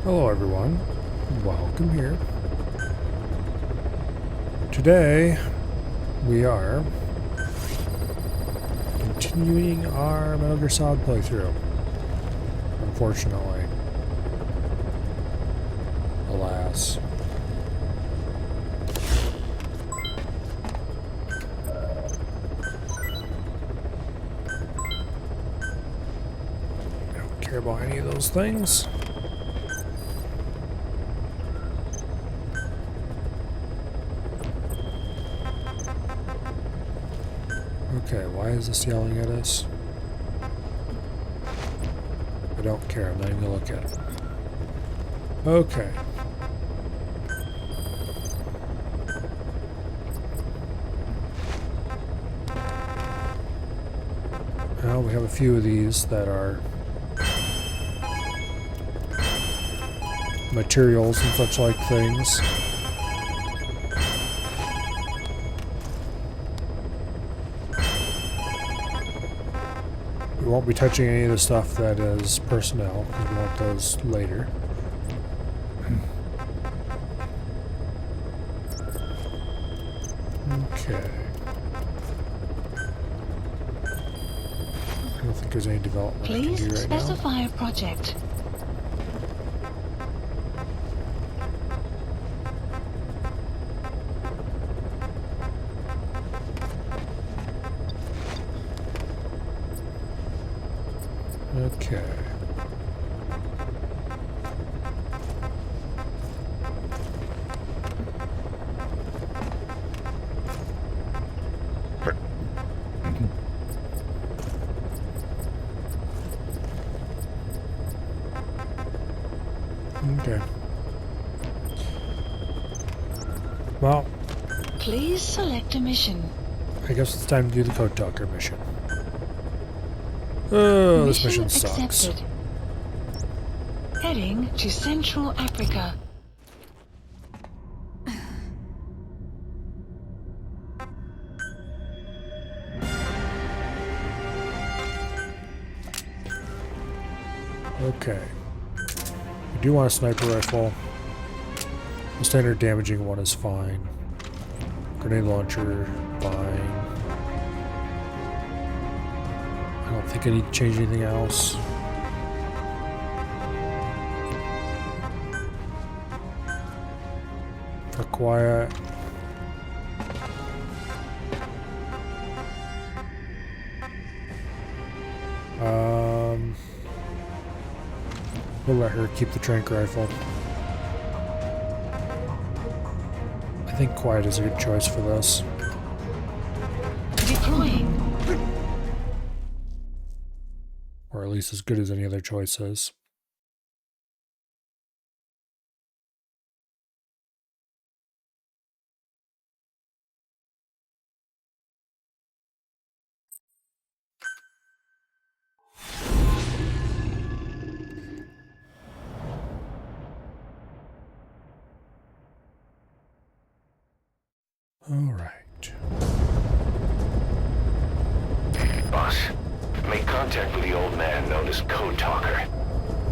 Hello everyone, welcome here. Today we are continuing our Metal Gear Solid playthrough. Unfortunately. Alas. I don't care about any of those things. Okay, why is this yelling at us? I don't care, I'm not even gonna look at it. Okay. Well, we have a few of these that are materials and such like things. We won't be touching any of the stuff that is personnel, because we want those later. Okay. I don't think there's any development I can do right now. Please specify a project. Okay. Okay. Well, Please select a mission. I guess it's time to do the Code Talker mission. Oh, this mission sucks. Accepted. Heading to Central Africa. Okay. I do want a sniper rifle. The standard damaging one is fine. Grenade launcher, fine. I don't think I need to change anything else. For quiet. We'll let her keep the trank rifle. I think quiet is a good choice for this. Deploying. Or at least as good as any other choice is. All right. Boss, make contact with the old man known as Code Talker.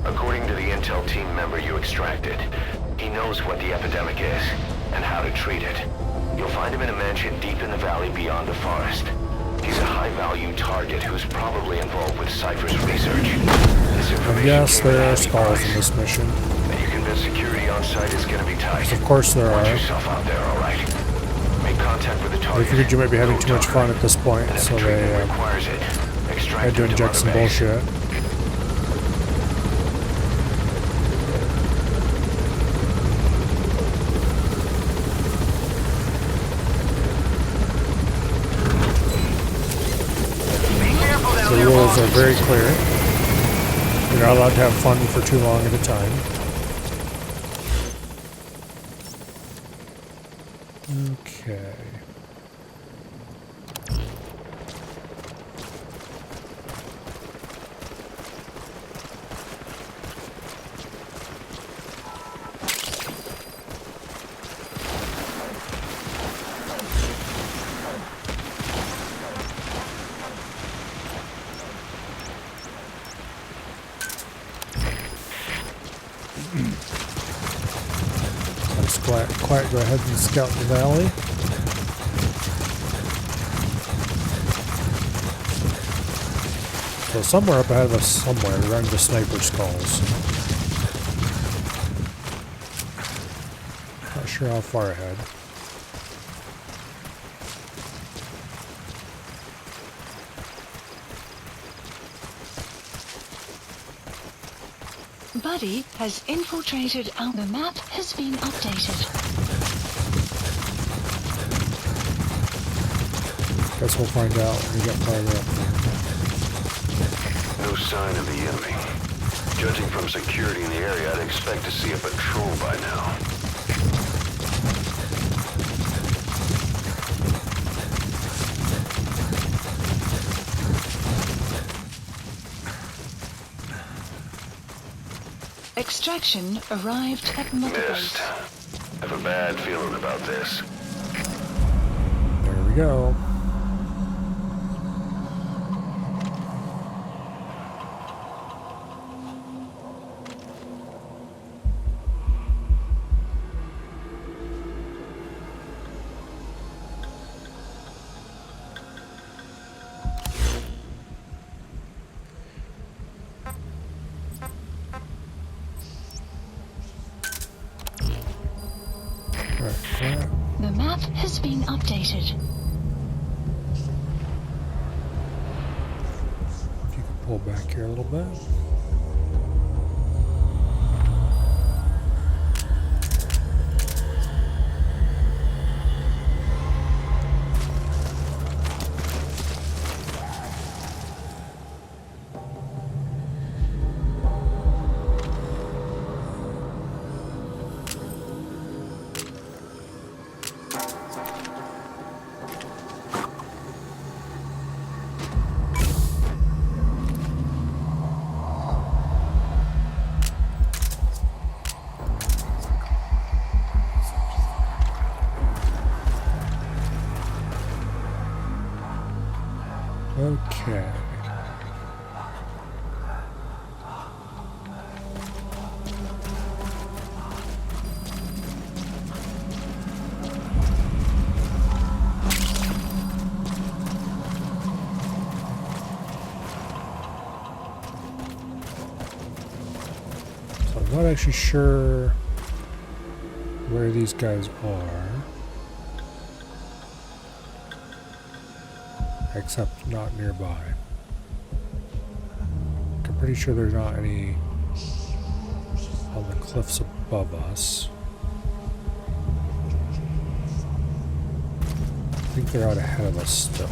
According to the intel team member you extracted, he knows what the epidemic is and how to treat it. You'll find him in a mansion deep in the valley beyond the forest. He's a high-value target who's probably involved with Cypher's research. Yes, there are skulls in this mission. And you convince security on site is going to be tight. Of course there Watch are. yourself out there, all right? Make contact with the I target. figured you might be having too much fun at this point, And if so the they treatment requires it, extract had to him inject other some base. bullshit. The rules are very clear. You're not allowed to have fun for too long at a time. Okay. quiet, go ahead and scout the valley. So somewhere up ahead of us, somewhere, around the sniper skulls. Not sure how far ahead. Buddy has infiltrated our... The map has been updated. Guess we'll find out when we get farther up there. No sign of the enemy. Judging from security in the area, I'd expect to see a patrol by now. Extraction arrived at Mother Missed. Base. Have a bad feeling about this. There we go. The map has been updated. If you can pull back here a little bit. Okay. So I'm not actually sure where these guys are. Except not nearby. I'm pretty sure there's not any on the cliffs above us. I think they're out ahead of us still.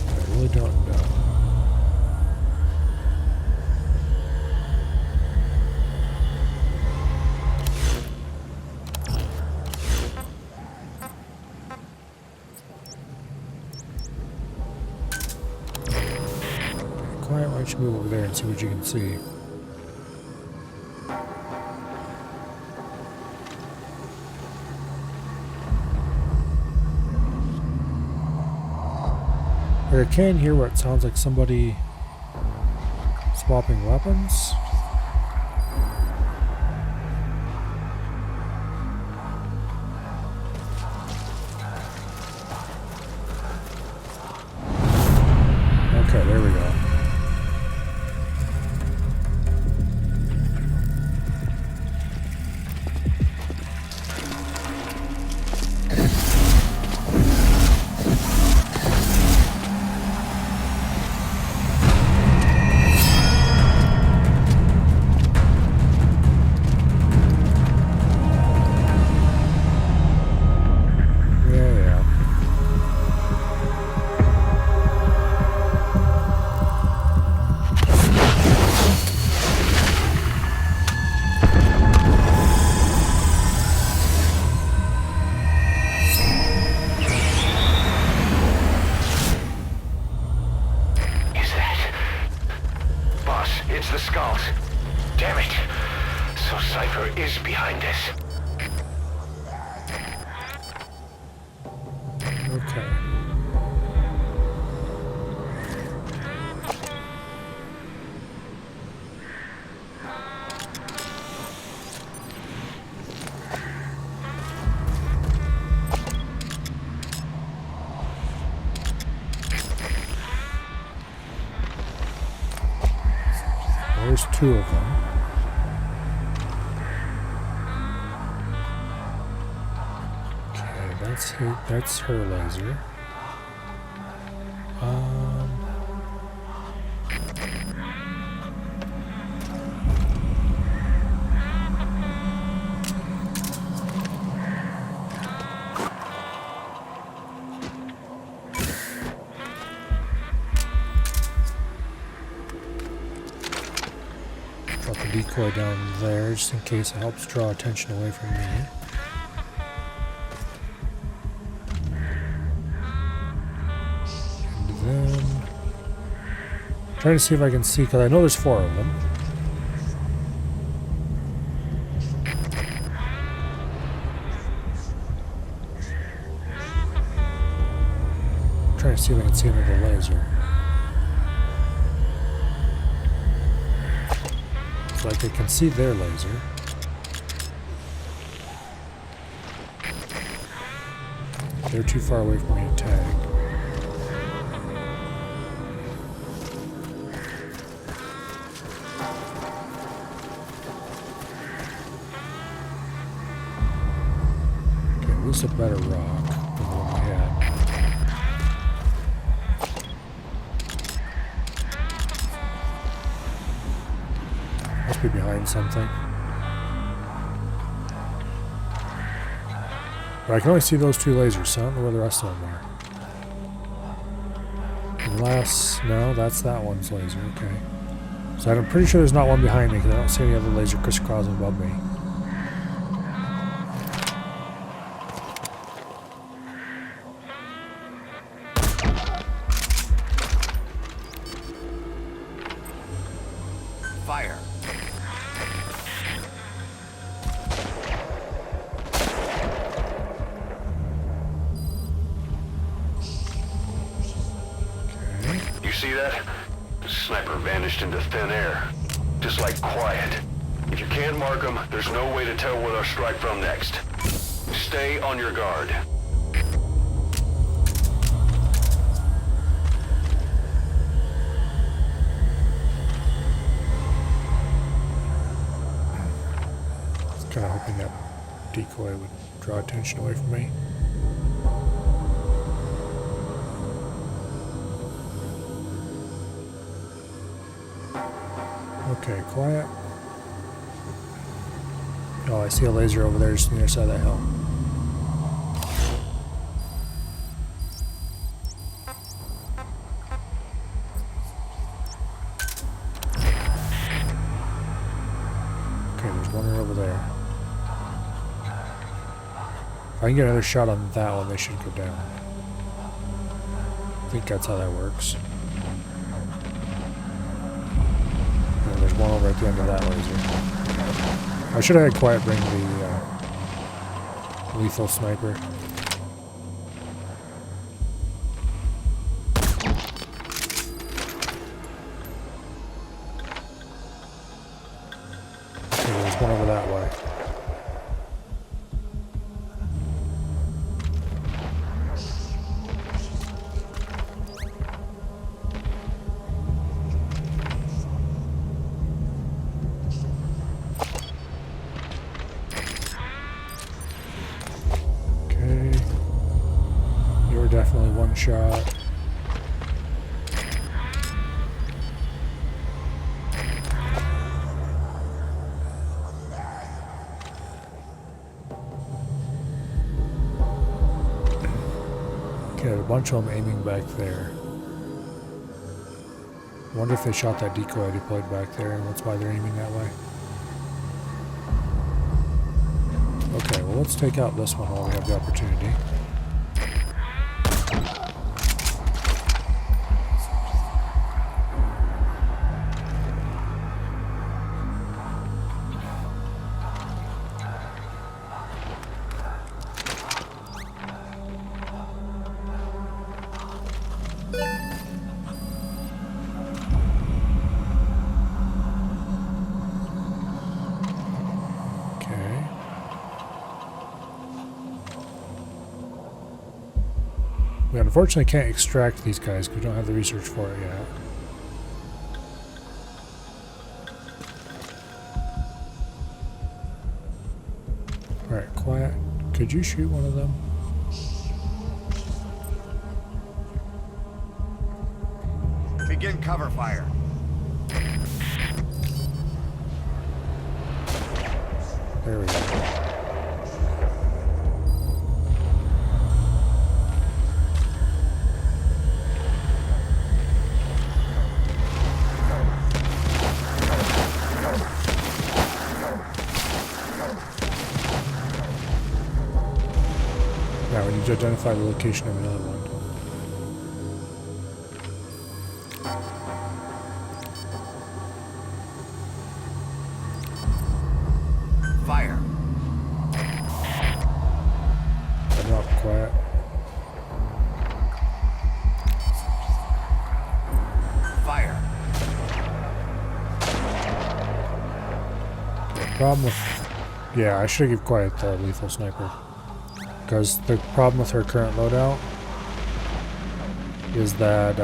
I really don't know. Quiet, why don't you move over there and see what you can see. I can hear what sounds like somebody swapping weapons. Okay, there we go. is behind this. Okay. two of them. Okay, that's her laser. Drop the decoy down there just in case it helps draw attention away from me. And then trying to see if I can see, because I know there's 4 of them. Trying to see if I can see another laser. Like I can see their laser. They're too far away for me to tag. Okay, at least a better rock than the one we had. Be behind something. But I can only see those 2 lasers, so I don't know where the rest of them are. Unless, no, that's that one's laser, okay. So I'm pretty sure there's not one behind me because I don't see any other laser crisscrossing above me. Fire. You see that? The sniper vanished into thin air. Just like quiet. If you can't mark them, there's no way to tell where they'll strike from next. Stay on your guard. Kind of hoping that decoy would draw attention away from me. Okay, quiet. Oh, I see a laser over there just on the other side of that hill. Okay, there's one right over there. If I can get another shot on that one, they should go down. I think that's how that works. And there's one over at the end of that laser. I should have had Quiet bring the lethal sniper. Okay, there's one over that way. Definitely one shot. Okay, a bunch of them aiming back there. I wonder if they shot that decoy I deployed back there and that's why they're aiming that way. Okay, well let's take out this one while we have the opportunity. We unfortunately can't extract these guys because we don't have the research for it yet. Alright, quiet. Could you shoot one of them? Begin cover fire. There we go. Now we need to identify the location of another one. Fire. Not quiet. Fire. Problem with... Yeah, I should give Quiet the lethal sniper. Because the problem with her current loadout is that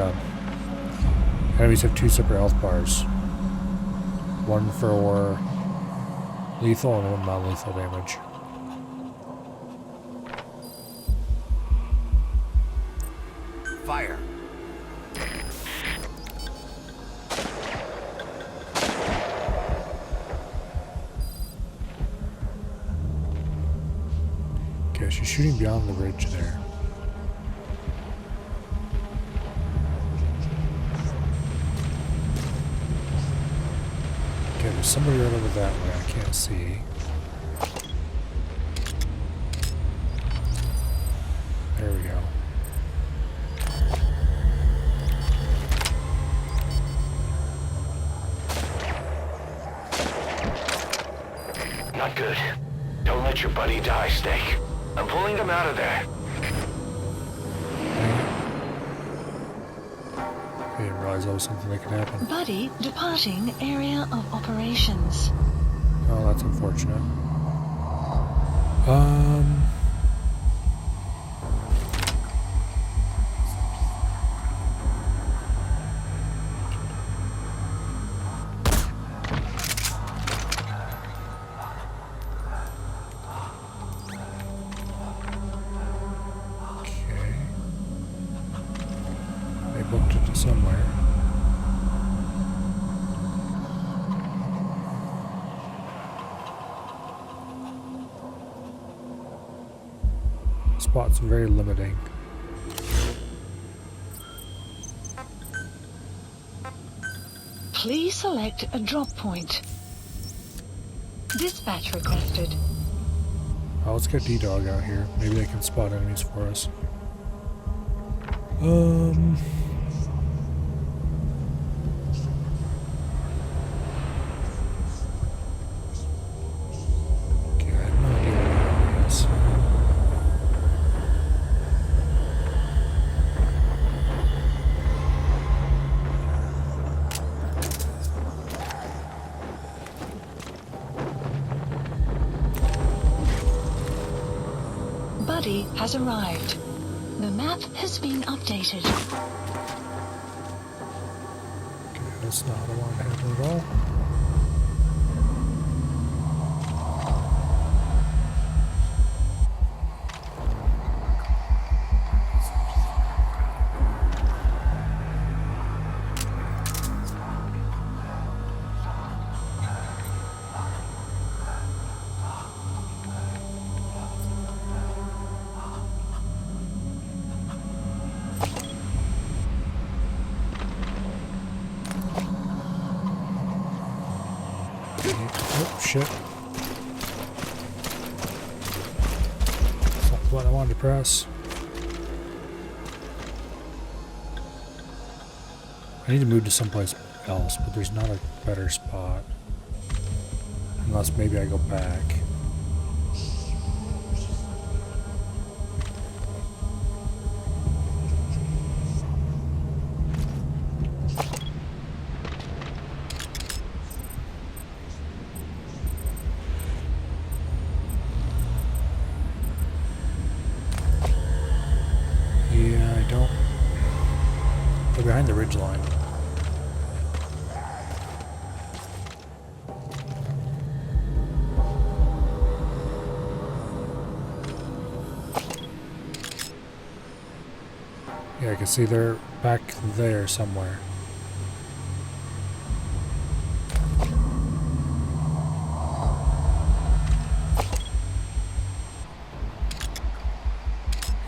enemies have 2 separate health bars. One for lethal and one non-lethal damage. Fire. Okay, she's shooting beyond the ridge there. Okay, there's somebody right over that way I can't see. There we go. Not good. Don't let your buddy die, Snake. I'm pulling them out of there. I didn't realize that was something that could happen. Buddy departing area of operations. Oh, that's unfortunate. Okay. They booked it to somewhere. Spot's very limiting. Please select a drop point. Dispatch requested. Oh, let's get D-Dog out here. Maybe they can spot enemies for us. Okay, I have no idea where he is. Buddy has arrived. The map has been updated. Okay, that's not what I want to happen at all. Oh, shit. That's not what I wanted to press. I need to move to someplace else, but there's not a better spot. Unless maybe I go back. Yeah, I don't. They're behind the ridge line. Yeah, I can see they're back there somewhere.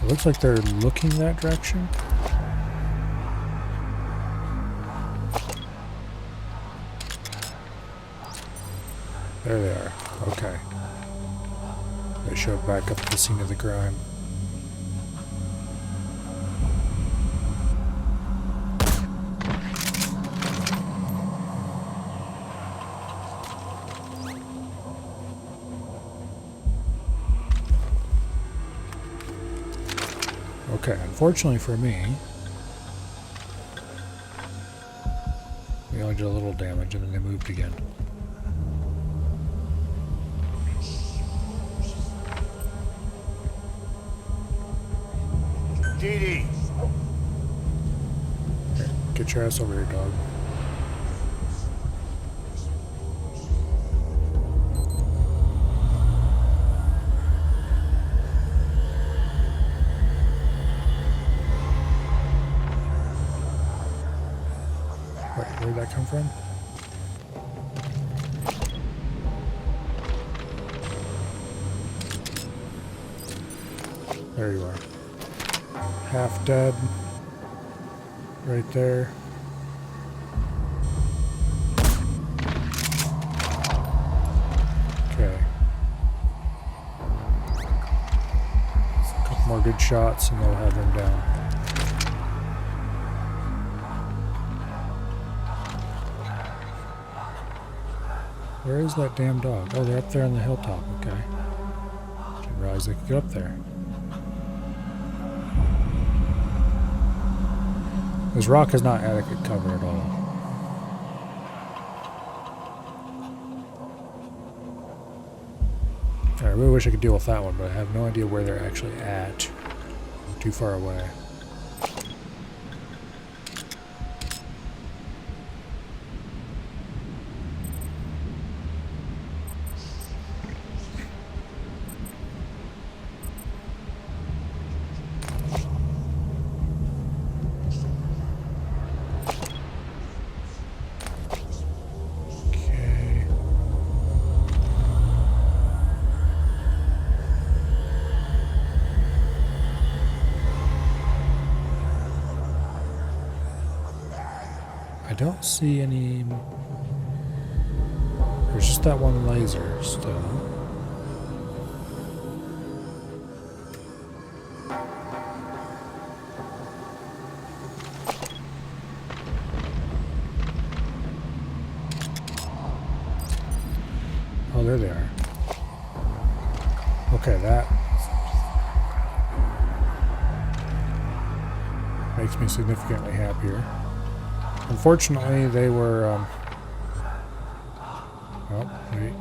It looks like they're looking that direction. There they are. Okay. They showed back up at the scene of the crime. Okay, unfortunately for me, we only did a little damage and then they moved again. DD. Here, get your ass over here, dog. Wait, where'd that come from? There you are. Half dead. Right there. Okay. A couple more good shots and they'll have them down. Where is that damn dog? Oh, they're up there on the hilltop. Okay. Didn't realize they could get up there. This rock is not adequate cover at all. I really wish I could deal with that one, but I have no idea where they're actually at. Too far away. I don't see any... There's just that one laser still. Oh, there they are. Okay, that makes me significantly happier. Unfortunately, they were, oh, wait.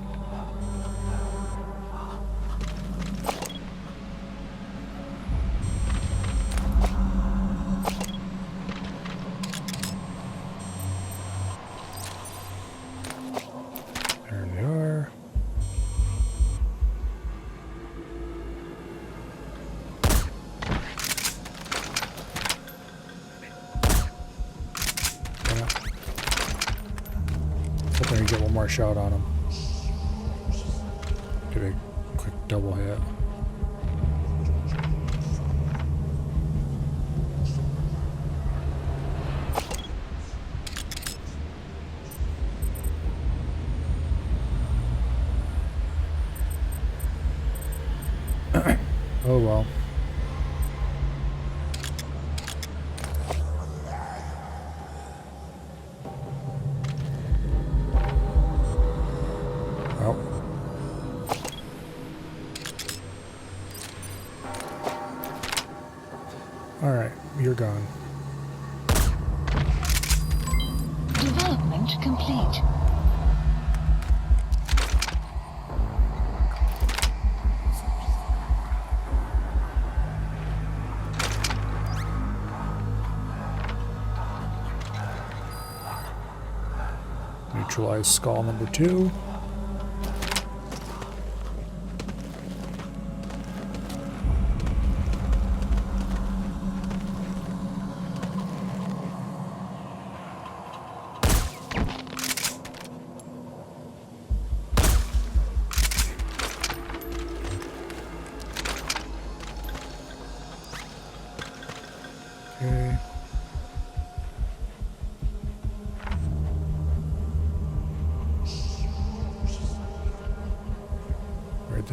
There they are. Hoping I get one more shot on him. Get a quick double hit. Oh well. Alright, you're gone. Development complete. Neutralize skull number 2.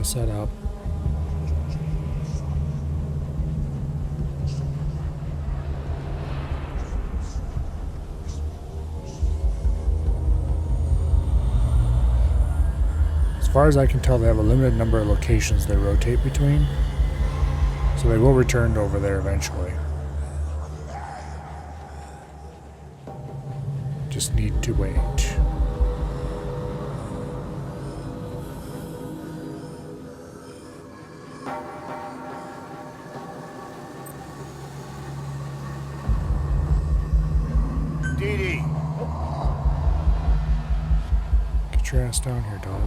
set up. As far as I can tell, they have a limited number of locations they rotate between, so they will return over there eventually. Just need to wait. DD. Get your ass down here, dog.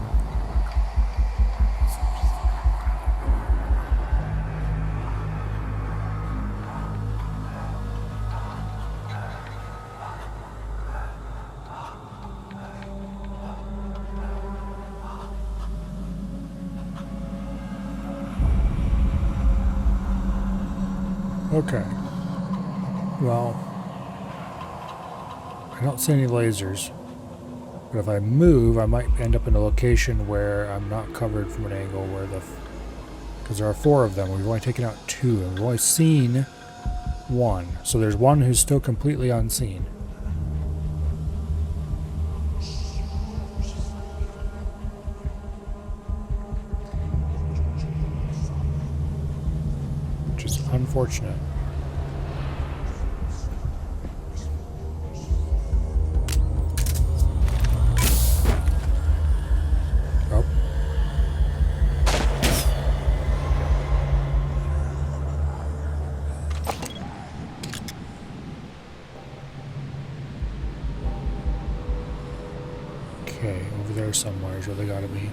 Okay. Well, I don't see any lasers. But if I move, I might end up in a location where I'm not covered from an angle where the... Because there are 4 of them. We've only taken out 2, and we've only seen 1. So there's one who's still completely unseen. Which is unfortunate. Okay, over there somewhere is where they gotta be.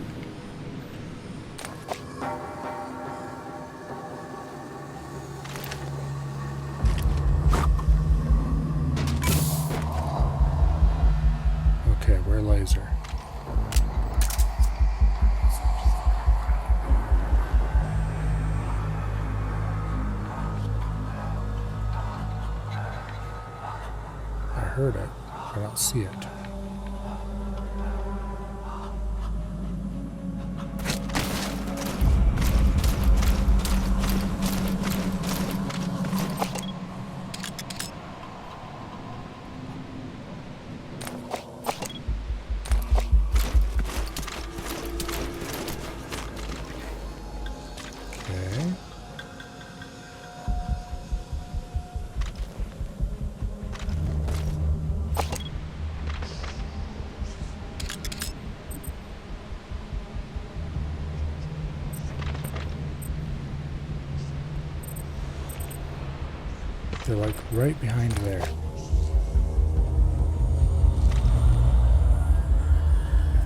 Okay, where laser? I heard it, I don't see it. They're like right behind there.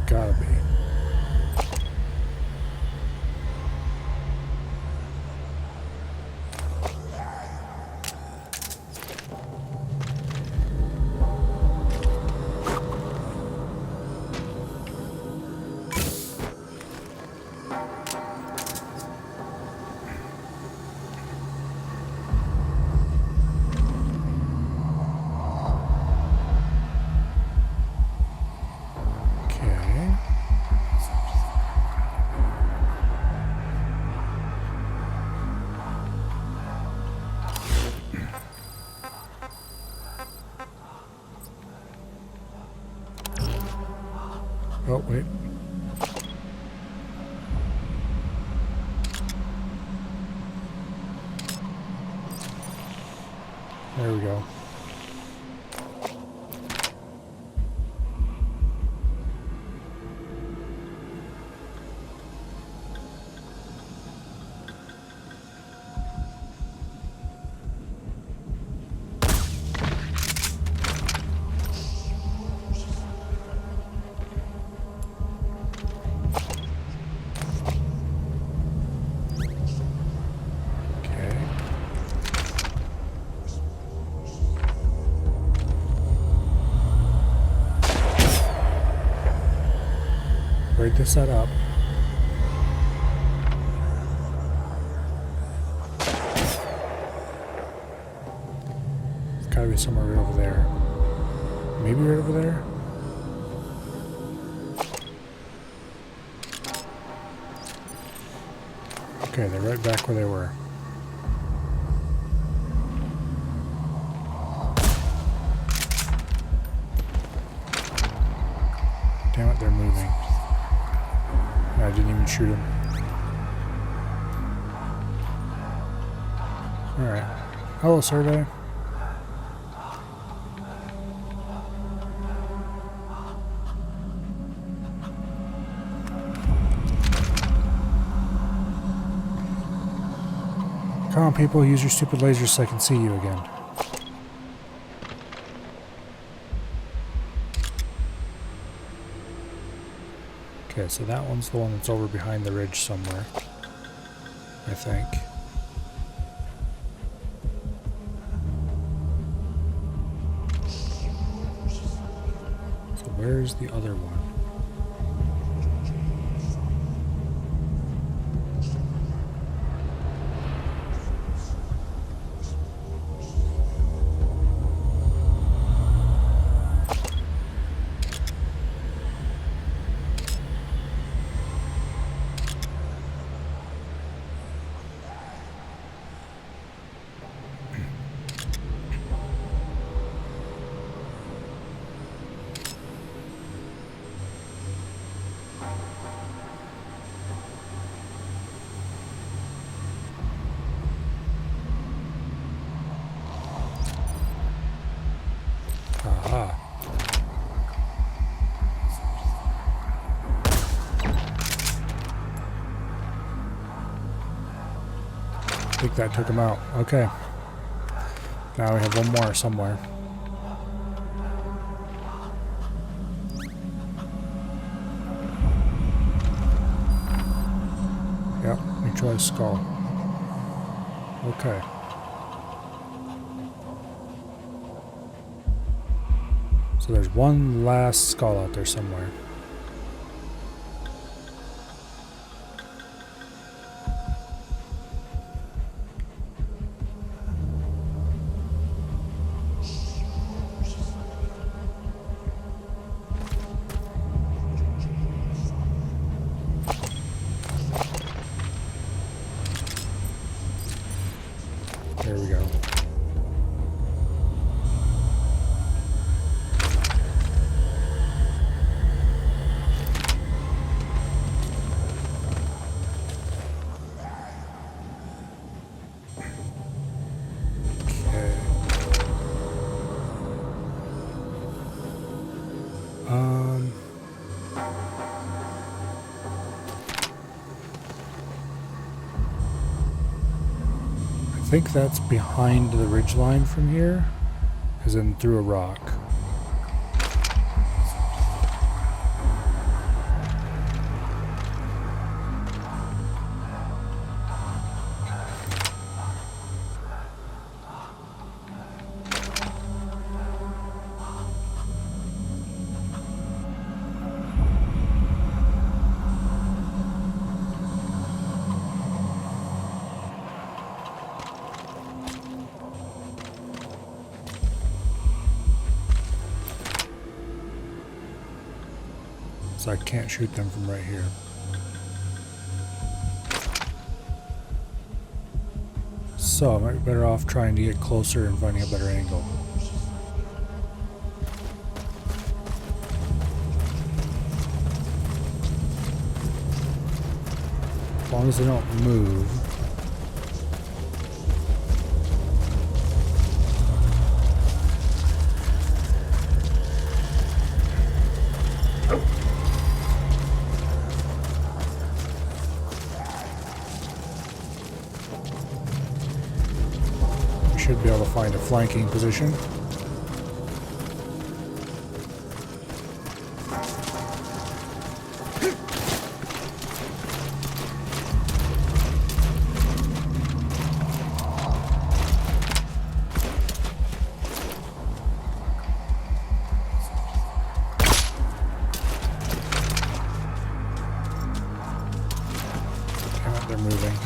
Gotta be. Oh, wait. There we go. Break this set up. It's gotta be somewhere right over there. Maybe right over there? Okay, they're right back where they were. Damn it, they're moving. I didn't even shoot them. Alright. Hello, survey. Come on, people, use your stupid lasers so I can see you again. Okay, so that one's the one that's over behind the ridge somewhere, I think. So where's the other one? Aha. I think that took him out. Okay. Now we have one more somewhere. Yep, neutralize skull. Okay. So there's one last skull out there somewhere. There we go. Okay. I think that's behind the ridge line from here, as in through a rock. So I can't shoot them from right here. So I might be better off trying to get closer and finding a better angle. As long as they don't move. Should be able to find a flanking position. Damn it, they're moving.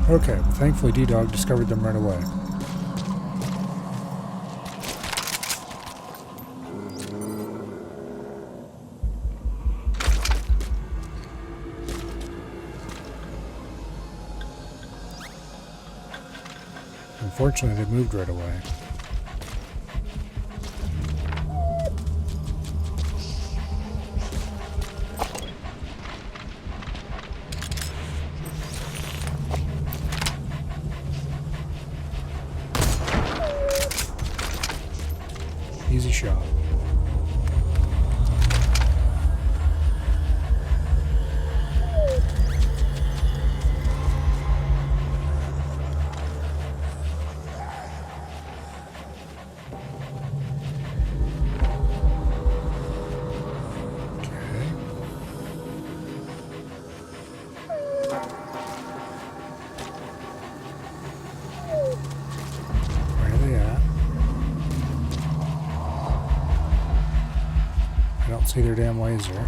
Okay, thankfully D-Dog discovered them right away. Fortunately, they moved right away. Easy shot. See their damn laser.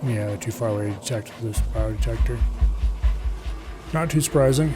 Yeah, they're too far away to detect this biodetector. Not too surprising.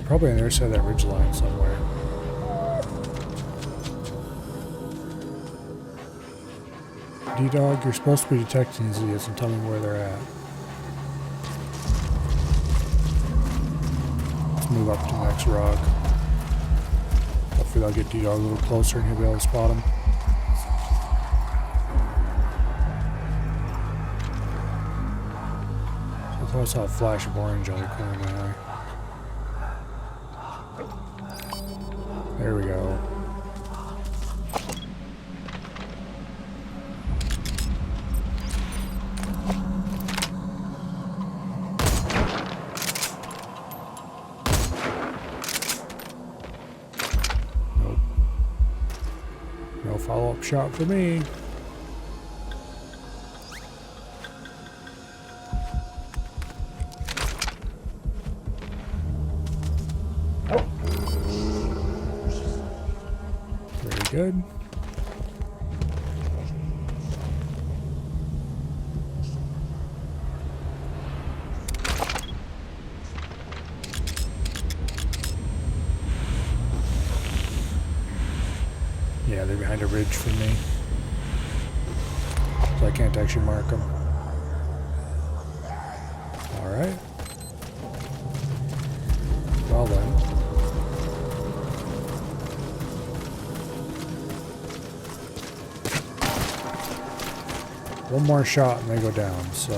Probably on the other side of that ridge line somewhere. D-Dog, you're supposed to be detecting these idiots and tell me where they're at. Let's move up to the next rock. Hopefully I'll get D-Dog a little closer and he'll be able to spot him. I thought I saw a flash of orange on the corner of my eye. There we go. Nope. No follow-up shot for me. Good. Yeah, they're behind a ridge from me, so I can't actually mark them. All right. Well then. One more shot and they go down, so.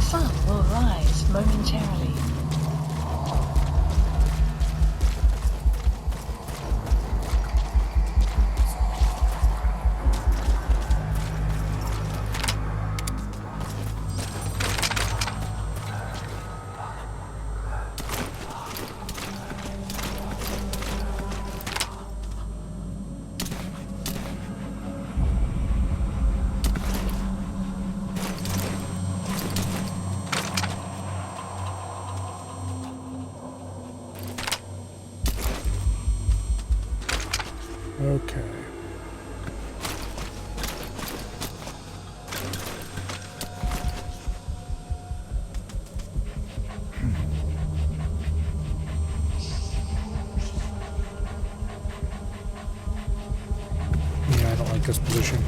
Sun will rise momentarily. Okay. Yeah, I don't like this position.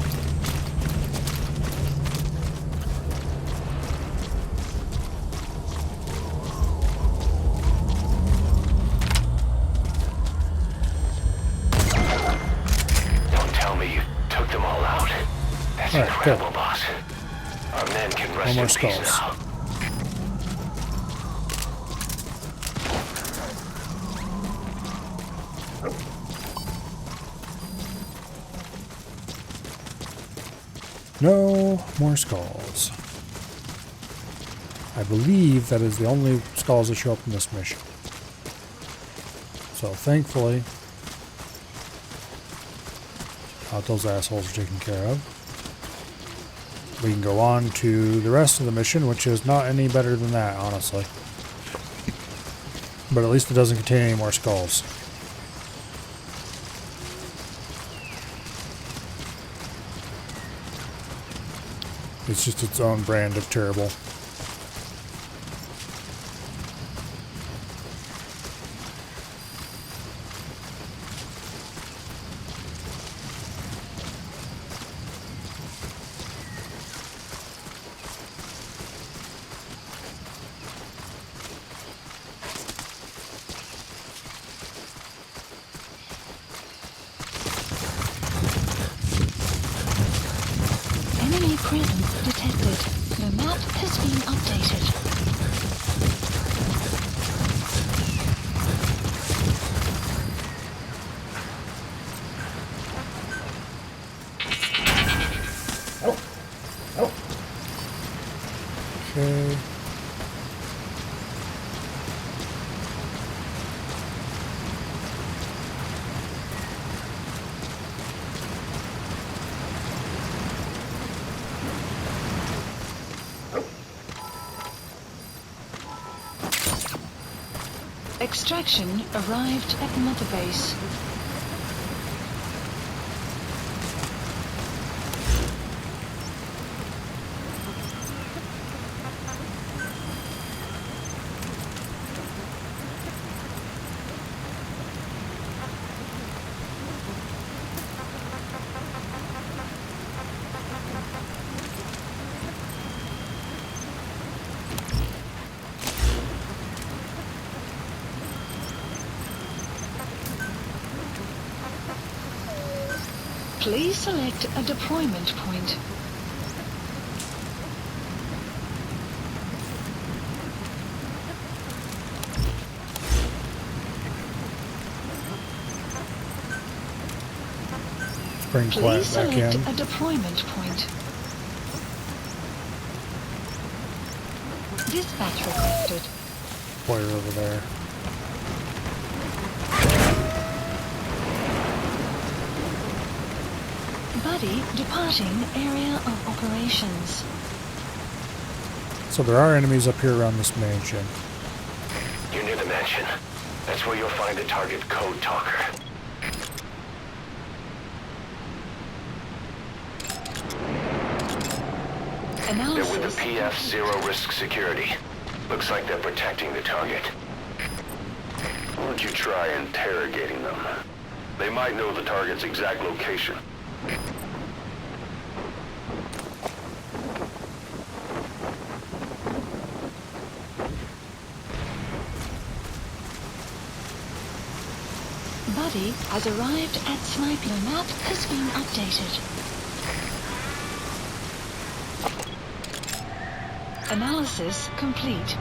That's incredible, boss. Our men can rest in peace now. No more skulls. I believe that is the only skulls that show up in this mission. So thankfully, those assholes are taken care of. We can go on to the rest of the mission, which is not any better than that, honestly. But at least it doesn't contain any more skulls. It's just its own brand of terrible. Enemy presence detected. The map has been updated. Okay. Extraction arrived at Mother Base. Please select a deployment point. Bring Please quiet back select in. a deployment point. Dispatch requested. Player over there. Buddy departing area of operations. So there are enemies up here around this mansion. You're near the mansion. That's where you'll find the target code talker. They're with the PF Zero Risk Security. Looks like they're protecting the target. Why don't you try interrogating them? They might know the target's exact location. Buddy has arrived at Sniper. The map has been updated. Analysis complete.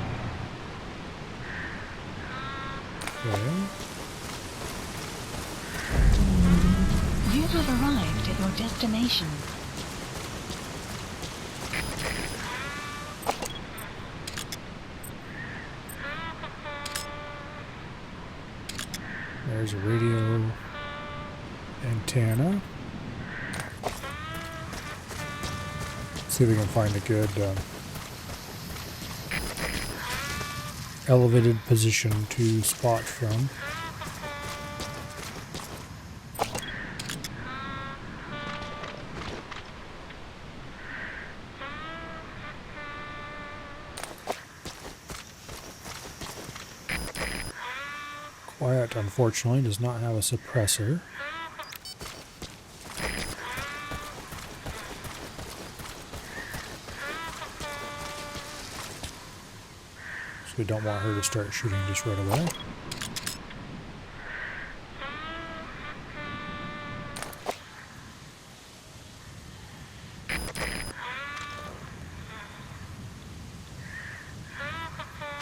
Okay. You have arrived at your destination. There's a radio antenna. See if we can find a good elevated position to spot from. Quiet, unfortunately, does not have a suppressor. So we don't want her to start shooting just right away.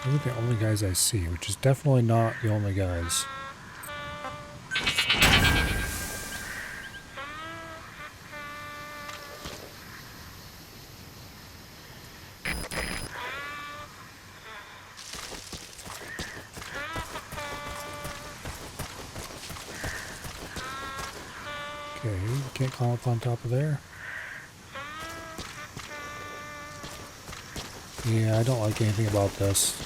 Those are the only guys I see, which is definitely not the only guys. Okay, can't climb up on top of there. Yeah, I don't like anything about this.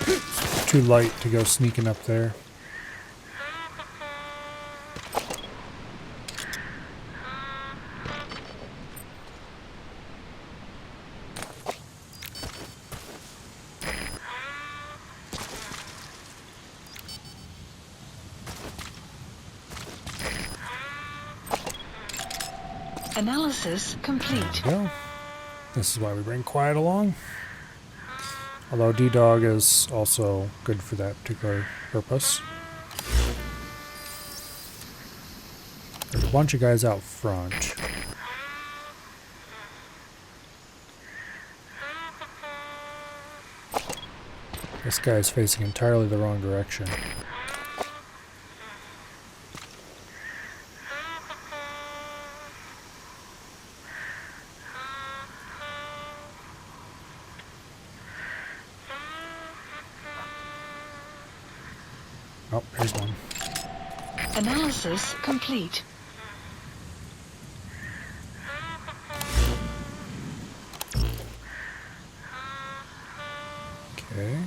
It's too light to go sneaking up there. Analysis complete. There we go. This is why we bring Quiet along. Although D-Dog is also good for that particular purpose. There's a bunch of guys out front. This guy is facing entirely the wrong direction. Oh, here's one. Analysis complete. Okay.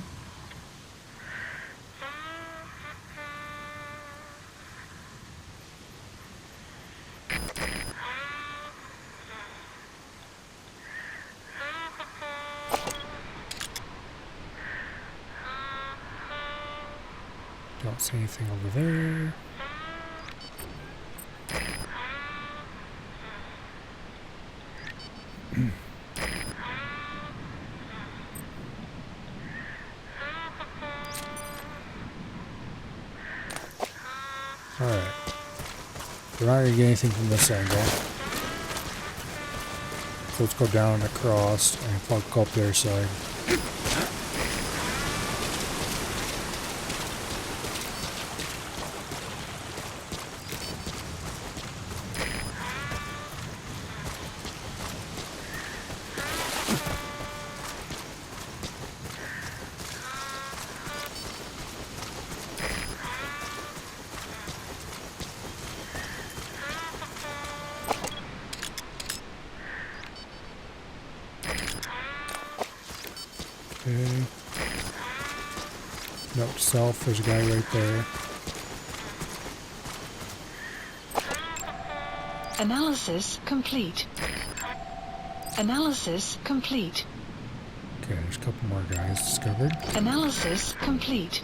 Don't see anything over there. Alright. We're not going to get anything from this angle. So let's go down and across and go up the other side. Okay. Note to self, there's a guy right there. Analysis complete. Analysis complete. Okay, there's a couple more guys discovered. Analysis complete.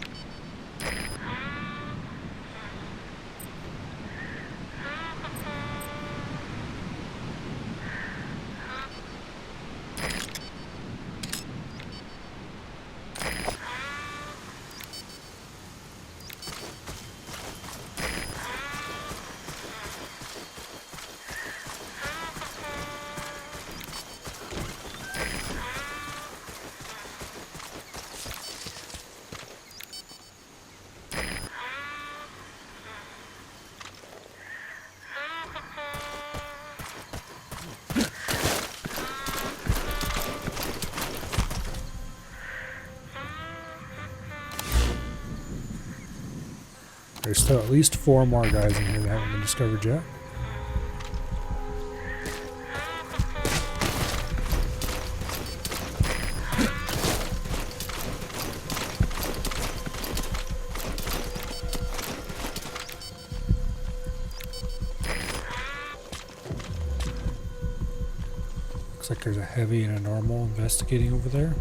There's still at least 4 more guys in here that haven't been discovered yet. Looks like there's a heavy and a normal investigating over there.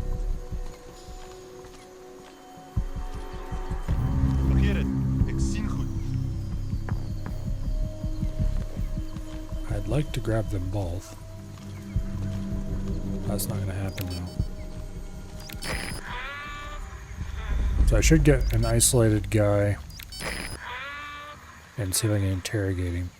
I'd like to grab them both. That's not going to happen though. So I should get an isolated guy and see if I can interrogate him.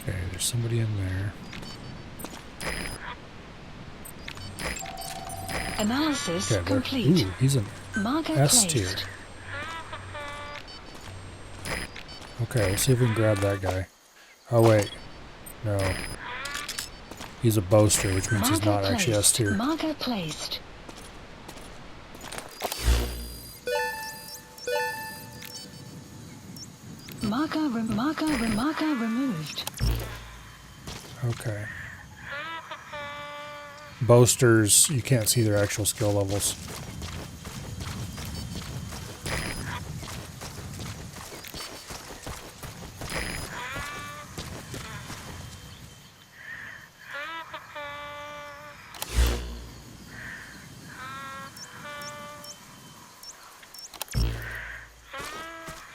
Okay, there's somebody in there. Analysis Okay, complete. ooh, he's an Marker S tier. placed. Okay, we'll see if we can grab that guy. Oh wait, no. He's a boaster, which means he's not actually S tier. Marker placed. Marker removed. Okay. Boasters, you can't see their actual skill levels.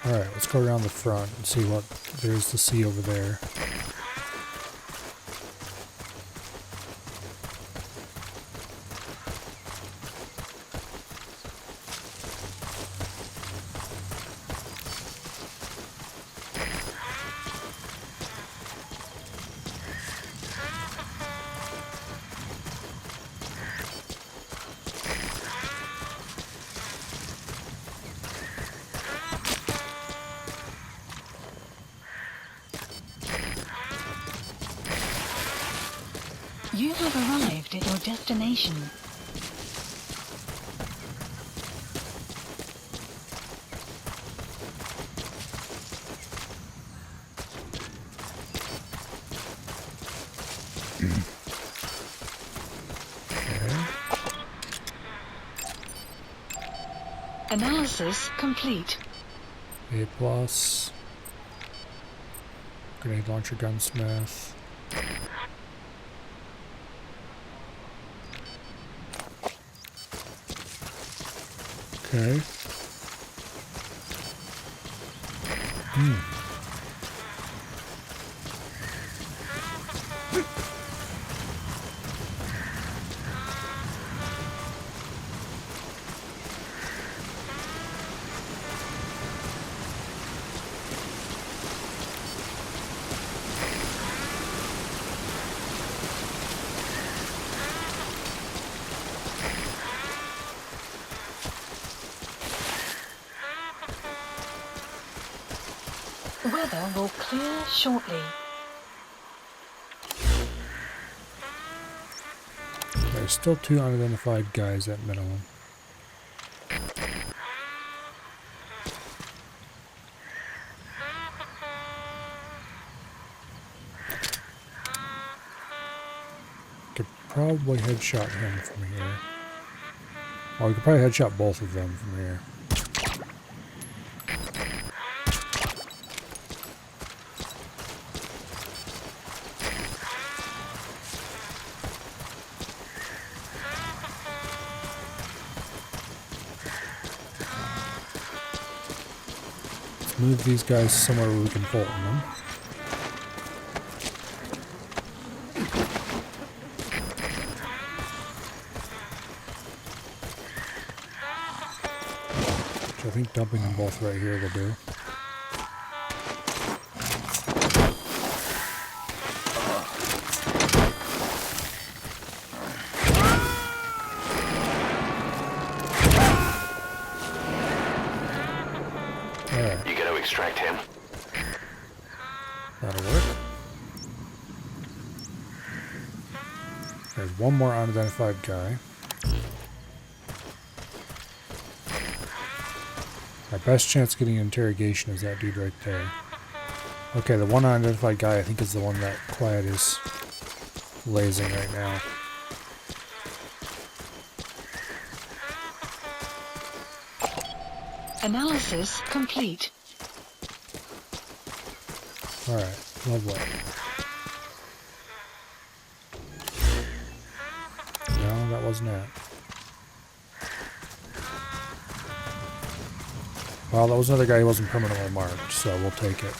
Alright, let's go around the front and see what there is to see over there. You have arrived at your destination. Analysis complete. A plus. Grenade launcher gunsmith. Okay. Weather will clear shortly. There's still 2 unidentified guys at minimum. Could probably headshot him from here. Oh, we could probably headshot both of them from here. Move these guys somewhere where we can bolt them. Which I think dumping them both right here will do. You gotta extract him. That'll work. There's one more unidentified guy. Our best chance of getting an interrogation is that dude right there. Okay, the one unidentified guy I think is the one that Quiet is lasing right now. Analysis complete. Alright, lovely. No, that wasn't it. Well, that was another guy who wasn't permanently marked, so we'll take it.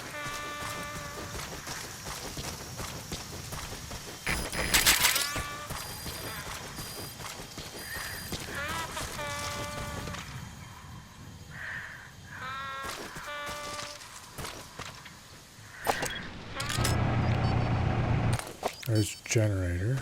There's generator.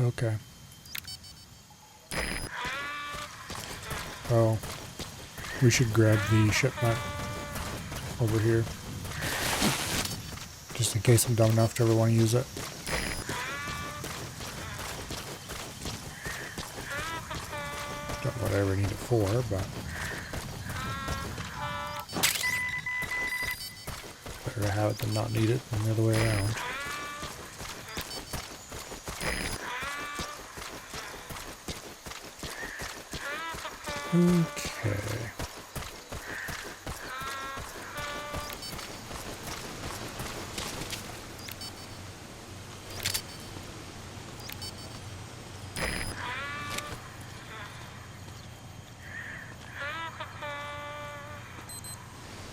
Okay. Oh, we should grab the shipment over here. Just in case I'm dumb enough to ever want to use it. Don't know what I ever need it for, but better to have it than not need it than the other way around. Okay.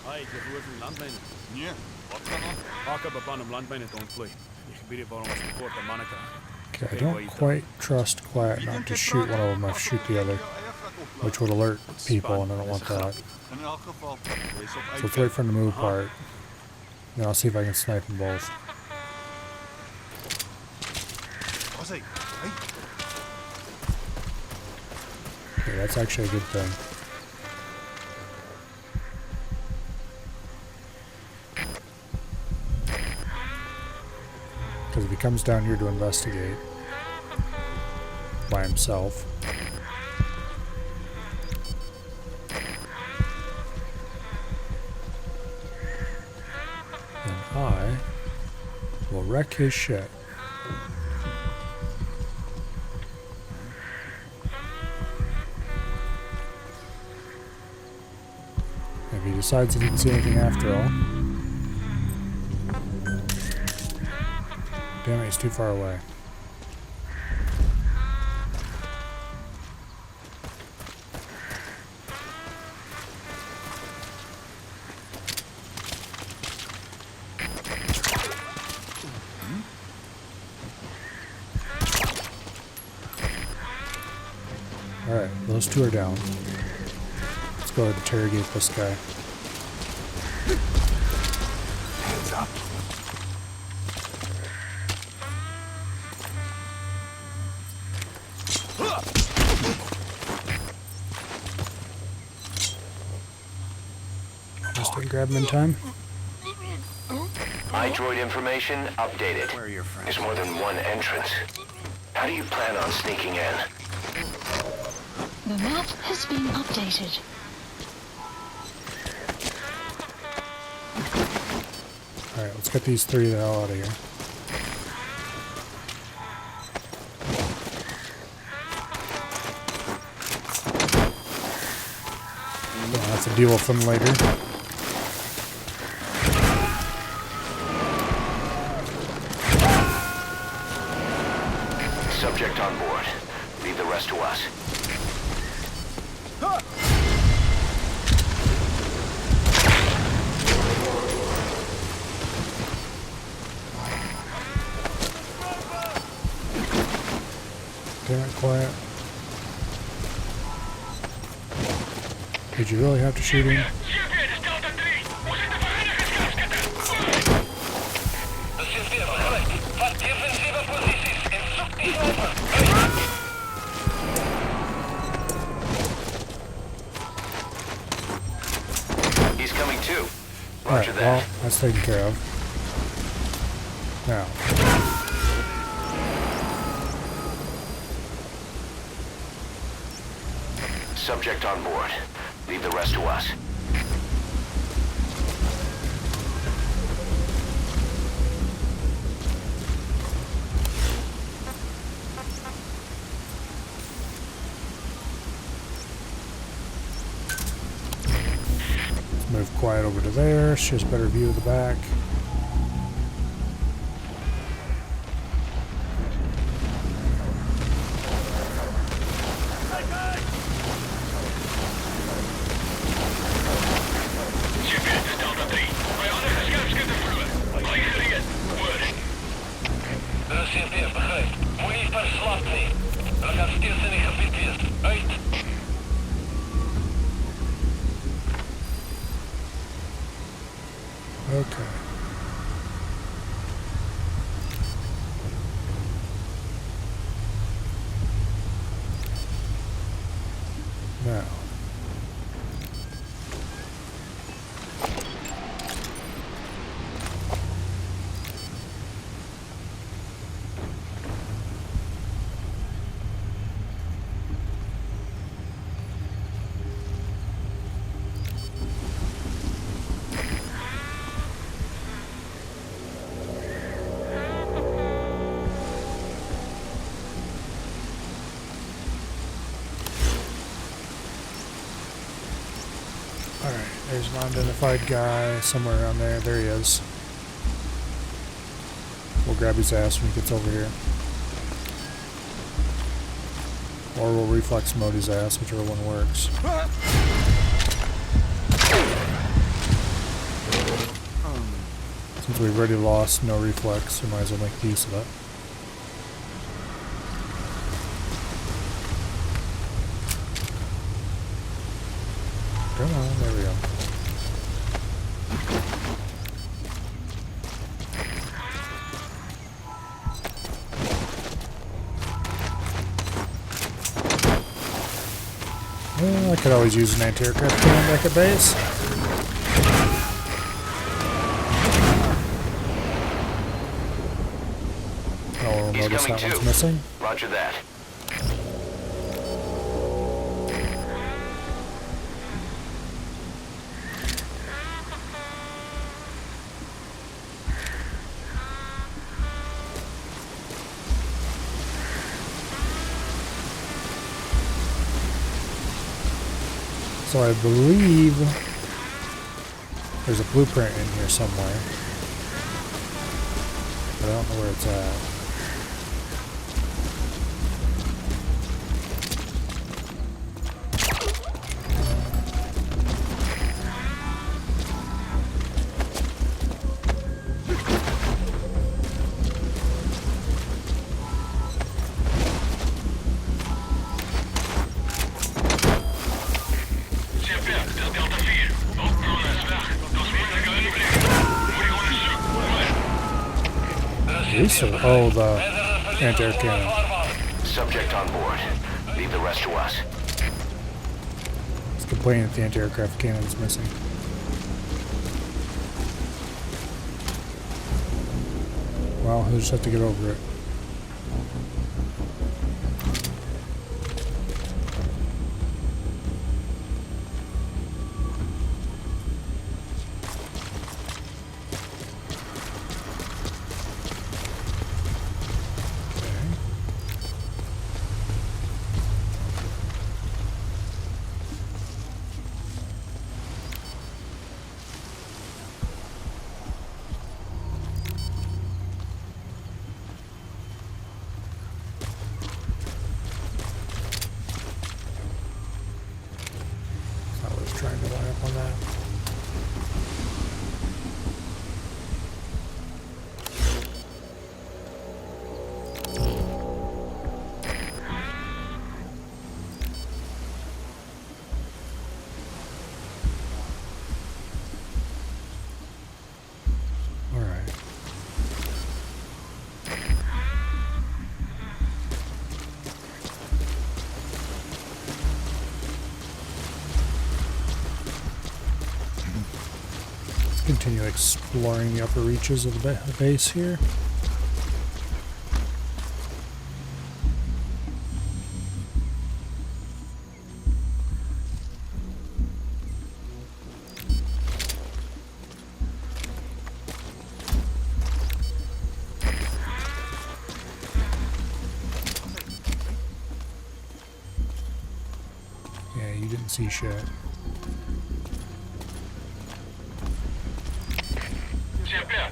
Hi, je voert een landmijnen. Nee, wat dan nog? Hak op een landmijnen te ontplooien. Die gebieden waar ons tekort aan mannen krijgen. Okay, I don't quite trust Quiet not to shoot one of them if I shoot the other, which would alert people, and I don't want that. In elk geval, wees op So let's wait for him to move apart. Then I'll see if I can snipe them both. Was hij? Hey, Okay, that's actually a good thing. Because if he comes down here to investigate by himself, then I will wreck his shit. If he decides he didn't see anything after all. Damn it, he's too far away. Alright, those two are down. Let's go ahead and interrogate this guy. hands up. Just didn't grab him in time. iDroid information updated. Where are your friends? There's more than one entrance. How do you plan on sneaking in? The map has been updated. Alright, let's get these three the hell out of here. We'll have to deal with them later. Subject on board. Leave the rest to us. Damn it, Quiet. Did you really have to shoot him? He's coming too. Alright, Roger well, that. that's taken care of. Now, Subject on board. Leave the rest to us. let's move Quiet over to there. She has a better view of the back. Okay. there's an unidentified guy somewhere around there. There he is. We'll grab his ass when he gets over here. Or we'll reflex mode his ass, whichever one works. Since we've already lost no reflex, we might as well make use of it. Come on, there we go. Well, I could always use an anti-aircraft cannon back at base. Oh, we'll notice that one's missing. Roger that. So I believe there's a blueprint in here somewhere, but I don't know where it's at. Oh, the anti-air cannon. Subject on board. Leave the rest to us. It's complaining that the anti-aircraft cannon is missing. Well, he'll just have to get over it. Trying to line up on that. All right. Continue exploring the upper reaches of the base here. Yeah, you didn't see shit.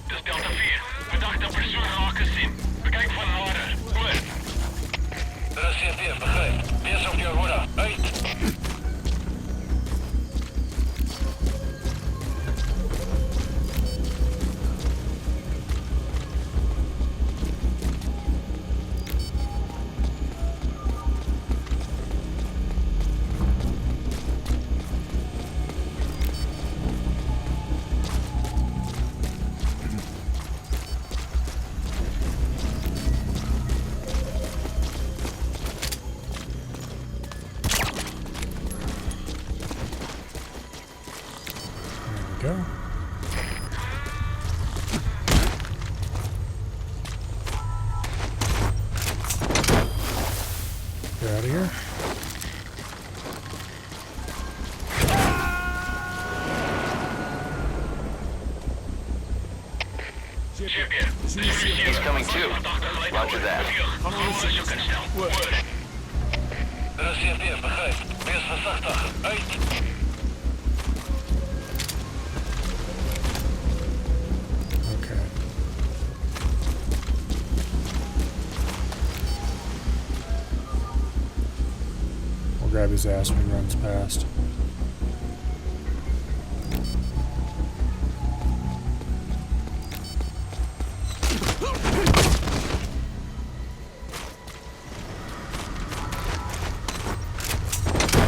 Dit is Delta 4. Verdachte persoon raak gesien. Bekijk van nader. Oor. Dit is CT, begrijp. Wees op jou hoor. Uit. Go. Get out of here. He's coming too. Roger that. Dit is CT, begrijp. Wees voorzichtig. Uit. stab his ass when he runs past.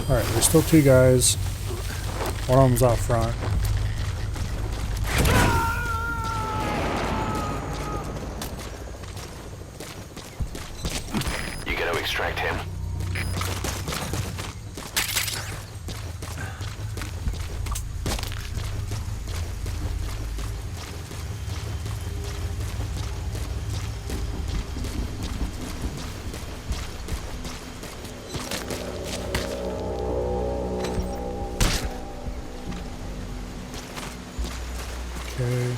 Alright, there's still two guys. One of them's out front. You gotta extract him. Okay.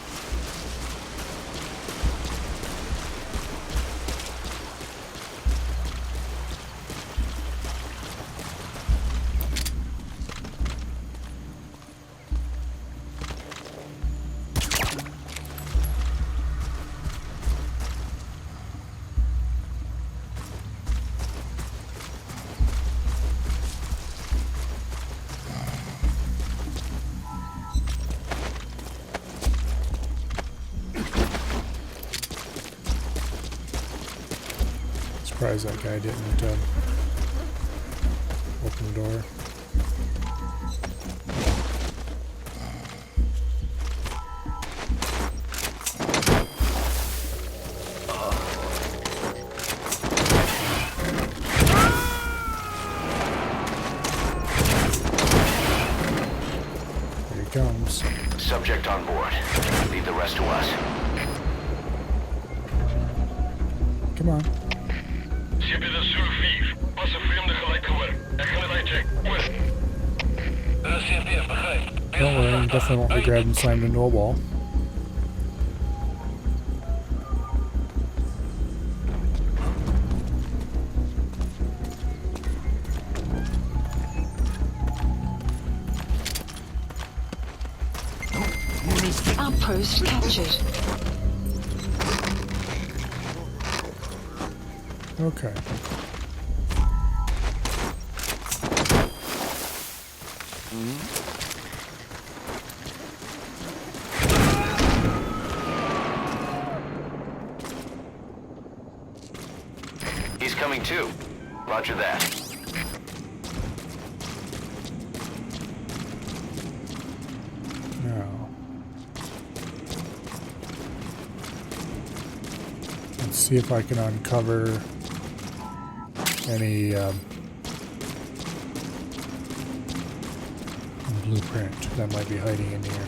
Surprised that guy didn't open the door. Here he comes. Subject on board. Leave the rest to us. Come on. Ze hebben de survive. Pas een vreemde gelijk gehoord. Ik ga het uitchecken. Oor. CFDF, begrijp. Don't worry, you definitely won't be grabbed and slammed into a wall. Outpost captured. Okay. He's coming too. Roger that. Now, let's see if I can uncover any blueprint that might be hiding in here.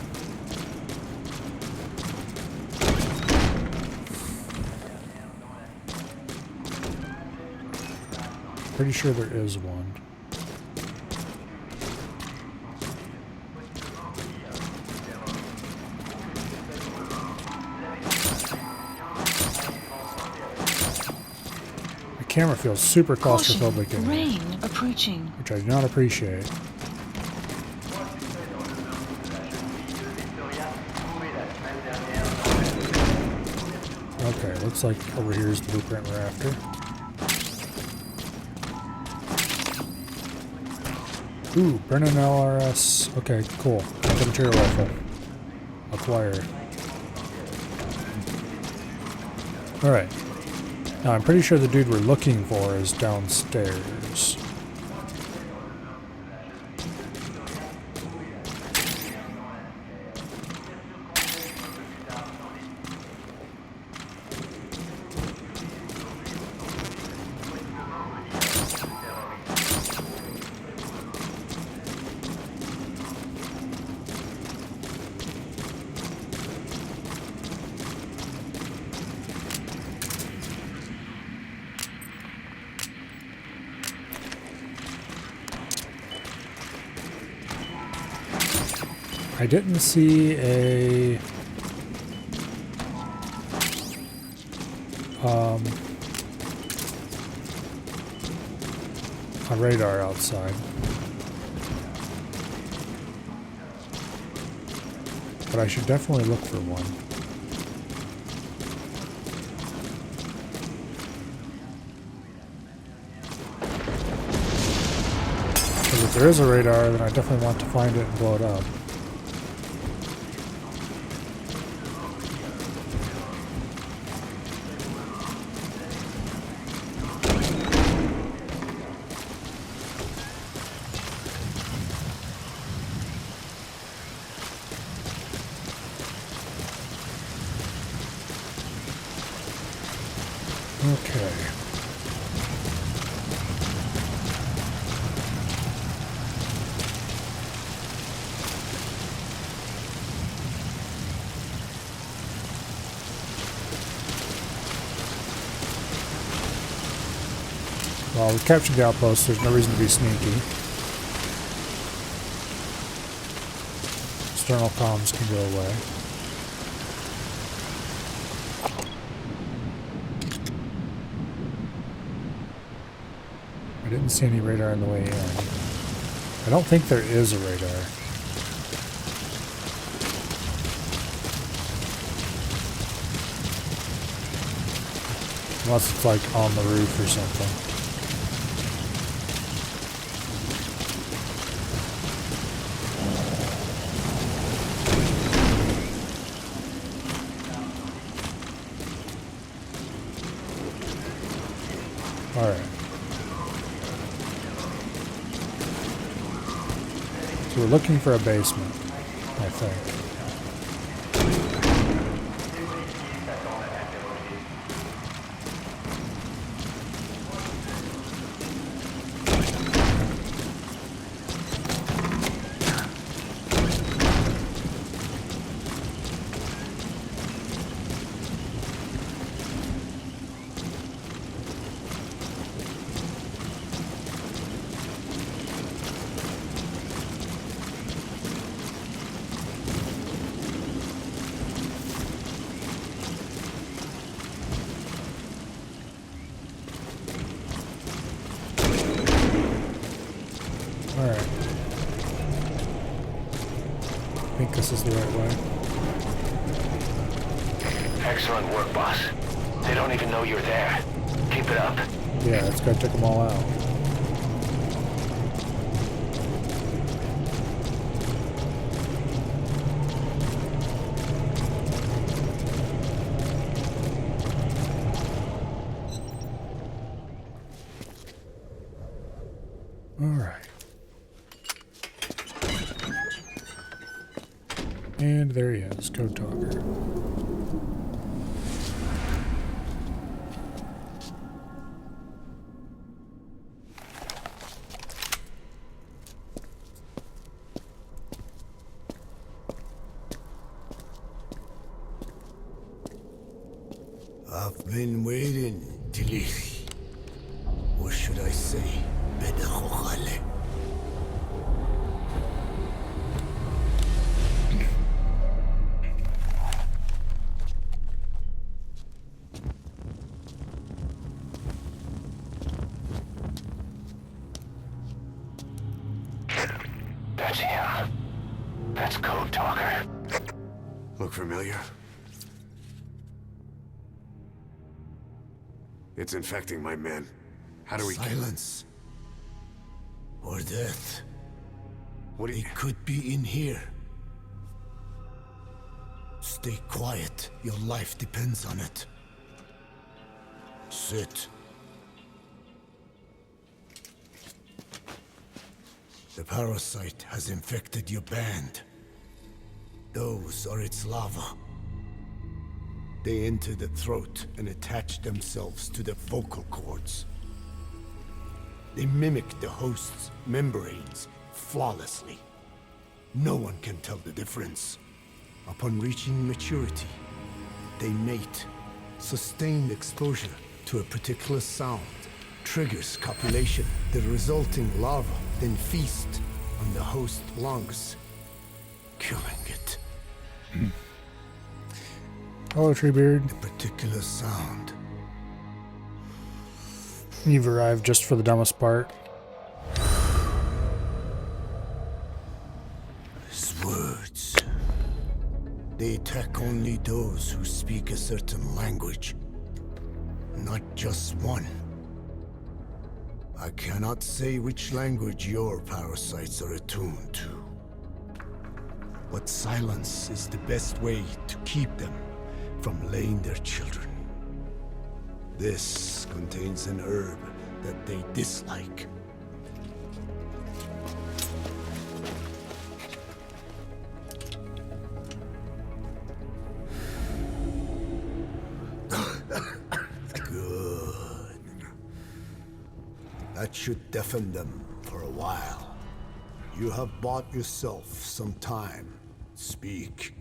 Pretty sure there is one. The camera feels super claustrophobic in here, Rain approaching. which I do not appreciate. Okay, looks like over here is the blueprint we're after. Ooh, Brennan LRS. Okay, cool. Got the material rifle. Acquired. Alright. Now I'm pretty sure the dude we're looking for is downstairs. I didn't see a radar outside, but I should definitely look for one. there is a radar, then I definitely want to find it and blow it up. Okay. Well, we captured the outpost, there's no reason to be sneaky. External comms can go away. I didn't see any radar on the way in. I don't think there is a radar. Unless it's like on the roof or something. Alright. So we're looking for a basement, I think. Alright. I think this is the right way. Excellent work, boss. They don't even know you're there. Keep it up. Yeah, let's go check them all out. Alright. And there he is, Code Talker. I've been waiting, Tilly. Or should I say, Bedachochale. That's him. That's Code Talker. Look familiar? It's infecting my men. How do we Silence. Or death. What do you... It could be in here. Stay quiet. Your life depends on it. Sit. The parasite has infected your band. Those are its larvae. They enter the throat and attach themselves to the vocal cords. They mimic the host's membranes flawlessly. No one can tell the difference. Upon reaching maturity, they mate. Sustained exposure to a particular sound triggers copulation. The resulting larva then feast on the host lungs, killing it. Hello, Treebeard. The particular sound. You've arrived just for the dumbest part. His words. They attack only those who speak a certain language. Not just one. I cannot say which language your parasites are attuned to. But silence is the best way to keep them from laying their children. This contains an herb that they dislike. Good. That should deafen them for a while. You have bought yourself some time. Speak.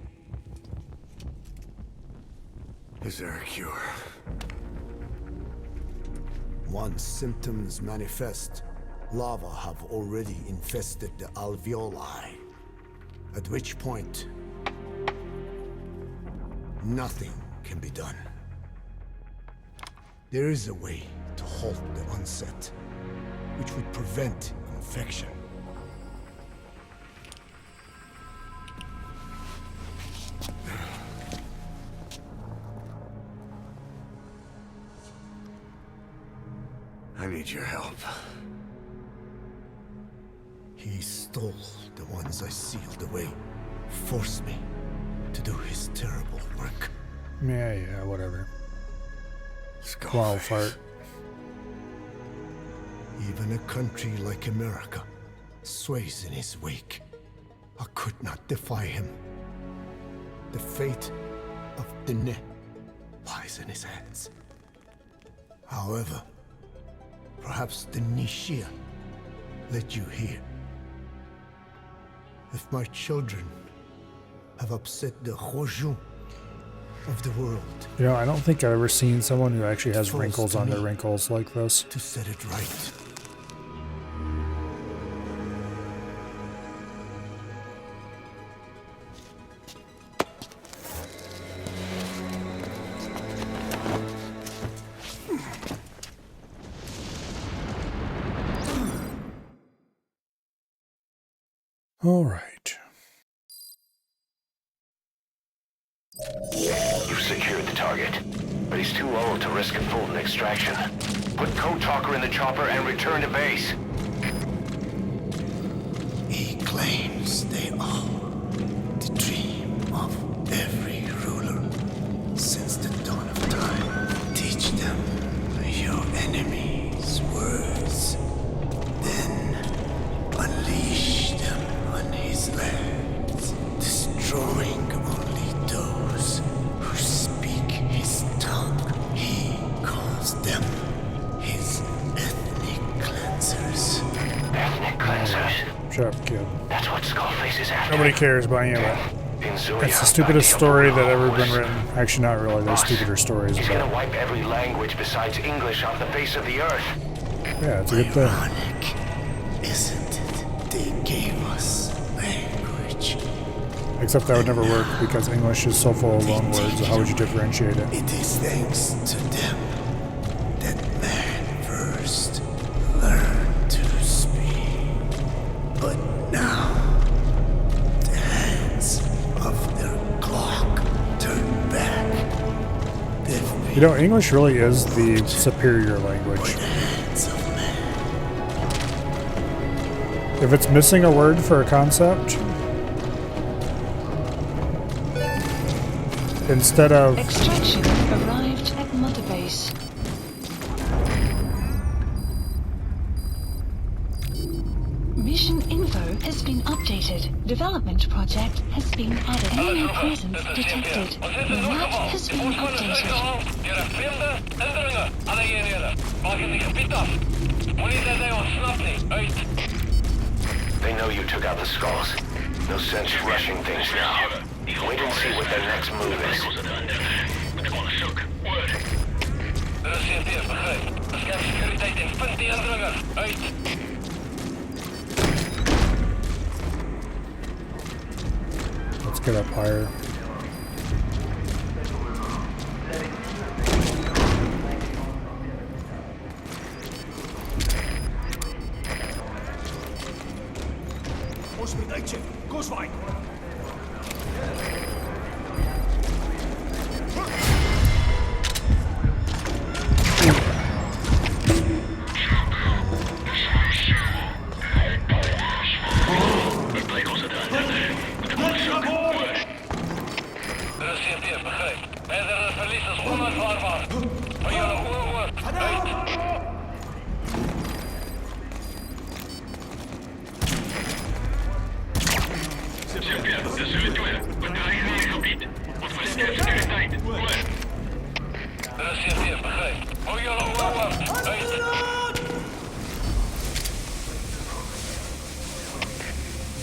Is there a cure? Once symptoms manifest, lava have already infested the alveoli. At which point, nothing can be done. There is a way to halt the onset, which would prevent infection. I need your help. He stole the ones I sealed away, forced me to do his terrible work. Yeah, whatever. Wow, Skullface. fart. Even a country like America sways in his wake. I could not defy him. The fate of Dine lies in his hands. However, perhaps the Nishia led you here. If my children have upset the Hojun of the world, You know, I don't think I've ever seen someone who actually has Falls wrinkles to on their me. wrinkles like this. to set it right. All right. You've secured the target, but he's too old to risk a full extraction. Put Code Talker in the chopper and return to base. He claims they are the dream of every ruler since the dawn of time. Teach them your enemy's words, then unleash them on his lands, destroying only those who speak his tongue. He calls them his ethnic cleansers. Ethnic cleansers. Shut up, kid. That's what Skullface is after. Nobody cares about any of it. In Zodiac, It's the stupidest story that ever been wars. written. Actually, not really. There's stupider stories He's gonna about. wipe every language besides English off the face of the earth. Yeah, it's a good thing. Ironic, isn't it? They gave us language. Except that would never work because English is so full of loan words. So how would you differentiate it? It is thanks to them that man first learned to speak. But now, the hands of their clock turn back. They've You know, English really is the superior language. the hands of man. If it's missing a word for a concept, instead of Extraction arrived at Mother Base. Mission info has been updated. Development project has been added. Enemy presence detected. The map has been updated. You're a vreemde indringer. Alle eenhede. Maak in die gebied af. Moenie dat hy ons snap nie. Uit. They know you took out the skulls. No sense rushing things now. Wait and see what their next move is. Dit is CT, begryp. Beskerm sekuriteit en vind die indringer. Uit. let's get up higher. Ons moet uitcheck. Kom ons waai. onaanvaardbaar. Van jullie oor. Uit. Super, dat is jullie twee. We dreigen in het gebied. Wat versterkt securiteit. Oor. Dat is CFD, begrijp. Van jullie oor. Uit.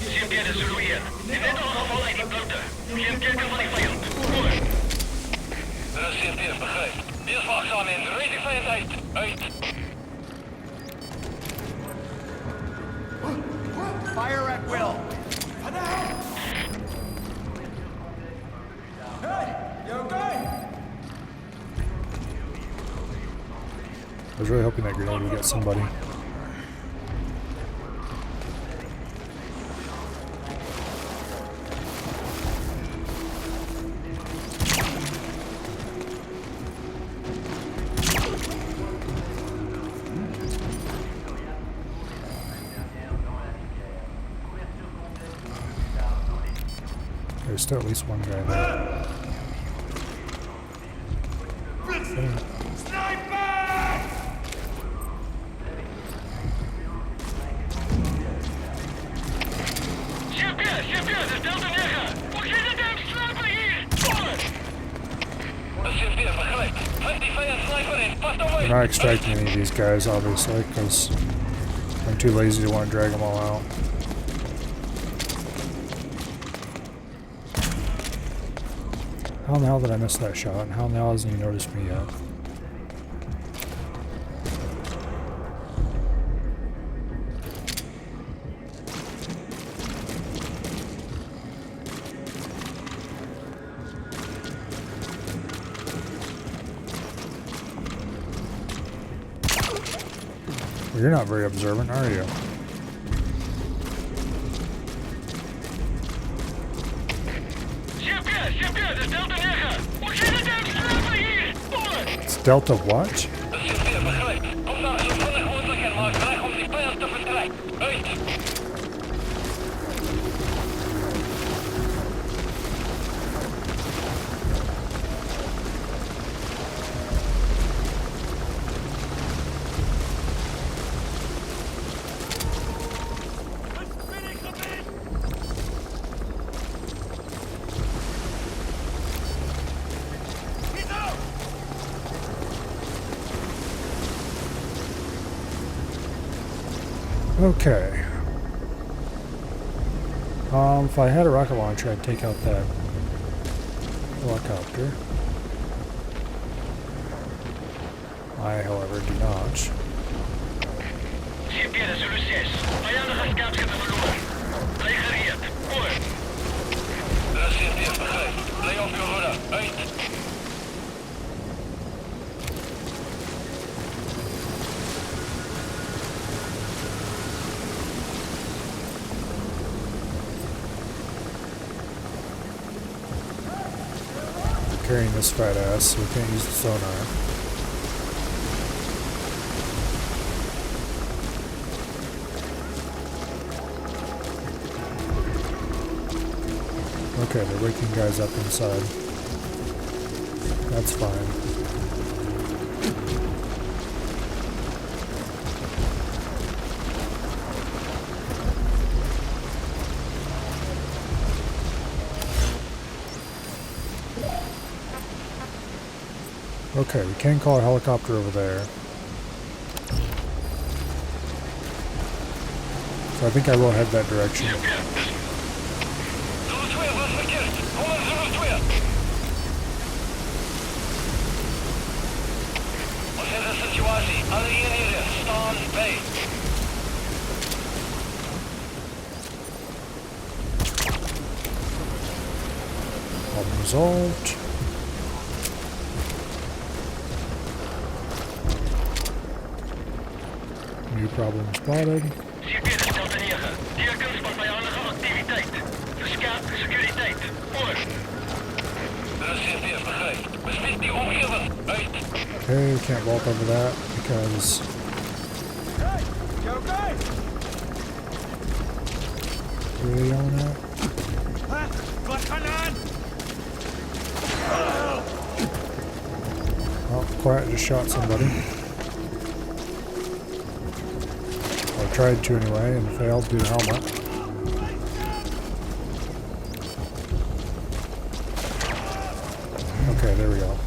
CMD de Zulu 1. In dit geval uit die punten. Geen teken van die vijand. Oor. Dat is CMD, begrijp. Wees waakzaam en rijd die vijand uit. Uit. Fire at will. Hey, you okay? I was really hoping that grenade would get somebody. There's still at least one guy there. Chef, dat is Delta 9. Hoe zit het hem sniper hier? Oor. Dat is CFD, begrijp. Vind die vijand sniper in. Pas op. I'm not extracting any of these guys, obviously, because I'm too lazy to want to drag them all out. How in the hell did I miss that shot? And how in the hell hasn't he noticed me yet? Well, you're not very observant, are you? Chef, dat is Delta 9. Hoe zit het hem sniper hier? Oor. It's Delta what? Dat is CFD, begrijp. Kom daar zo vinnig mogelijk en maak weg om die vijand te vertrekken. Uit. Okay. If I had a rocket launcher, I'd take out that helicopter. I, however, do not. CP de Zulu 6. Vijandige scoutschip verloren. Blijf gereed. Oor. Dat is CP, begrijp. Blijf op uw hoede. Uit. Carrying this fat ass, so we can't use the sonar. Okay, they're waking guys up inside. That's fine. Okay, we can call a helicopter over there. So I think I will head that direction. Zulu 2, wat is verkeerd? Kom maar, Zulu 2. Wat is de situatie? Alle eenheden staan bij. Problem resolved. New problem spotted. CP de Delta 9. Tekens van vijandige activiteit. Verskaat securiteit. Oor. Dat is CP, begrijp. Besmet die omgeving. Uit. Okay, we can't vault over that because Hey, you okay? really yelling at. Huh? Wat gaan aan? quiet, just shot somebody. Or tried to anyway, and failed due to helmet. Okay, there we go.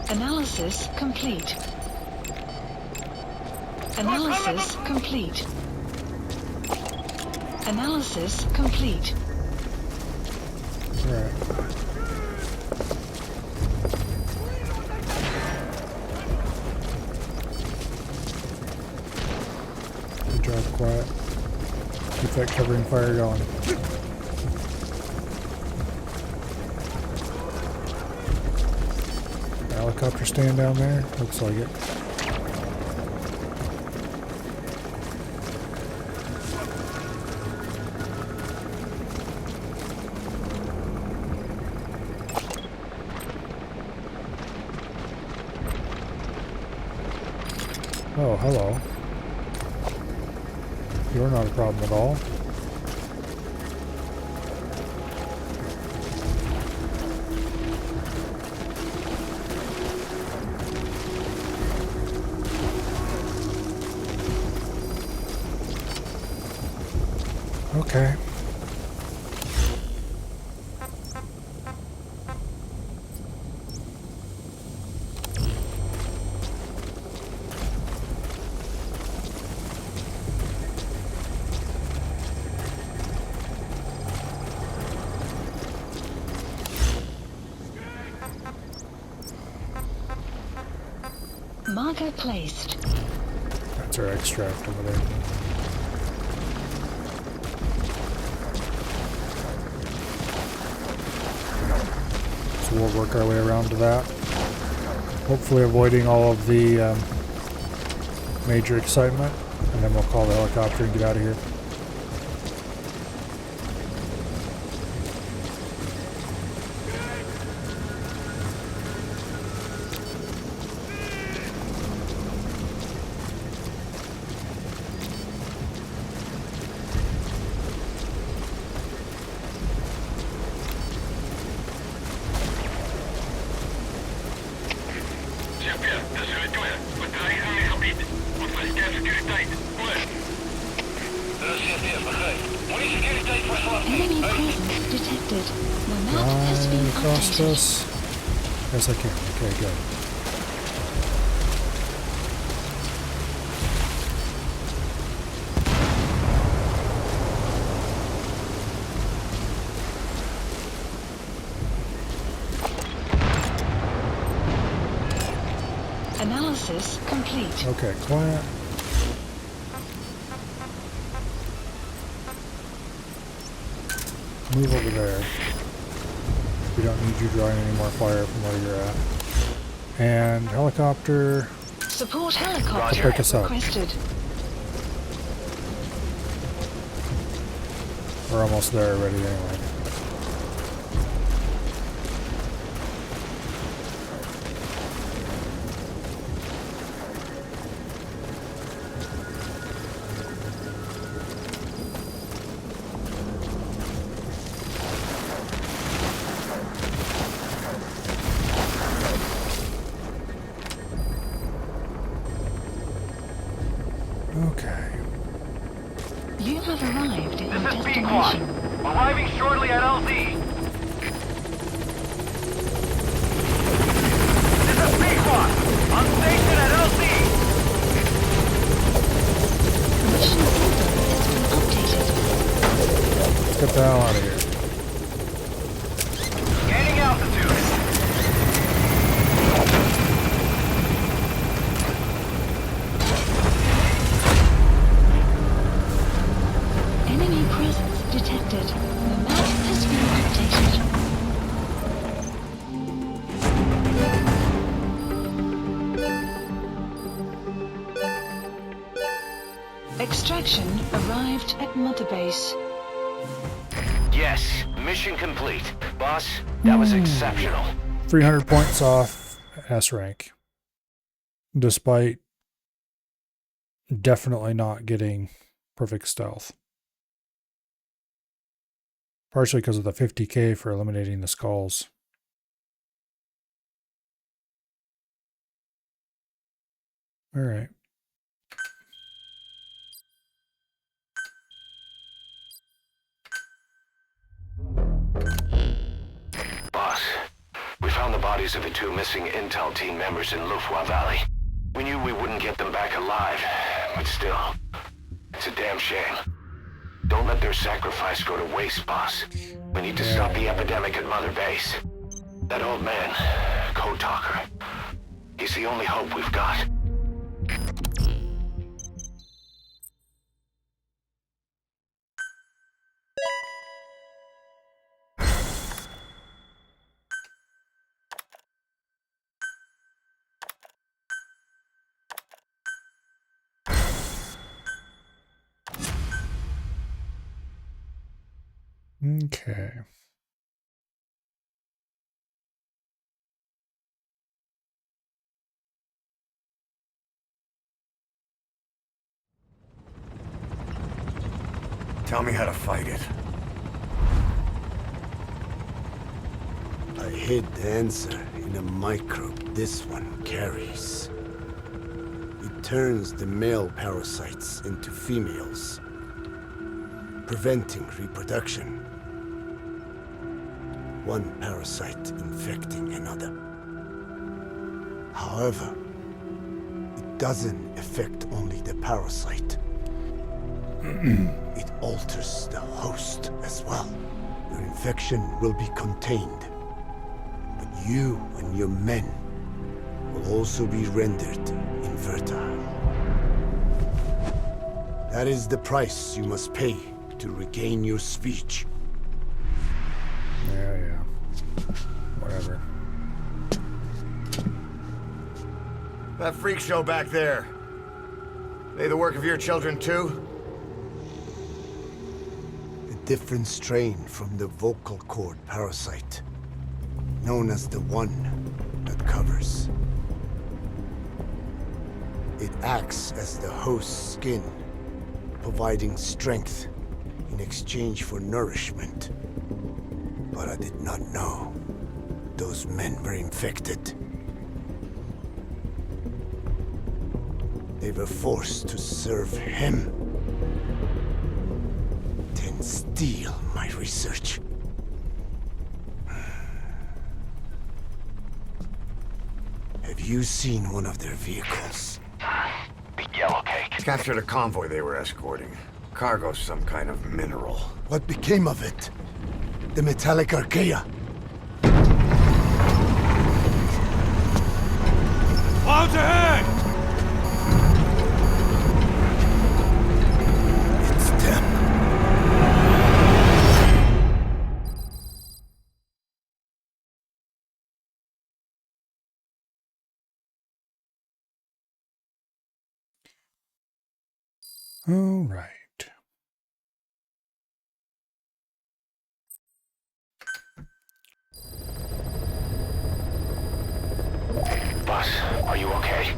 Analysis complete. Analysis complete. Analysis complete. Alright. Good job, quiet. Keep that covering fire going. Helicopter stand down there? Looks like it. Oh, hello. You're not a problem at all. Okay. Marker placed. That's our extract over there. So we'll work our way around to that. Hopefully avoiding all of the major excitement. And then we'll call the helicopter and get out of here. Enemy presence detected. The map has been Across updated. us. Yes, I can. Okay, good. Analysis complete. Okay, quiet. Move over there. We don't need you drawing any more fire from where you're at. And helicopter. Support helicopter Pick us up. requested. We're almost there already anyway. Okay. You have arrived at your This is B-Quad. destination. Arriving shortly at LZ. This is B-Quad. On station at LZ. Mission info has been updated. Let's get the hell out of here. Gaining altitude. Enemy presence detected. The map has been updated. Extraction arrived at Mother Base. Yes, mission complete. Boss, that was exceptional. 300 points off S rank. Despite definitely not getting perfect stealth. Partially because of the 50k for eliminating the skulls. Alright. Boss, we found the bodies of the 2 missing Intel team members in Lufwa Valley. We knew we wouldn't get them back alive, but still, it's a damn shame. Don't let their sacrifice go to waste, boss. We need to stop the epidemic at Mother Base. That old man, Code Talker, he's the only hope we've got. Okay. Tell me how to fight it. I hid the answer in a microbe this one carries. It turns the male parasites into females, preventing reproduction. One parasite infecting another. However, it doesn't affect only the parasite. It alters the host as well. Your infection will be contained, but you and your men will also be rendered infertile. That is the price you must pay to regain your speech. Yeah. Whatever. That freak show back there. They the work of your children too? A different strain from the vocal cord parasite, known as the one that covers. It acts as the host's skin, providing strength in exchange for nourishment. But I did not know those men were infected. They were forced to serve him, then steal my research. Have you seen one of their vehicles? The yellow cake. Captured a convoy they were escorting. Cargo's some kind of mineral. What became of it? The metallic archaea? Clouds ahead! It's them. All right. Boss, are you okay?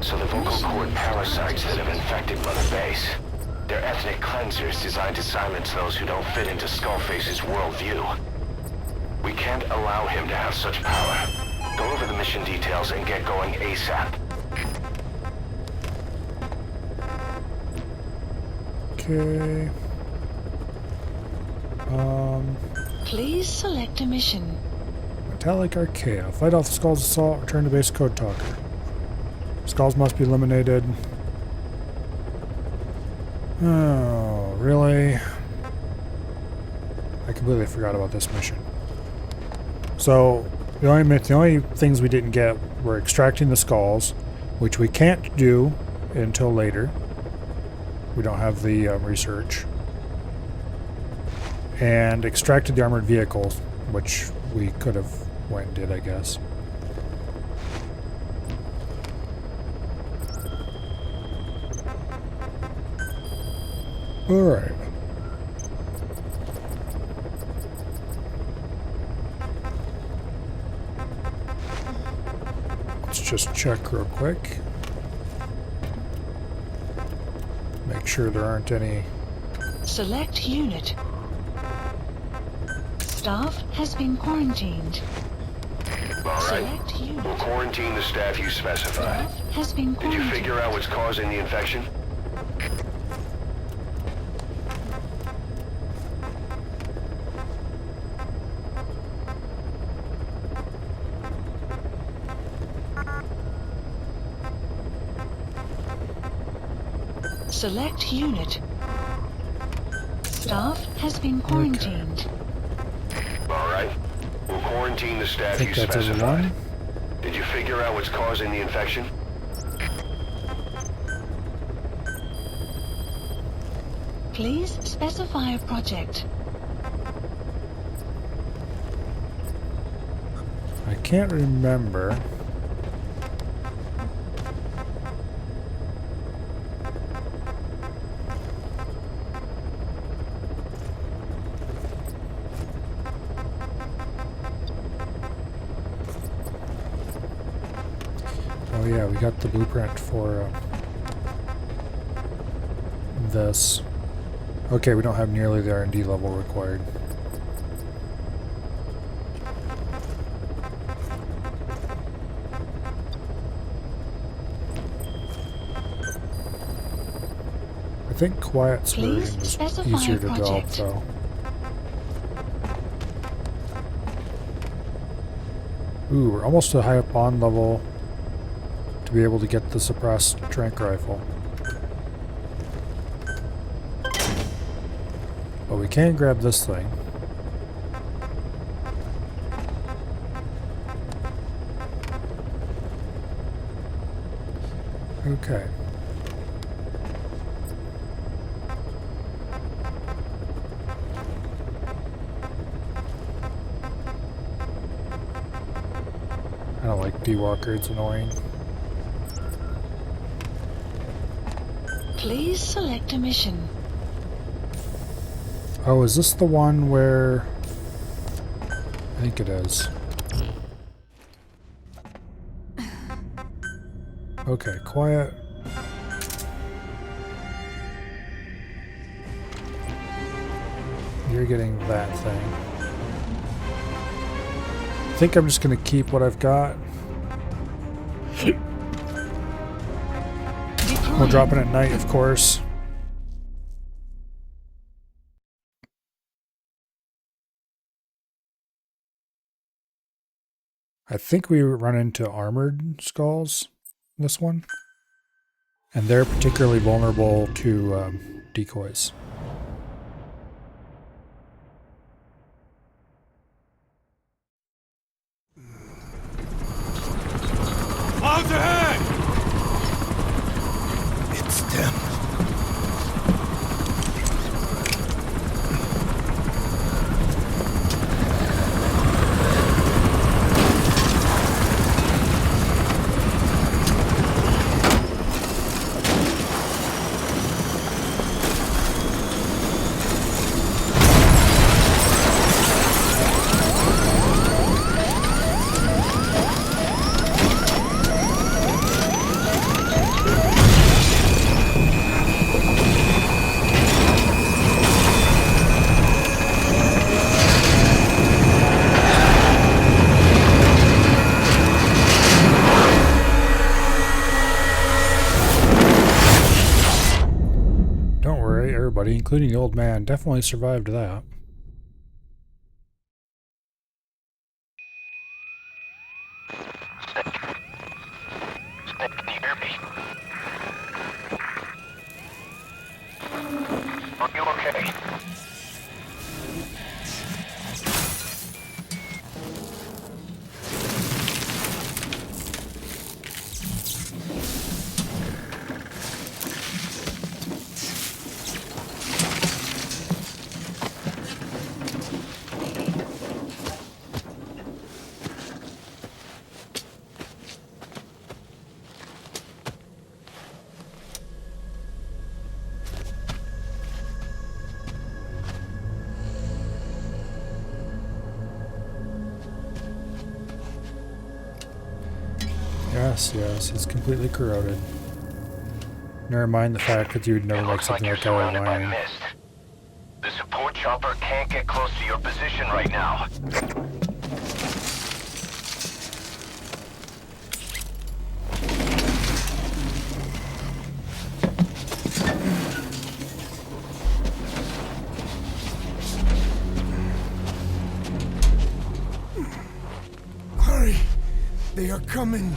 So the vocal cord parasites that have infected Mother Base, they're ethnic cleansers designed to silence those who don't fit into Skullface's worldview. We can't allow him to have such power. Go over the mission details and get going ASAP. Okay. Please select a mission. Metallic Archaea. Fight off the Skull's assault. Return to base Code Talker. Skulls must be eliminated. Oh, really? I completely forgot about this mission. So, the only things we didn't get were extracting the skulls, which we can't do until later. We don't have the research. And extracted the armored vehicles, which we could have went and did, I guess. Alright. Let's just check real quick. Make sure there aren't any. Select unit. Staff has been quarantined. All right. Select We'll unit. quarantine the staff you specified. Staff has been Did you quarantined. figure out what's causing the infection? Select unit. Staff has been quarantined. All right. We'll quarantine the I staff think you that's specified. everyone. Did you figure out what's causing the infection? Please specify a project. I can't remember. Oh yeah, we got the blueprint for this. Okay, we don't have nearly the R&D level required. I think Quiet's Please version was specify easier a to develop, project. though. Ooh, we're almost to high up bond level to be able to get the suppressed trank rifle. But we can grab this thing. Okay. I don't like D-Walker, it's annoying. Please select a mission. Oh, is this the one where... I think it is. Okay, Quiet. You're getting that thing. I think I'm just going to keep what I've got. We're dropping at night, of course. I think we run into armored skulls, this one. And they're particularly vulnerable to decoys. Clouds ahead! It's them. Don't worry, everybody, including the old man, definitely survived that. Can you hear me? Are you okay? Yes, yes, it's completely corroded. Never mind the fact that you'd never make Looks like something you're like that out of surrounded by iron. mist. The support chopper can't get close to your position right now. Hurry! They are coming!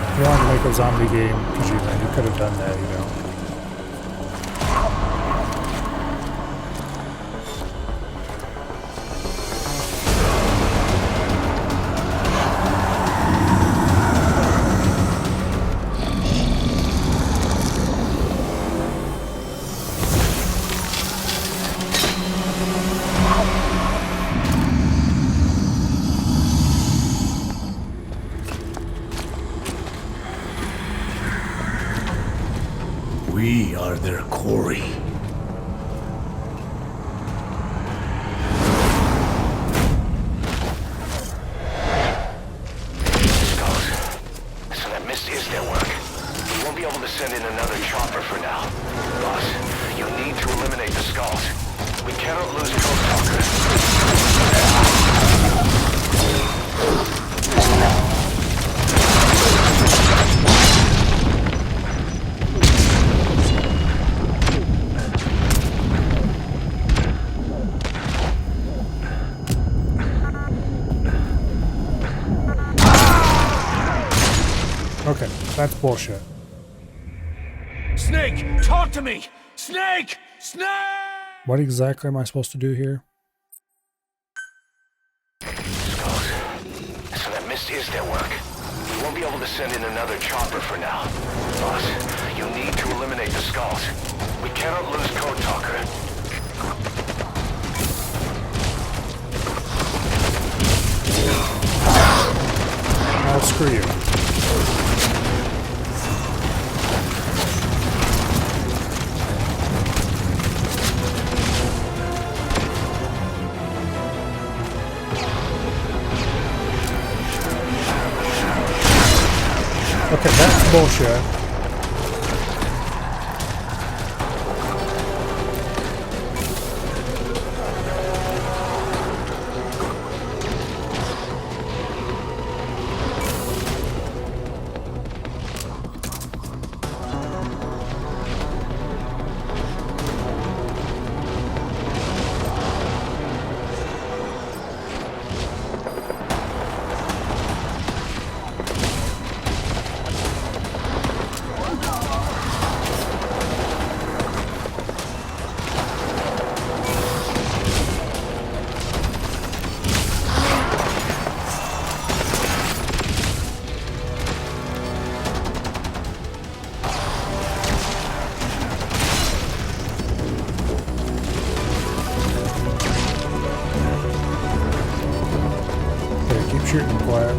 If you wanted to make a zombie game, Kojima, you could have done that, you know. We are their quarry. So that mist is their work. We won't be able to send in another chopper for now. Boss, you need to eliminate the skulls. We cannot lose Code Talker. Okay, that's bullshit. Snake, talk to me! Snake! Snake! What exactly am I supposed to do here? Skulls. So that mist is their work. We won't be able to send in another chopper for now. Boss, you need to eliminate the skulls. We cannot lose Code Talker. Oh, screw you. Okay, that's bullshit. Shooting quiet.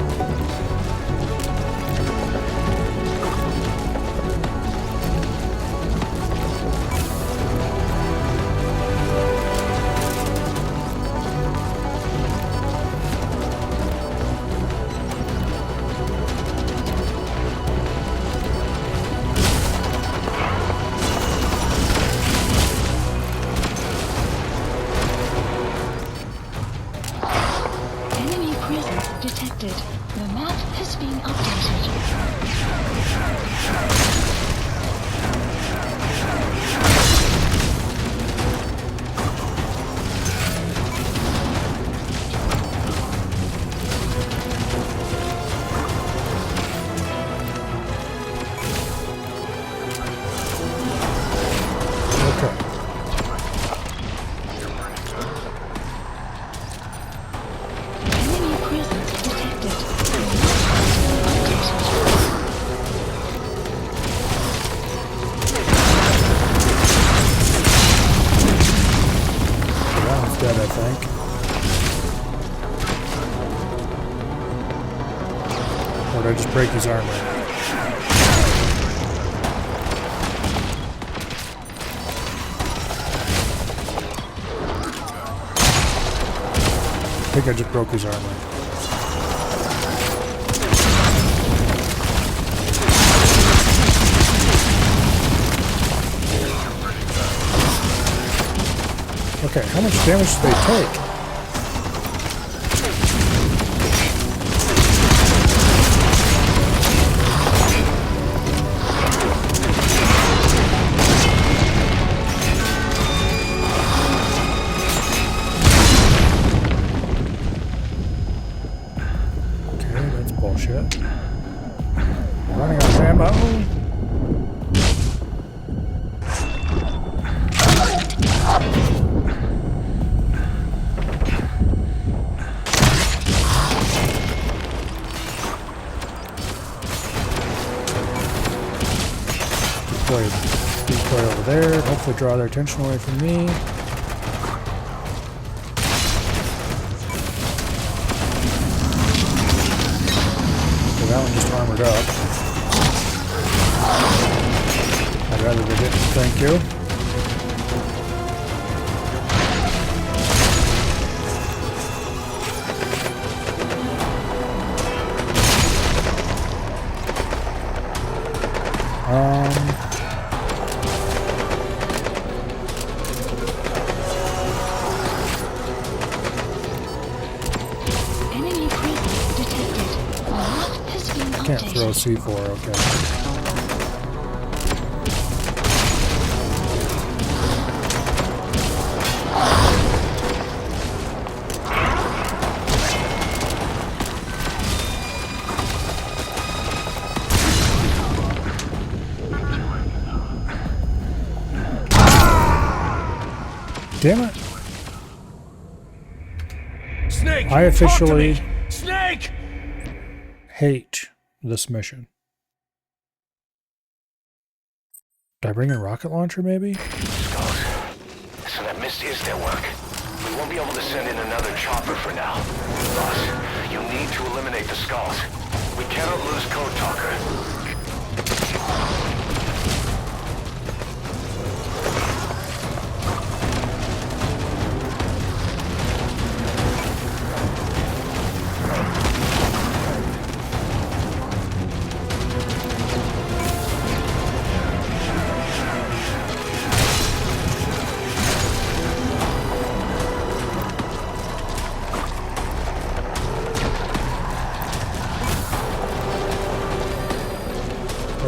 Enemy presence detected. The map has been updated. think. Or did I just break his armor? I think I just broke his armor. Okay, how much damage do they take? Okay, that's bullshit. Running out of ammo. Decoy over there, hopefully draw their attention away from me. So that one just armored up. I'd rather they didn't, thank you. Enemy presence detected. The map has been Can't throw updated. C4, okay. Damn it. Snake! I officially talk to me! Snake! hate this mission. Did I bring a rocket launcher, maybe? Skulls. So that mist is their work. We won't be able to send in another chopper for now. Boss, you need to eliminate the skulls. We cannot lose Code Talker.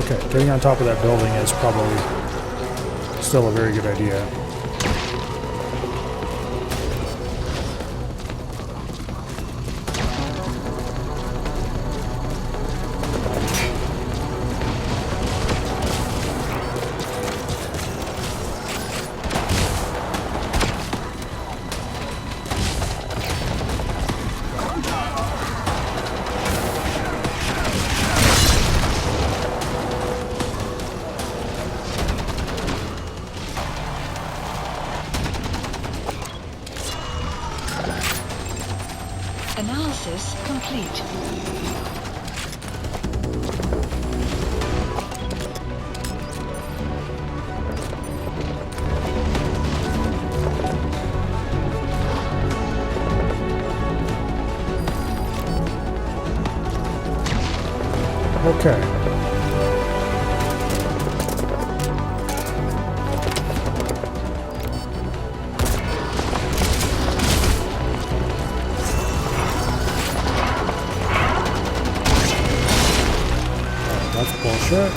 Okay, getting on top of that building is probably still a very good idea. Analysis complete. Okay. That's bullshit.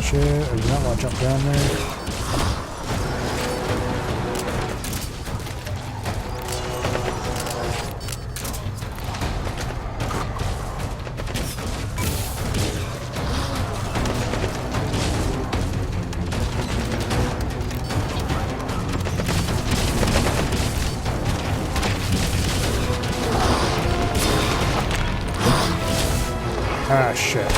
Shit, I do not want to jump down there. Ah, shit.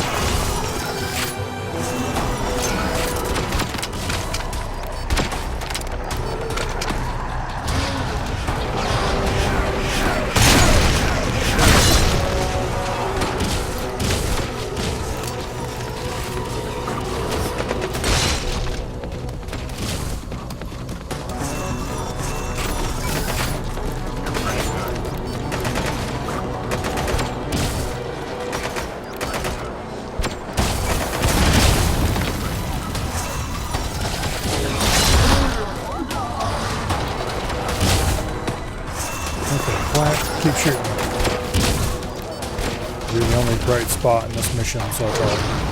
Keep shooting. You're the only bright spot in this mission so far.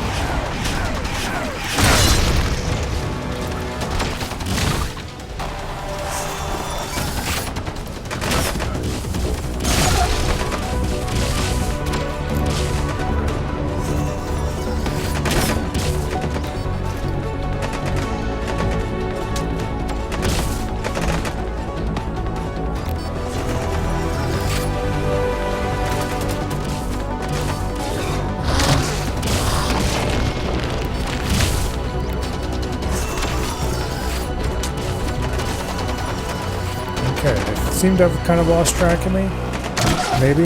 Okay, they seem to have kind of lost track of me. Maybe.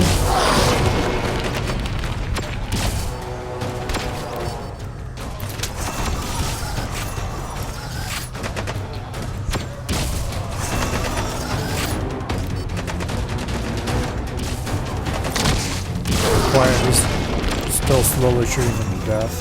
Quietly, still slowly shooting them to death.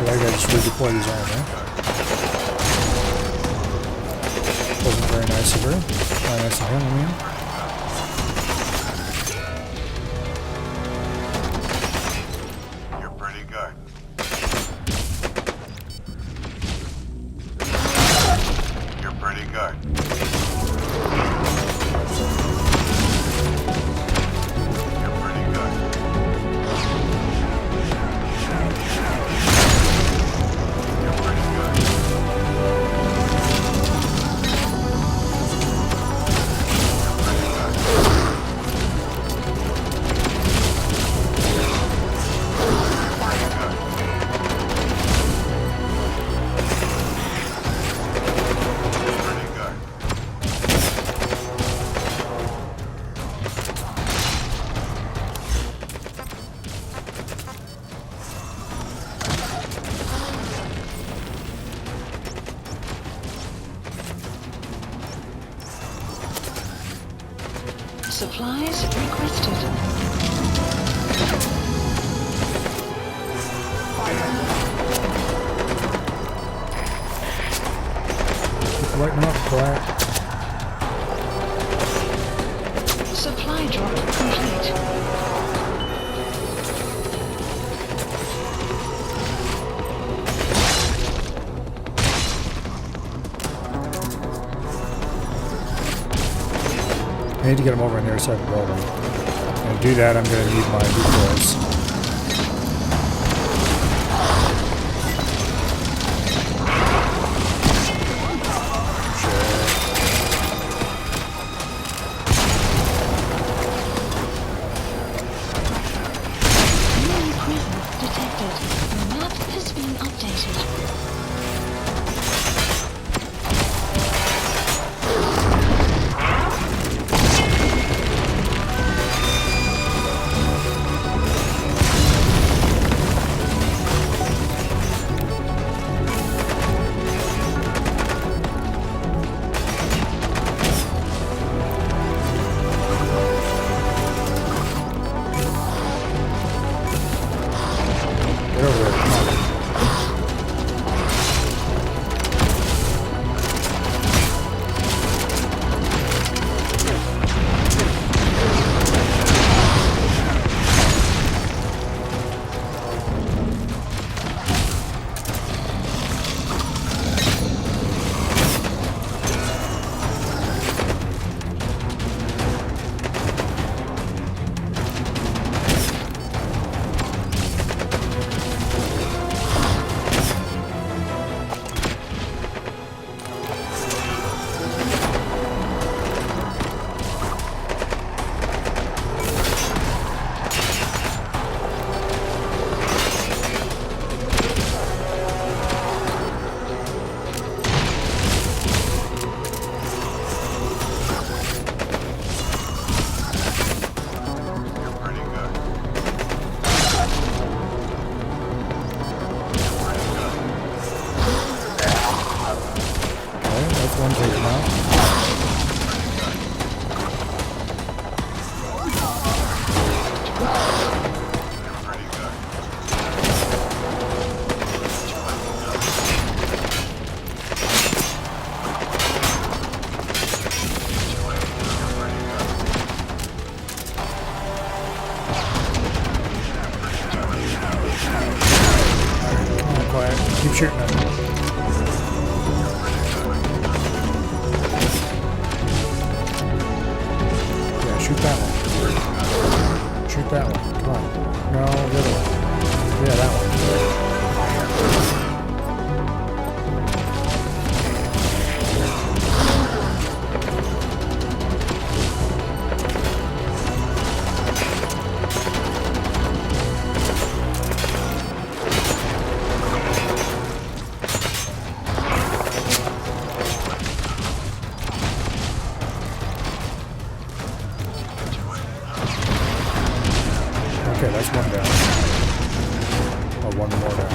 I gotta just redeploy his armor. Wasn't very nice of her. Not nice of him, I mean. You're pretty good. You're pretty good. You're pretty good. Supplies requested. Keep lighting up, quiet. Supply drop complete. I need to get him over on the other side of the building. And to do that, I'm going to need my decoys. Enemy presence detected. The map has been updated. one taken out. Pretty good. Come on, quiet. Keep shooting at me. Yeah, shoot that one. Shoot that one. Come on. No, the other one. Yeah, that one. Okay, that's one down. Oh, one more down.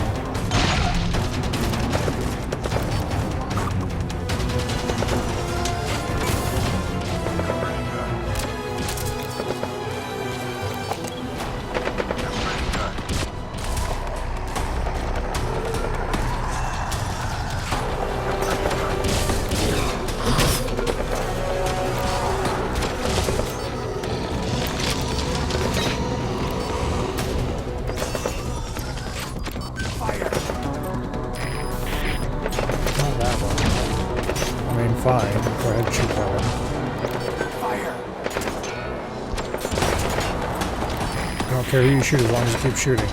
Not that one. I mean, fine. Go ahead and shoot that one. I don't care who you shoot as long as you keep shooting.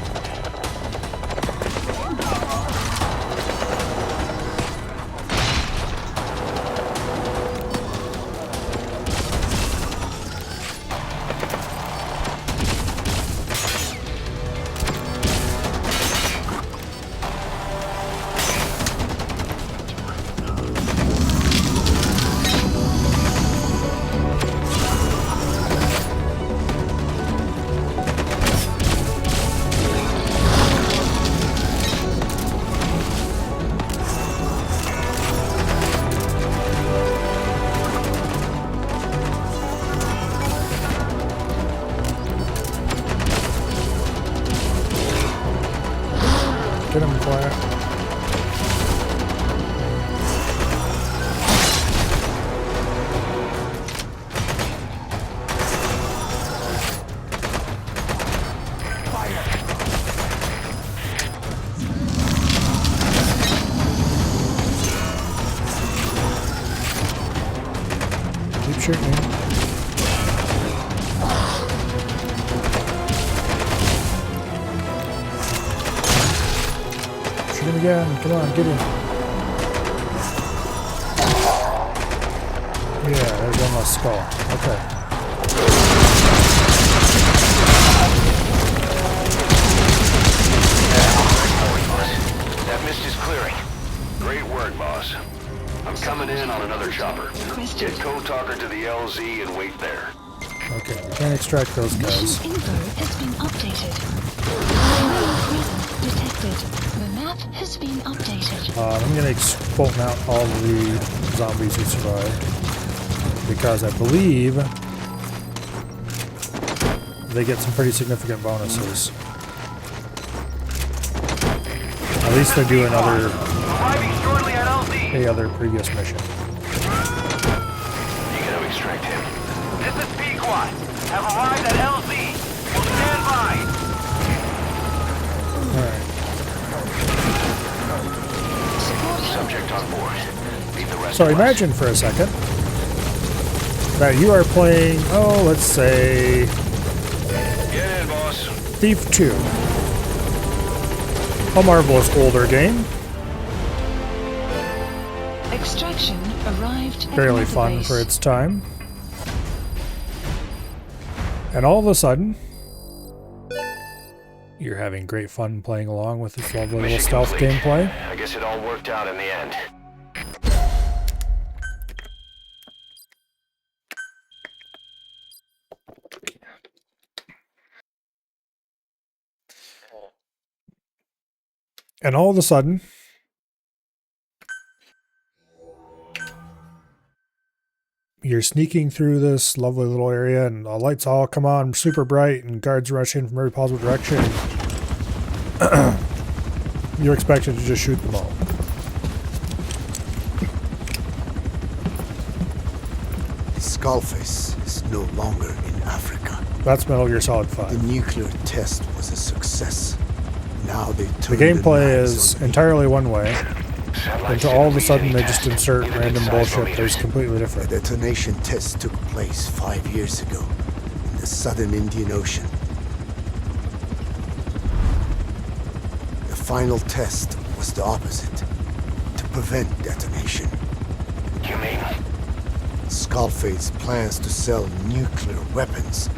Get him, quiet. Keep shooting. Shoot him again. Come on, get him. Yeah, there's one less skull. Okay. That mist is clearing. Great work, boss. I'm coming in on another chopper. Get code talker to the LZ and wait there. Okay, we can't extract those guys. Mission info has been updated. Presence detected. The map has been updated. I'm going to export out all of the zombies who survive. Because I believe they get some pretty significant bonuses. At least they do another other previous mission. You gotta extract him. This is Pequot. Have arrived at LZ. Will stand by. Alright. Subject on board. Leave the rest So of us. imagine for a second that you are playing, oh, let's say, Get in, boss. Thief 2. A marvelous older game. Extraction arrived. Fairly at fun base. for its time. And all of a sudden, you're having great fun playing along with this lovely little Mission stealth complete. gameplay. I guess it all worked out in the end. And all of a sudden, you're sneaking through this lovely little area, and the lights all come on super bright, and guards rush in from every possible direction. You're expected to just shoot them all. Skullface is no longer in Africa. That's Metal Gear Solid 5. The nuclear test was a success. Now they The turn gameplay knives is on me. entirely one way, Satellites until all of a didn't sudden read they any just test, insert even random inside bullshit millimeters. that's completely The different. detonation test took place 5 years ago in the southern Indian Ocean. The final test was the opposite, to prevent detonation. You mean? Skullface plans to sell nuclear weapons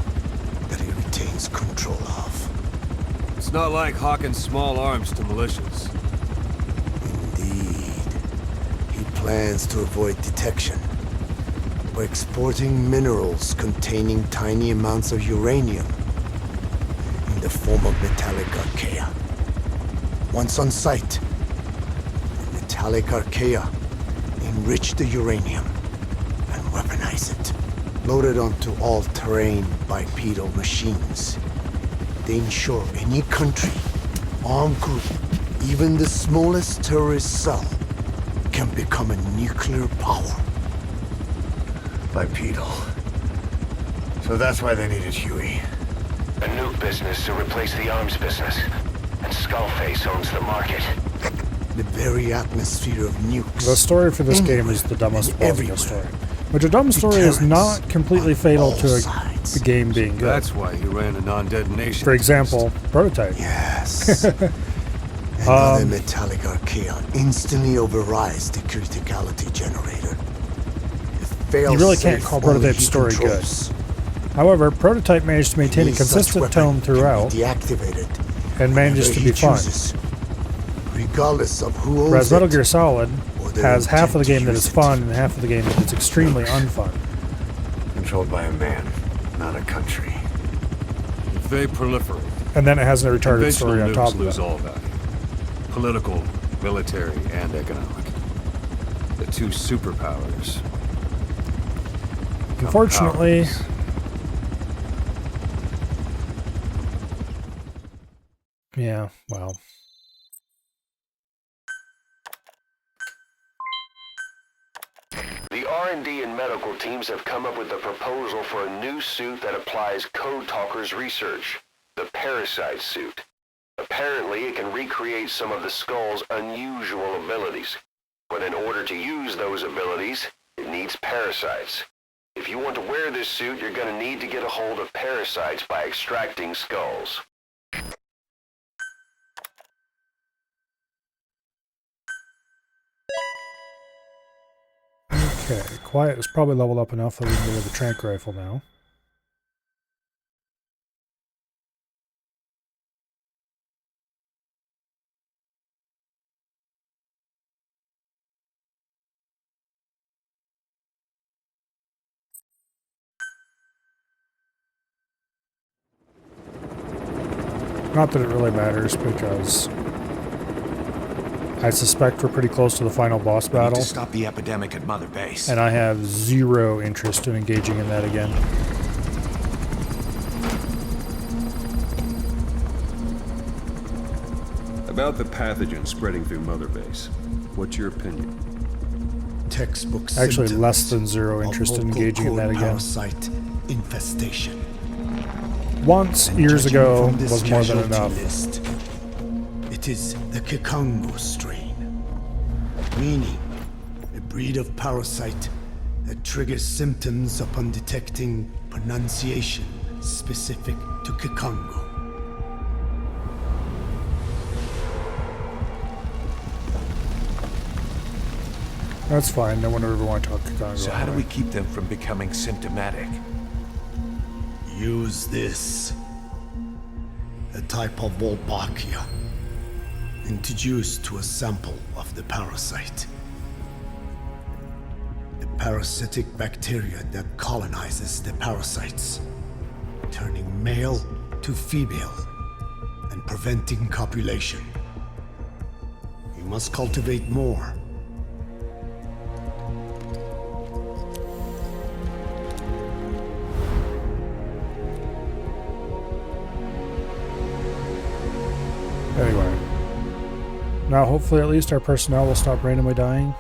that he retains control of. It's not like hawking small arms to militias. Indeed. He plans to avoid detection by exporting minerals containing tiny amounts of uranium in the form of metallic archaea. Once on site, the metallic archaea enrich the uranium and weaponize it. Loaded onto all-terrain bipedal machines, they ensure any country, armed group, even the smallest terrorist cell, can become a nuclear power. Bipedal. So that's why they needed Huey. A nuke business to replace the arms business. And Skullface owns the market. The very atmosphere of nukes. The story for this game is the dumbest possible story. Which a dumb story is not completely fatal to the game being good. That's why he ran a non-detonation. For example, Prototype. Yes. Another metallic archaea instantly overrides the criticality generator. You really can't call Prototype's story good. However, Prototype managed to maintain a consistent tone throughout deactivated and manages to be fun. Regardless of who owns Whereas Metal it. Gear Solid has half of the game that is use it. fun and half of the game that is extremely unfun. Controlled by a man, not a country. If they proliferate, And then it has a retarded conventional story on top nukes of lose it. all value. Political, military, and economic. The two superpowers. Unfortunately, yeah, well. The R&D and medical teams have come up with a proposal for a new suit that applies Code Talker's research, the Parasite suit. Apparently, it can recreate some of the Skull's unusual abilities. But in order to use those abilities, it needs parasites. If you want to wear this suit, you're going to need to get a hold of parasites by extracting skulls. Okay, Quiet is probably leveled up enough that we can get with the trank rifle now. Not that it really matters, because I suspect we're pretty close to the final boss We need battle, to stop the epidemic at Mother Base. and I have zero interest in engaging in that again. About the pathogen spreading through Mother Base, what's your opinion? Textbook Actually, symptoms less than zero of interest in vocal engaging in that cord again. Parasite infestation. Once, And years judging ago, from this was more than casualty enough. list, it is the Kikongo strain, meaning a breed of parasite that triggers symptoms upon detecting pronunciation specific to Kikongo. That's fine, no one would ever want to talk to Congo. So how do we keep them from becoming symptomatic? Use this. A type of Wolbachia, introduced to a sample of the parasite. The parasitic bacteria that colonizes the parasites, turning male to female and preventing copulation. We must cultivate more. Now, hopefully, at least our personnel will stop randomly dying.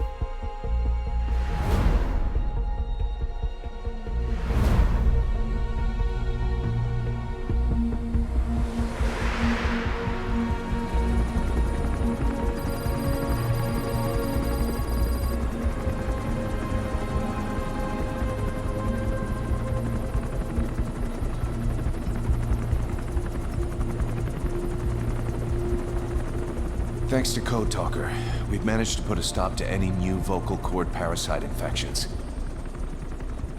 Thanks to Code Talker, we've managed to put a stop to any new vocal cord parasite infections.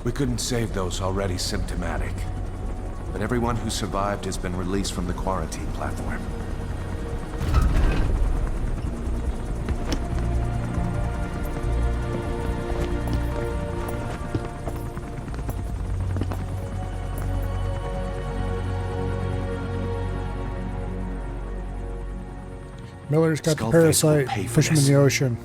We couldn't save those already symptomatic, but everyone who survived has been released from the quarantine platform. Miller's got the Skullface will parasite. pay for Push him in this. the ocean.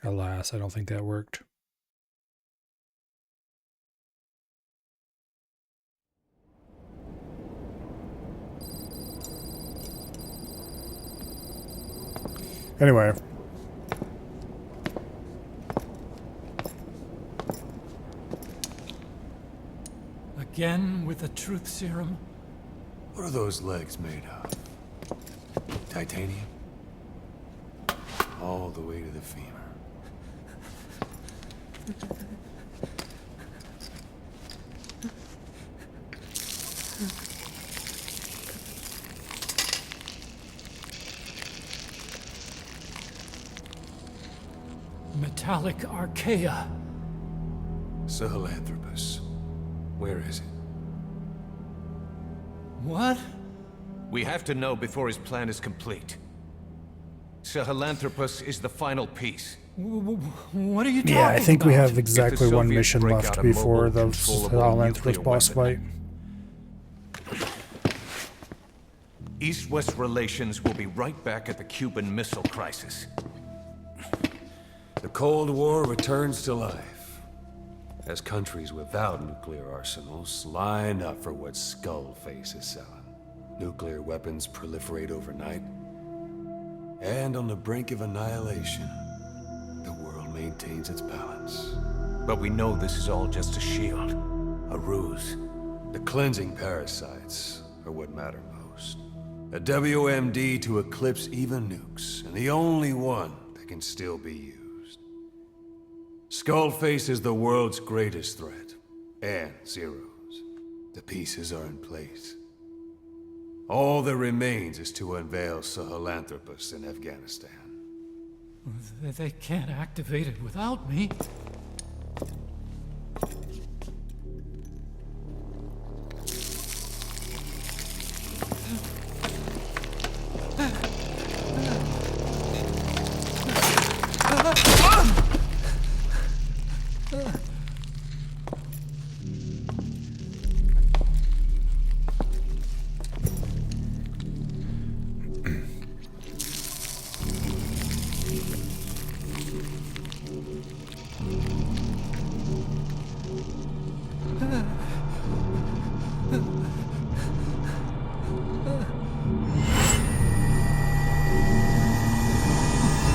Alas, I don't think that worked. Anyway. Again with the truth serum? What are those legs made of? Titanium? All the way to the femur. Metallic archaea. Sahelanthropus. Where is it? What? We have to know before his plan is complete. Sahelanthropus is the final piece. What are you talking Yeah, I think we about? have exactly one Soviets mission break left out a before mobile, the controllable Sahelanthropus nuclear boss fight. weapon. East-West relations will be right back at the Cuban Missile Crisis. The Cold War returns to life, as countries without nuclear arsenals line up for what Skullface is selling. Nuclear weapons proliferate overnight, and on the brink of annihilation, the world maintains its balance. But we know this is all just a shield, a ruse. The cleansing parasites are what matter most. A WMD to eclipse even nukes, and the only one that can still be used. Skullface is the world's greatest threat, and Zero's. The pieces are in place. All that remains is to unveil Sahelanthropus in Afghanistan. They can't activate it without me.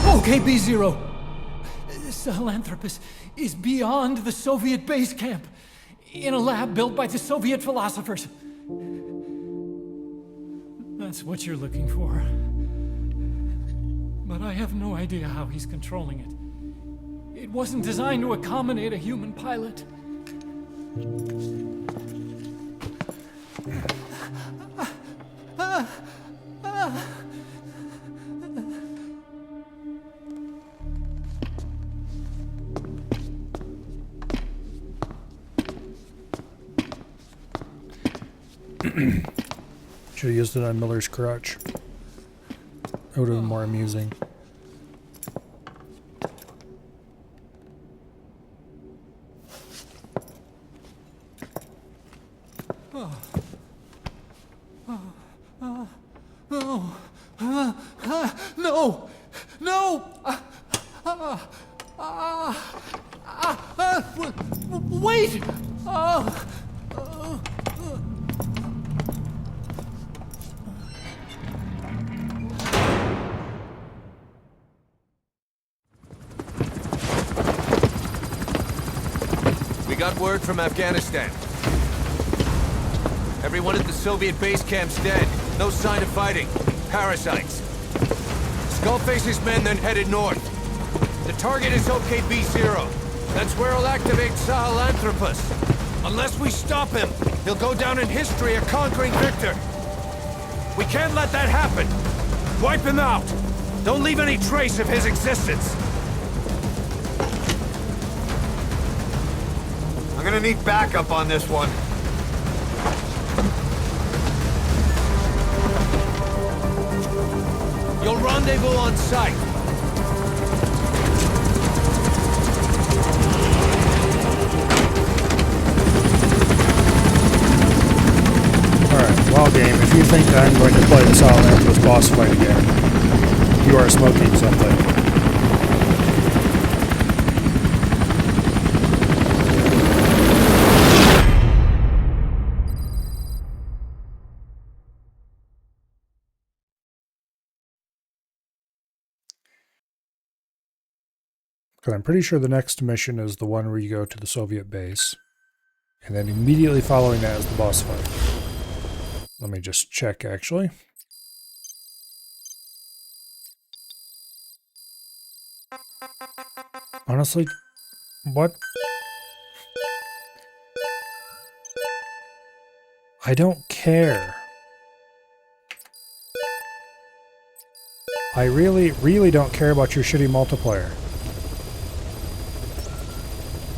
Okay, B-Zero. Sahelanthropus is beyond the Soviet base camp, in a lab built by the Soviet philosophers. That's what you're looking for. But I have no idea how he's controlling it. It wasn't designed to accommodate a human pilot. Should have used it on Miller's crutch. It would have been more amusing. No! No! Wait! We got word from Afghanistan. Everyone at the Soviet base camp's dead. No sign of fighting. Parasites. Skullface's men then headed north. The target is OKB-0. That's where he'll activate Sahelanthropus. Unless we stop him, he'll go down in history a conquering victor. We can't let that happen. Wipe him out. Don't leave any trace of his existence. I'm gonna need backup on this one. You'll rendezvous on site. Alright, well game, if you think I'm going to play the Sahelanthropus boss fight again, you are smoking something. Because I'm pretty sure the next mission is the one where you go to the Soviet base. And then immediately following that is the boss fight. Let me just check, actually. Honestly, what? I don't care. I really, really don't care about your shitty multiplayer.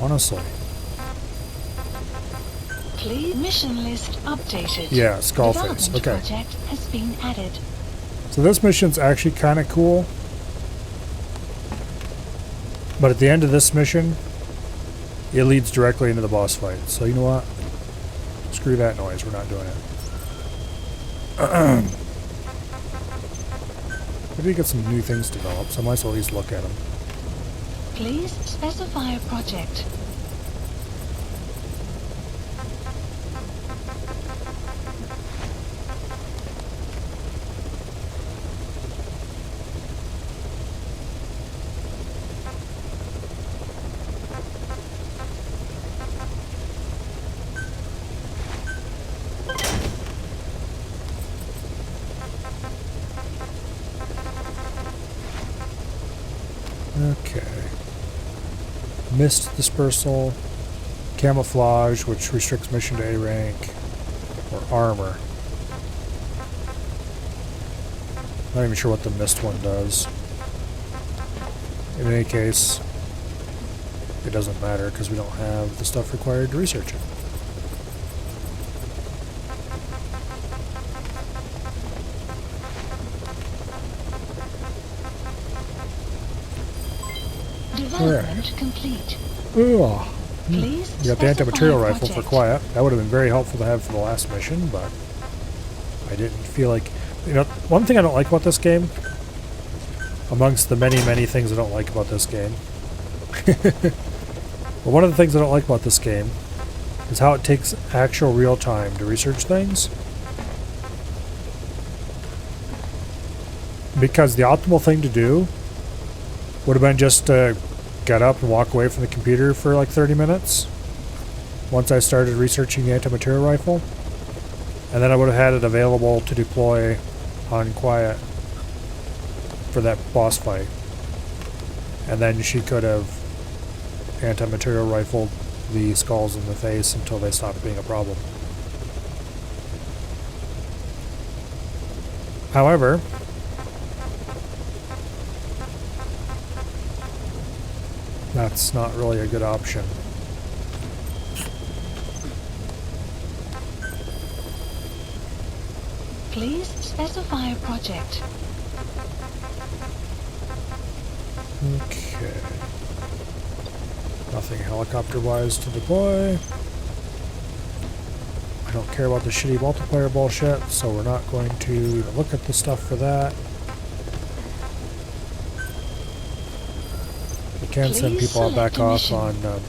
Honestly. Please, mission list updated. Yeah, Skullface. Development Okay. project has been added. So this mission's actually kind of cool. But at the end of this mission, it leads directly into the boss fight. So you know what? Screw that noise. We're not doing it. Maybe we get some new things developed, so I might as well at least look at them. Please specify a project. Okay. Mist dispersal, camouflage, which restricts mission to A rank, or armor. Not even sure what the mist one does. In any case, it doesn't matter because we don't have the stuff required to research it. Development complete. Ugh. Please You got the anti-material specify rifle for project. quiet. That would have been very helpful to have for the last mission, but I didn't feel like... You know, one thing I don't like about this game, amongst the many, many things I don't like about this game, but one of the things I don't like about this game is how it takes actual real time to research things. Because the optimal thing to do would have been just to get up and walk away from the computer for like 30 minutes once I started researching the anti-material rifle, and then I would have had it available to deploy on quiet for that boss fight, and then she could have anti-material rifled the skulls in the face until they stopped being a problem. However, that's not really a good option. Please specify a project. Okay. Nothing helicopter-wise to deploy. I don't care about the shitty multiplayer bullshit, so we're not going to even look at the stuff for that. We can send Please people back select a off mission. on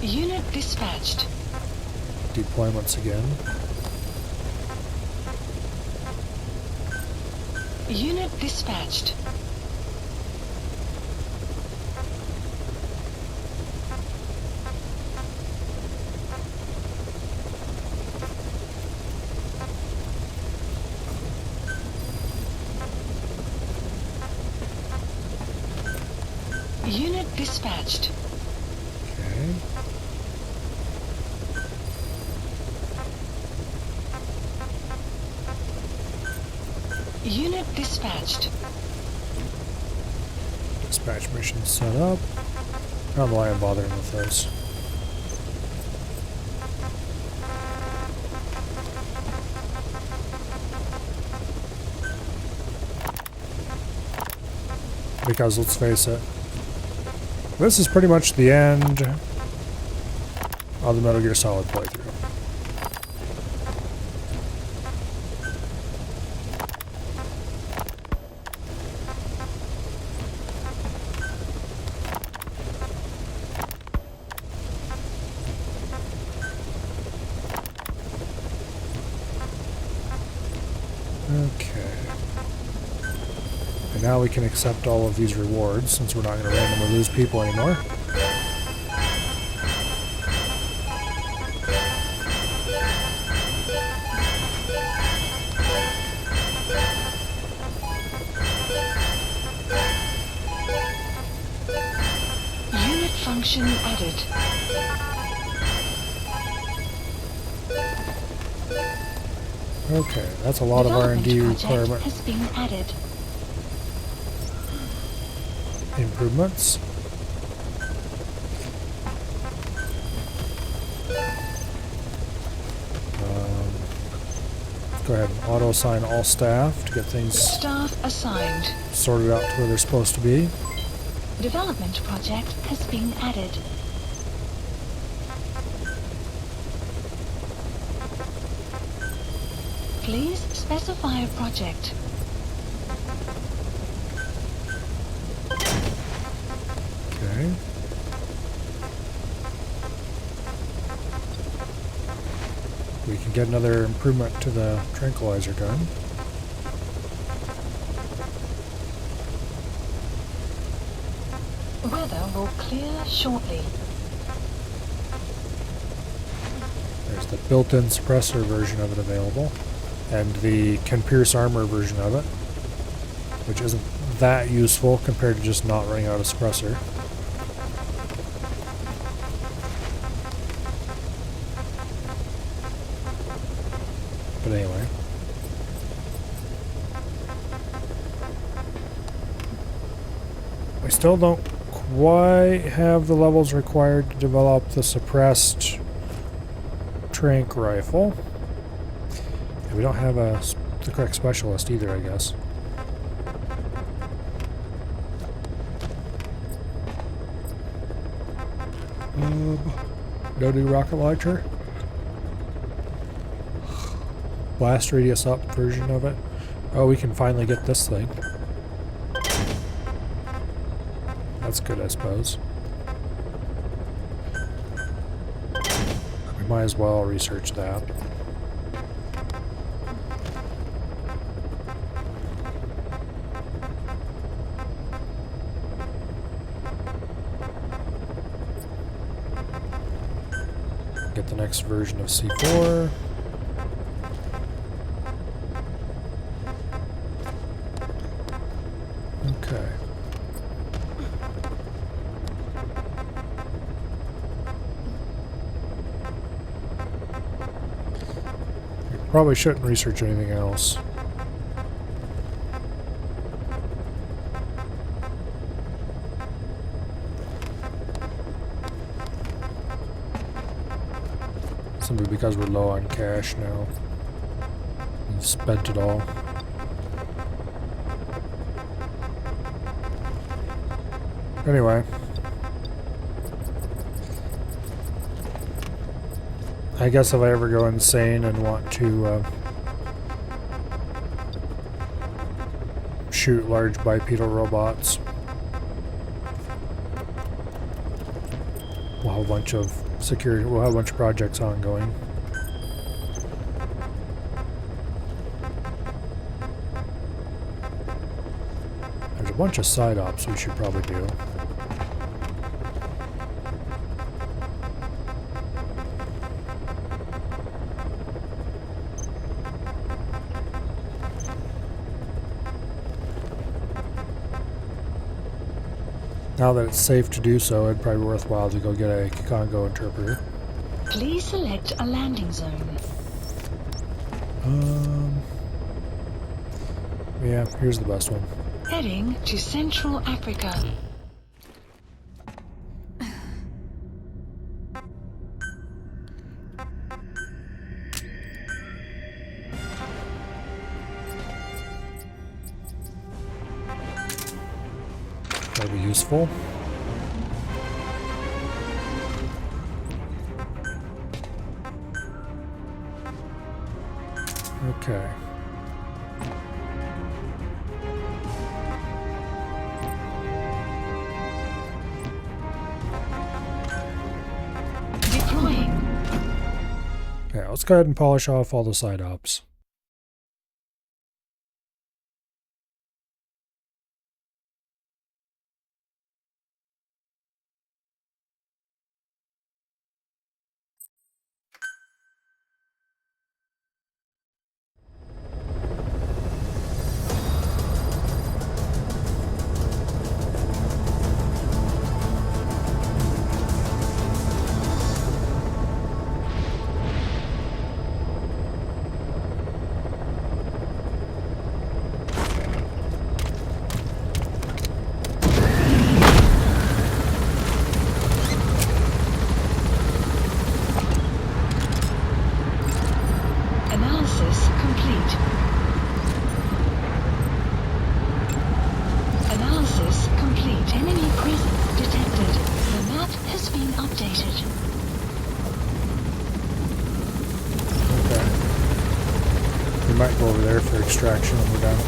Unit dispatched. Deployments again. Unit dispatched. Unit dispatched. Okay. Unit dispatched. Dispatch mission set up. I don't know why I'm bothering with those. Because let's face it, this is pretty much the end of the Metal Gear Solid playthrough. Okay. And now we can accept all of these rewards since we're not going to randomly lose people anymore. Unit function added. Okay, that's a lot of R&D requirement has been added. improvements. Go ahead and auto-assign all staff to get things Staff assigned. sorted out to where they're supposed to be. Development project has been added. Please specify a project. Okay. We can get another improvement to the tranquilizer gun. Weather will clear shortly. There's the built-in suppressor version of it available, and the can pierce armor version of it, which isn't that useful compared to just not running out of suppressor. But anyway. We still don't quite have the levels required to develop the suppressed trank rifle. And we don't have the correct specialist either, I guess. No new rocket launcher. Blast radius up version of it. Oh, we can finally get this thing. That's good, I suppose. We might as well research that. Get the next version of C4. Okay. Probably shouldn't research anything else. Simply because we're low on cash now. We've spent it all. Anyway. I guess if I ever go insane and want to shoot large bipedal robots, we'll have a bunch of security. We'll have a bunch of projects ongoing. There's a bunch of side ops we should probably do. Now that it's safe to do so, it'd probably be worthwhile to go get a Congo interpreter. Please select a landing zone. Yeah, here's the best one. Heading to Central Africa. That'll be useful. Okay. Deploying. Yeah, let's go ahead and polish off all the side ops. Analysis complete. Analysis complete. Enemy presence detected. The map has been updated. Okay. We might go over there for extraction when we're done.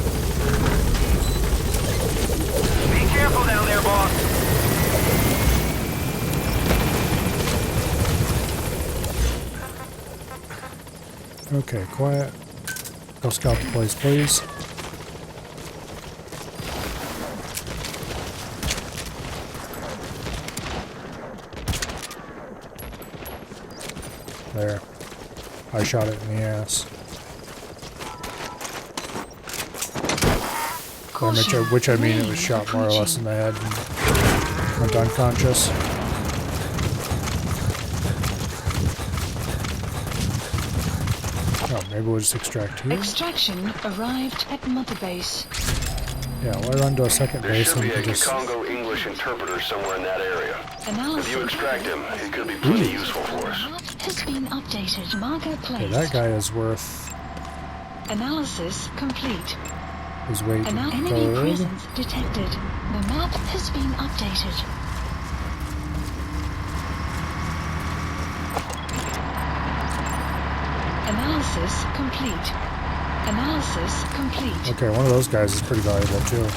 Be careful down there, boss. Okay, quiet. Go scout the place, please. There. I shot it in the ass. Which I mean it was shot more or less in the head and went unconscious. Oh, maybe we'll just extract here. Extraction arrived at Mother Base. Yeah, we'll run to a second There base should and we be can a just... Congo English interpreter somewhere in that area. Analysis. If you extract him, it could be plenty useful for us. Map has been updated. Marker placed. Okay, that guy is worth Analysis complete. his weight in Enemy gold. presence detected. The map has been updated. Analysis complete. Analysis complete. Okay, one of those guys is pretty valuable too.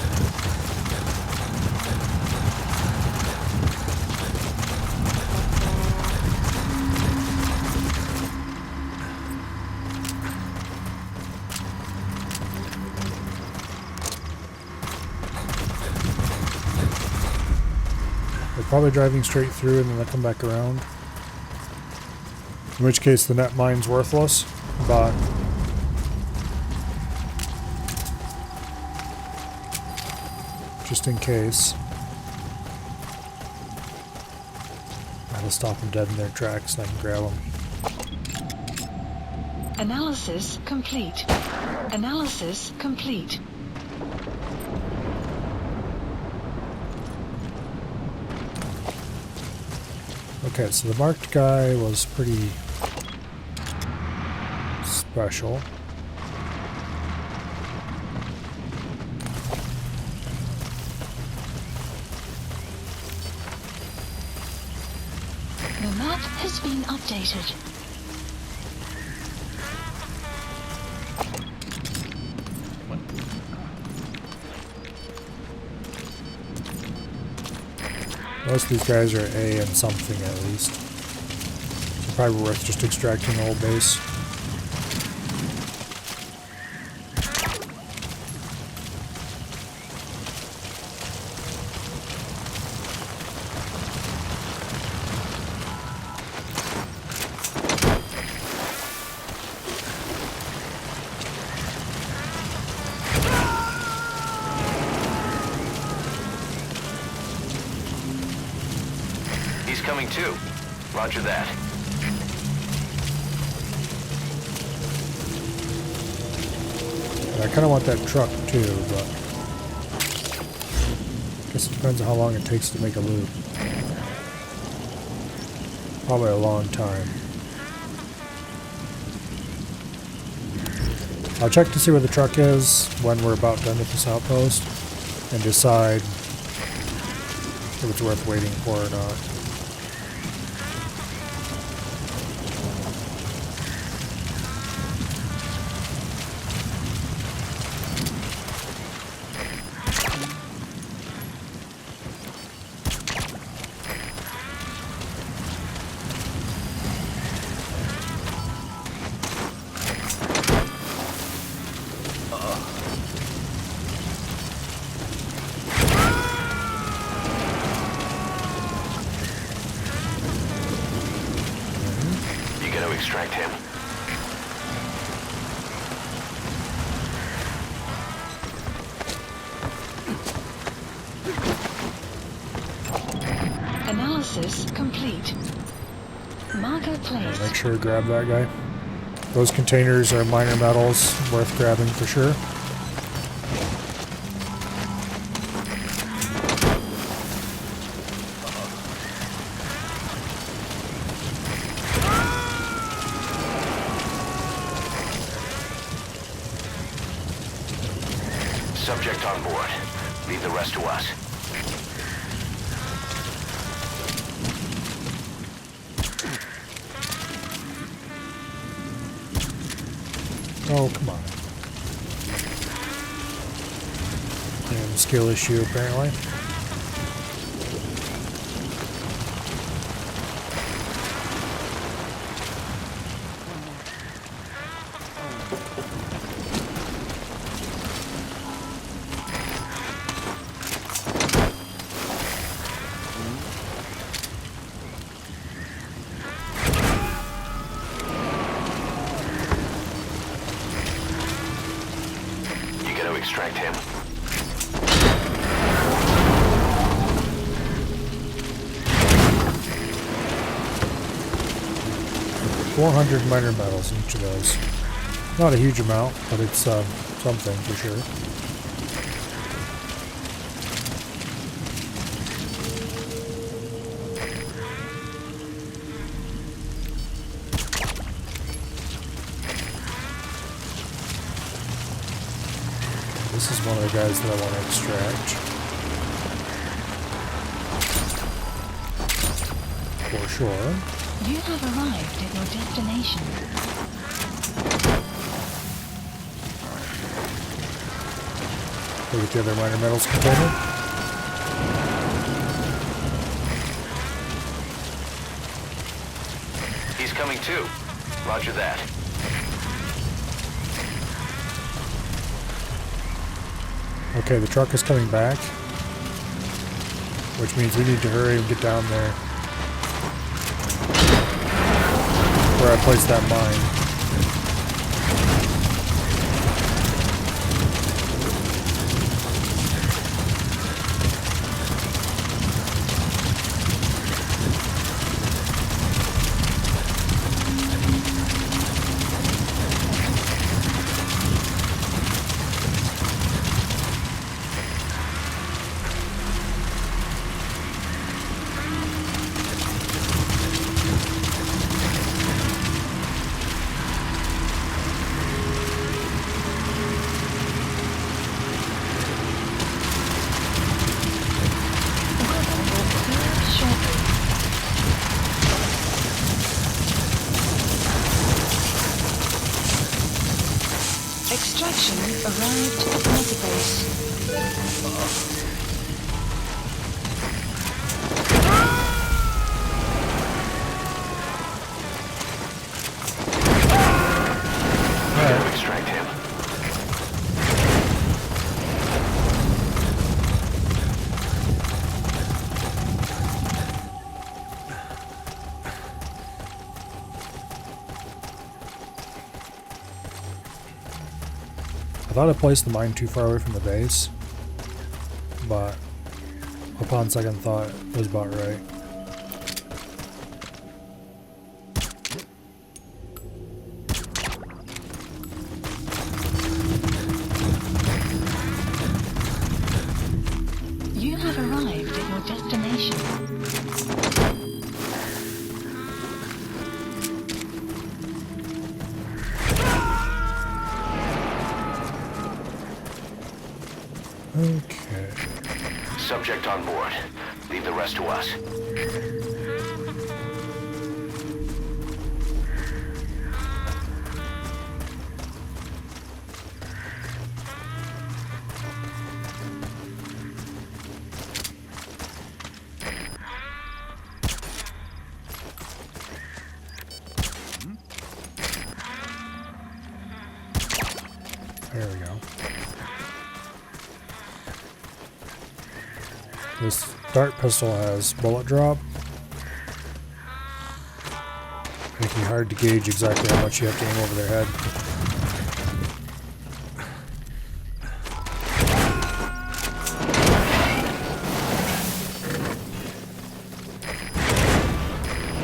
They're probably driving straight through and then they'll come back around. In which case the net mine's worthless, but just in case. That'll stop them dead in their tracks and I can grab them. Analysis complete. Analysis complete. Okay, so the marked guy was pretty special. The map has been updated. Most of these guys are A and something at least. Probably worth just extracting the whole base. He's coming too. Roger that. I kind of want that truck too, but I guess it depends on how long it takes to make a loop. Probably a long time. I'll check to see where the truck is when we're about done with this outpost and decide if it's worth waiting for or not. Extract him. Analysis complete. Marker placed. Make sure to grab that guy. Those containers are minor metals, worth grabbing for sure. Subject on board. Leave the rest to us. Oh, come on. And skill issue, apparently. Extract him. 400 minor metals in each of those. Not a huge amount, but it's something for sure. This is one of the guys that I want to extract. For sure. You have arrived at your destination. Look at the other minor metals container. He's coming too. Roger that. Okay, the truck is coming back, which means we need to hurry and get down there where I placed that mine. Extraction arrived at Mother Base. I thought I placed the mine too far away from the base, but upon second thought, it was about right. You have arrived at your destination. Okay. Subject on board. Leave the rest to us. There we go. This dart pistol has bullet drop, making it hard to gauge exactly how much you have to aim over their head.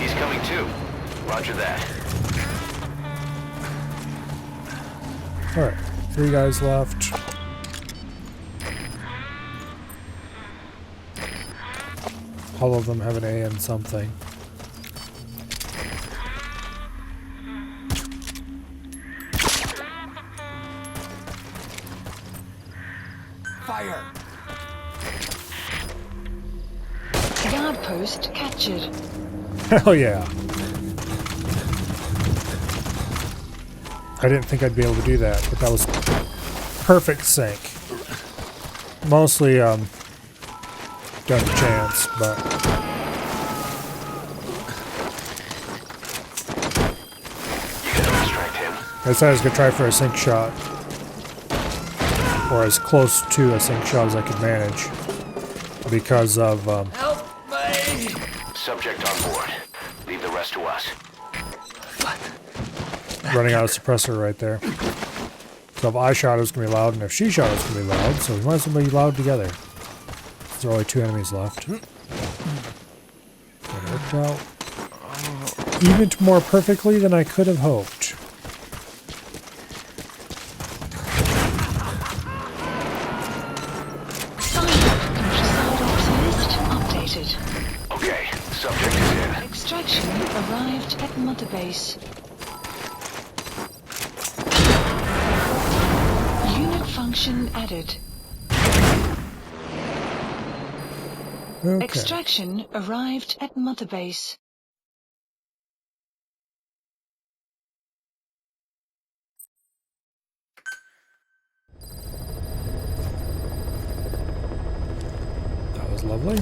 He's coming too. Roger that. Alright, 3 guys left. All of them have an A in something. Fire! Guard post captured. Hell yeah. I didn't think I'd be able to do that, but that was perfect sync. Mostly, down to chance, but... You gonna distract him? I decided I was going to try for a sync shot. Or as close to a sync shot as I could manage. Because of, Help me! Subject on board. Leave the rest to us. running out of suppressor right there. So if I shot, it was going to be loud, and if she shot, it was going to be loud, so we might as well be loud together. There's only 2 enemies left. That worked out even more perfectly than I could have hoped. Updated. Okay, subject is in. Extraction arrived at Mother Base. Unit function added. Okay. Extraction arrived at Mother Base. That was lovely.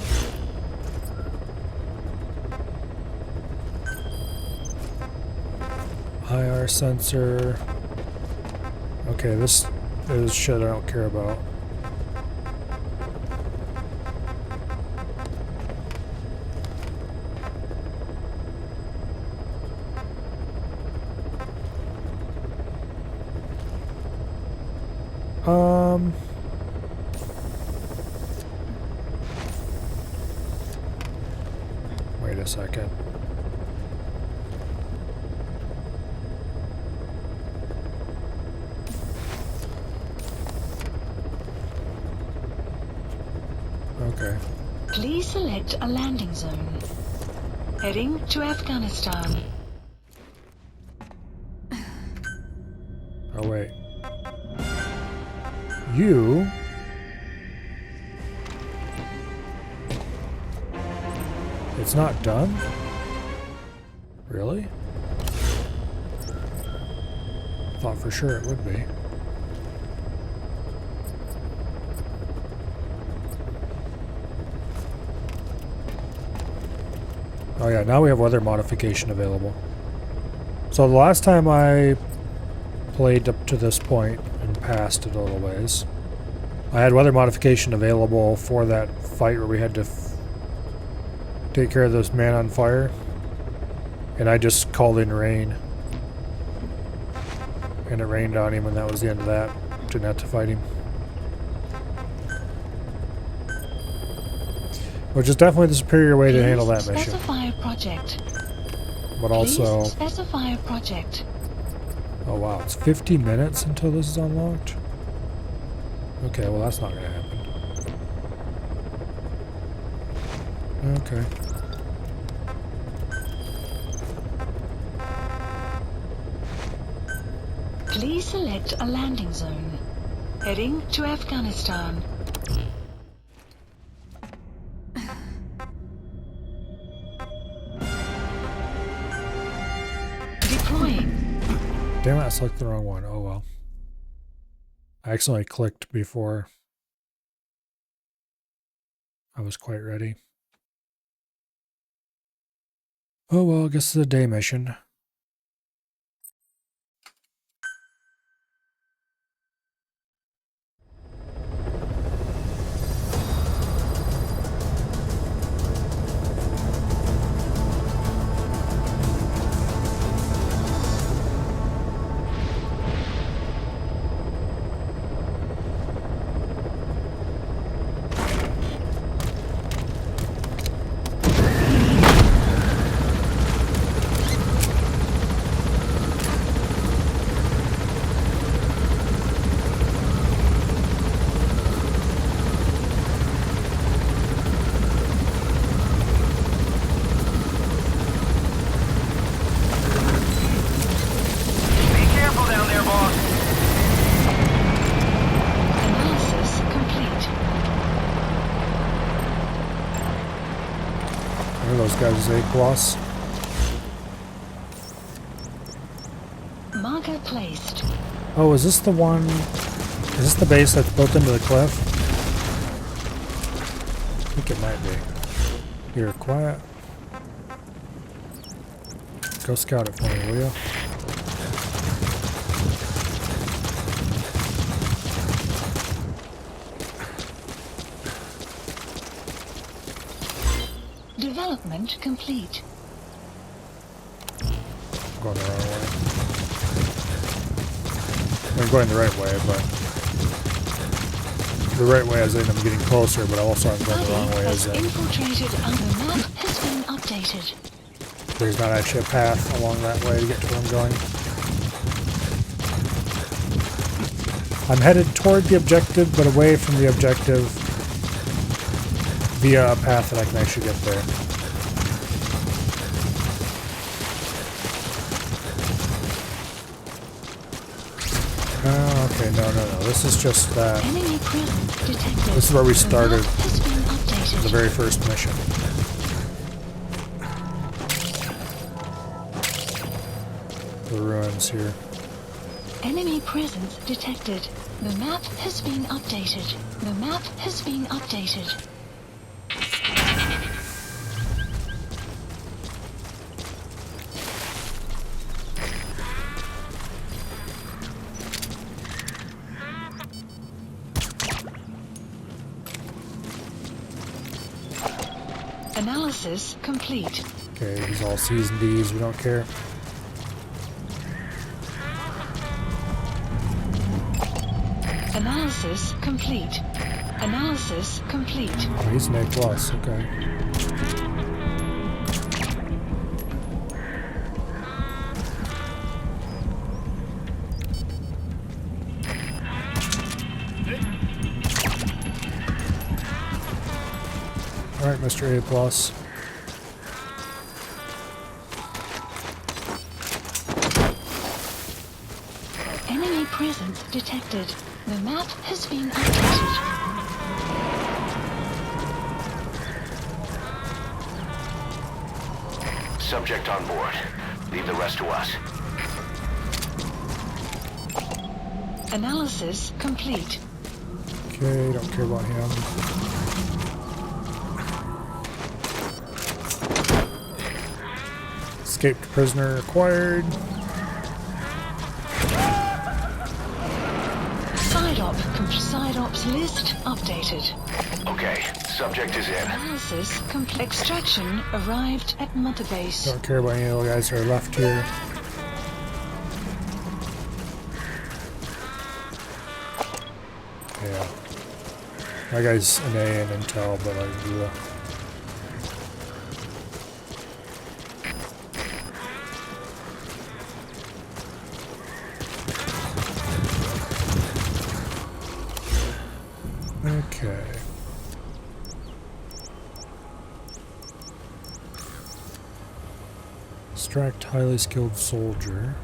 IR sensor. Okay, this is shit I don't care about. Wait a second. Okay. Please select a landing zone. Heading to Afghanistan. Oh, wait. You... It's not done? Really? Thought for sure it would be. Oh yeah, now we have weather modification available. So the last time I played up to this point and passed it a little ways, I had weather modification available for that fight where we had to take care of this man on fire, and I just called in rain, and it rained on him, and that was the end of that. didn't have to fight him. Which is definitely the superior way to handle that mission. Specify a project. But also... Please specify a project. Oh wow, it's 50 minutes until this is unlocked? Okay, well that's not gonna happen. Okay. Please select a landing zone. Heading to Afghanistan. Deploying. Damn it, I selected the wrong one. Oh well. I accidentally clicked before I was quite ready. Oh well, I guess it's a day mission. Guys, A+. Marker placed. Oh, is this the one? Is this the base that's built into the cliff? I think it might be. Here, quiet. Go scout it for me, will you? Development complete. I'm going the wrong way. I'm going the right way, but the right way as in I'm getting closer, but also I'm going the wrong way as in infiltrated and the map has been updated. There's not actually a path along that way to get to where I'm going. I'm headed toward the objective, but away from the objective via a path that I can actually get there. Oh, okay, no. This is just that. Enemy presence detected. This is where we started has been updated. the very first mission. The ruins here. Enemy presence detected. The map has been updated. The map has been updated. Analysis complete. Okay, these all C's and D's, we don't care. Analysis complete. Analysis complete. Oh, he's an A+, okay. Alright, Mr. A+. Enemy presence detected. The map has been updated. Subject on board. Leave the rest to us. Analysis complete. Okay, don't care about him. Escaped prisoner acquired. Side ops list updated. Okay, subject is in. Analysis complete. Extraction arrived at Mother Base. Don't care about any of the guys that are left here. My guy's an A in Intel, but like, ugh. Okay. Extract highly skilled soldier.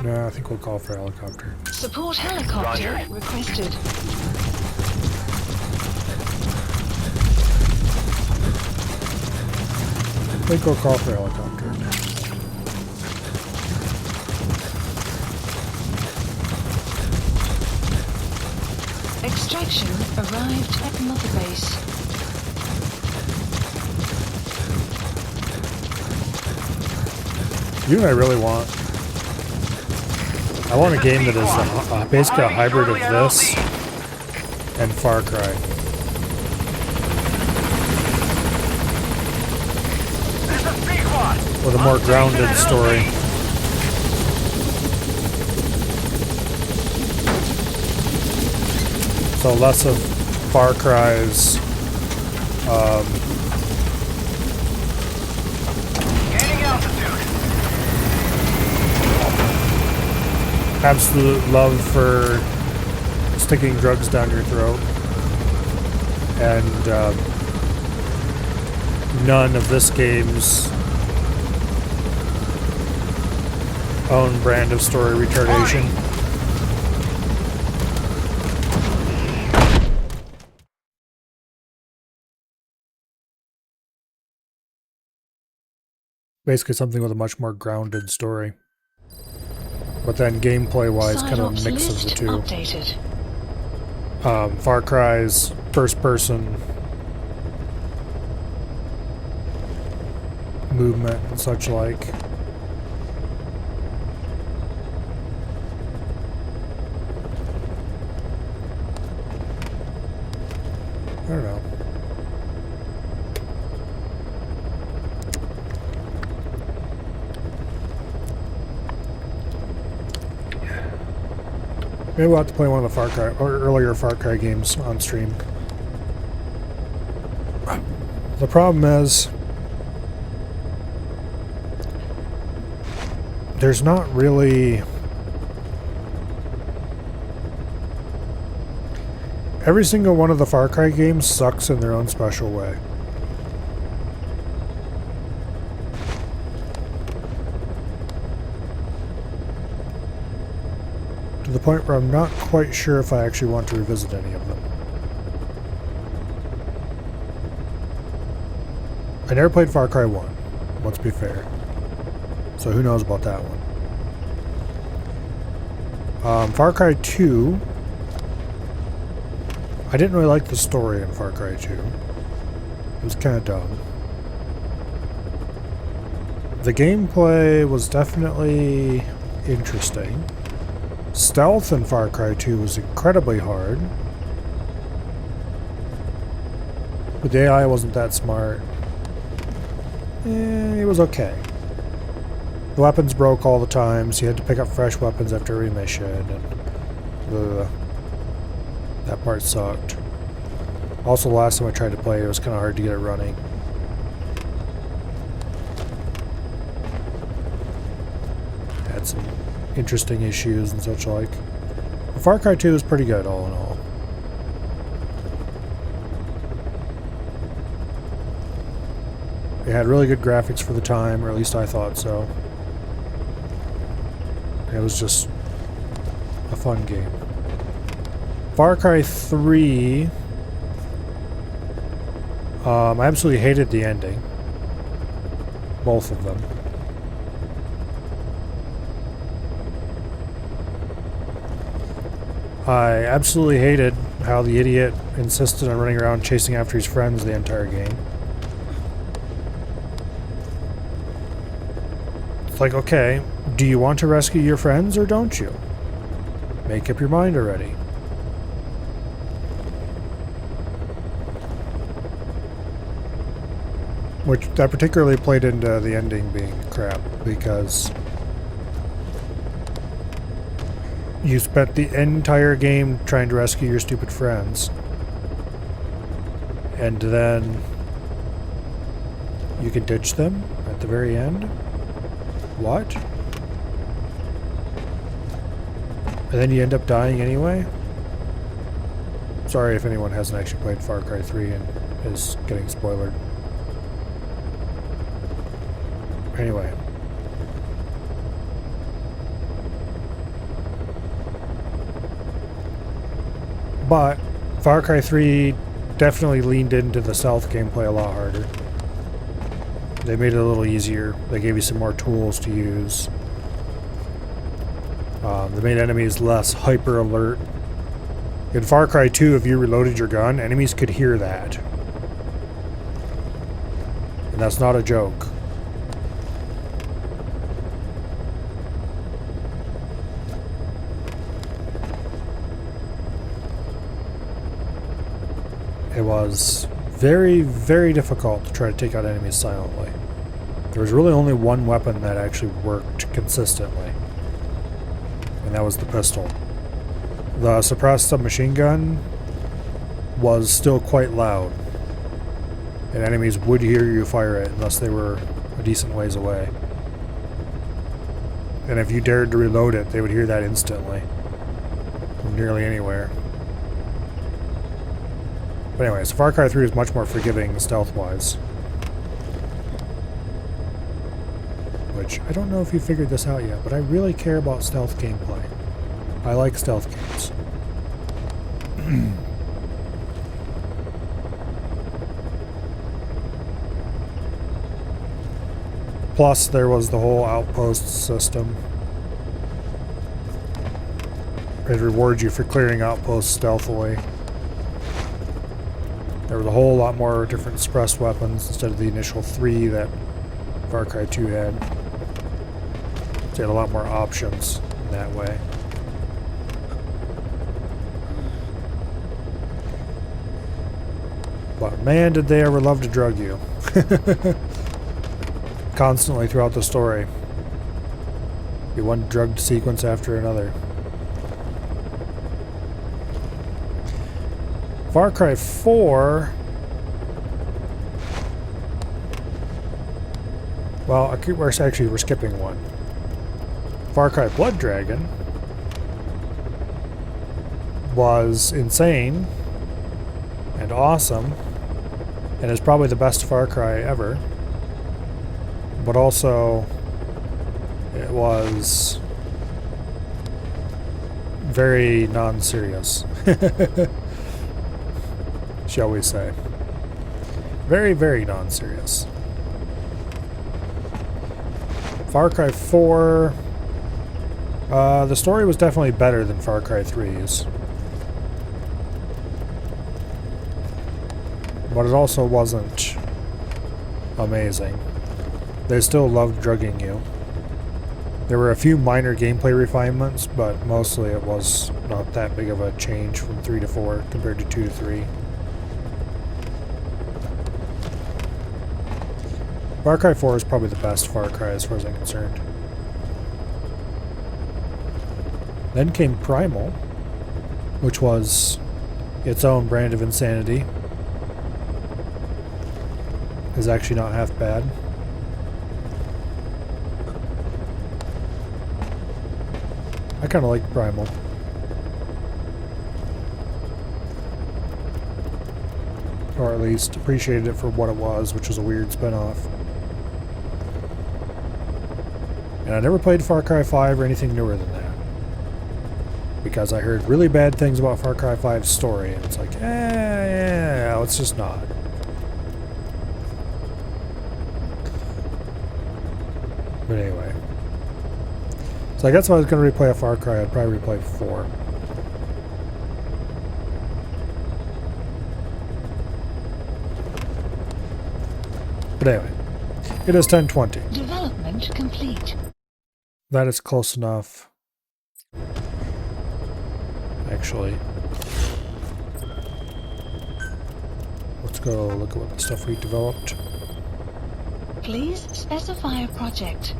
No, I think we'll call for a helicopter. Support helicopter Roger. requested. I think we'll call for a helicopter. Extraction arrived at Mother Base. You know what I really want? I want a game that is basically a hybrid of this and Far Cry. With a more grounded story. So less of Far Cry's Gaining altitude. absolute love for sticking drugs down your throat, and none of this game's own brand of story retardation. Basically something with a much more grounded story. But then gameplay-wise, kind of a mix of the two. Updated. Far Cry's first-person movement and such like. I don't know. Maybe we'll have to play one of the Far Cry or earlier Far Cry games on stream. The problem is there's not really every single one of the Far Cry games sucks in their own special way. To the point where I'm not quite sure if I actually want to revisit any of them. I never played Far Cry 1, let's be fair. So who knows about that one. Far Cry 2, I didn't really like the story in Far Cry 2. It was kind of dumb. The gameplay was definitely interesting. Stealth in Far Cry 2 was incredibly hard. But the AI wasn't that smart. It was okay. The weapons broke all the time, so you had to pick up fresh weapons after every mission, and that part sucked. Also, the last time I tried to play it was kind of hard to get it running. Had some interesting issues and such like. But Far Cry 2 is pretty good all in all. It had really good graphics for the time, or at least I thought so. It was just a fun game. Far Cry 3, I absolutely hated the ending. Both of them. I absolutely hated how the idiot insisted on running around chasing after his friends the entire game. It's like, okay, do you want to rescue your friends or don't you? Make up your mind already. Which that particularly played into the ending being crap, because you spent the entire game trying to rescue your stupid friends, and then you can ditch them at the very end? What? And then you end up dying anyway? Sorry if anyone hasn't actually played Far Cry 3 and is getting spoiled. Anyway. But Far Cry 3 definitely leaned into the stealth gameplay a lot harder. They made it a little easier. They gave you some more tools to use. They made enemies less hyper alert. In Far Cry 2, if you reloaded your gun, enemies could hear that. And that's not a joke. It was very, very difficult to try to take out enemies silently. There was really only one weapon that actually worked consistently, and that was the pistol. The suppressed submachine gun was still quite loud, and enemies would hear you fire it unless they were a decent ways away. And if you dared to reload it, they would hear that instantly, from nearly anywhere. But anyway, so Far Cry 3 is much more forgiving stealth-wise. Which, I don't know if you figured this out yet, but I really care about stealth gameplay. I like stealth games. Plus, there was the whole outpost system. It rewards you for clearing outposts stealthily. There was a whole lot more different suppressed weapons instead of the initial 3 that Far Cry 2 had. So you had a lot more options in that way. But man, did they ever love to drug you. Constantly throughout the story. Be one drugged sequence after another. Far Cry 4... Well, we're skipping one. Far Cry Blood Dragon was insane and awesome, and is probably the best Far Cry ever. But also, it was very non-serious. Shall we say. Very, very non-serious. Far Cry 4... the story was definitely better than Far Cry 3's. But it also wasn't amazing. They still loved drugging you. There were a few minor gameplay refinements, but mostly it was not that big of a change from 3 to 4 compared to 2 to 3. Far Cry 4 is probably the best Far Cry as far as I'm concerned. Then came Primal, which was its own brand of insanity. Is actually not half bad. I kind of like Primal. Or at least appreciated it for what it was, which was a weird spin-off. And I never played Far Cry 5 or anything newer than that. Because I heard really bad things about Far Cry 5's story, and it's like, yeah, it's just not. But anyway. So I guess if I was going to replay a Far Cry, I'd probably replay 4. But anyway, it is 10:20. Development complete. That is close enough. Actually. Let's go look at what the stuff we developed. Please specify a project.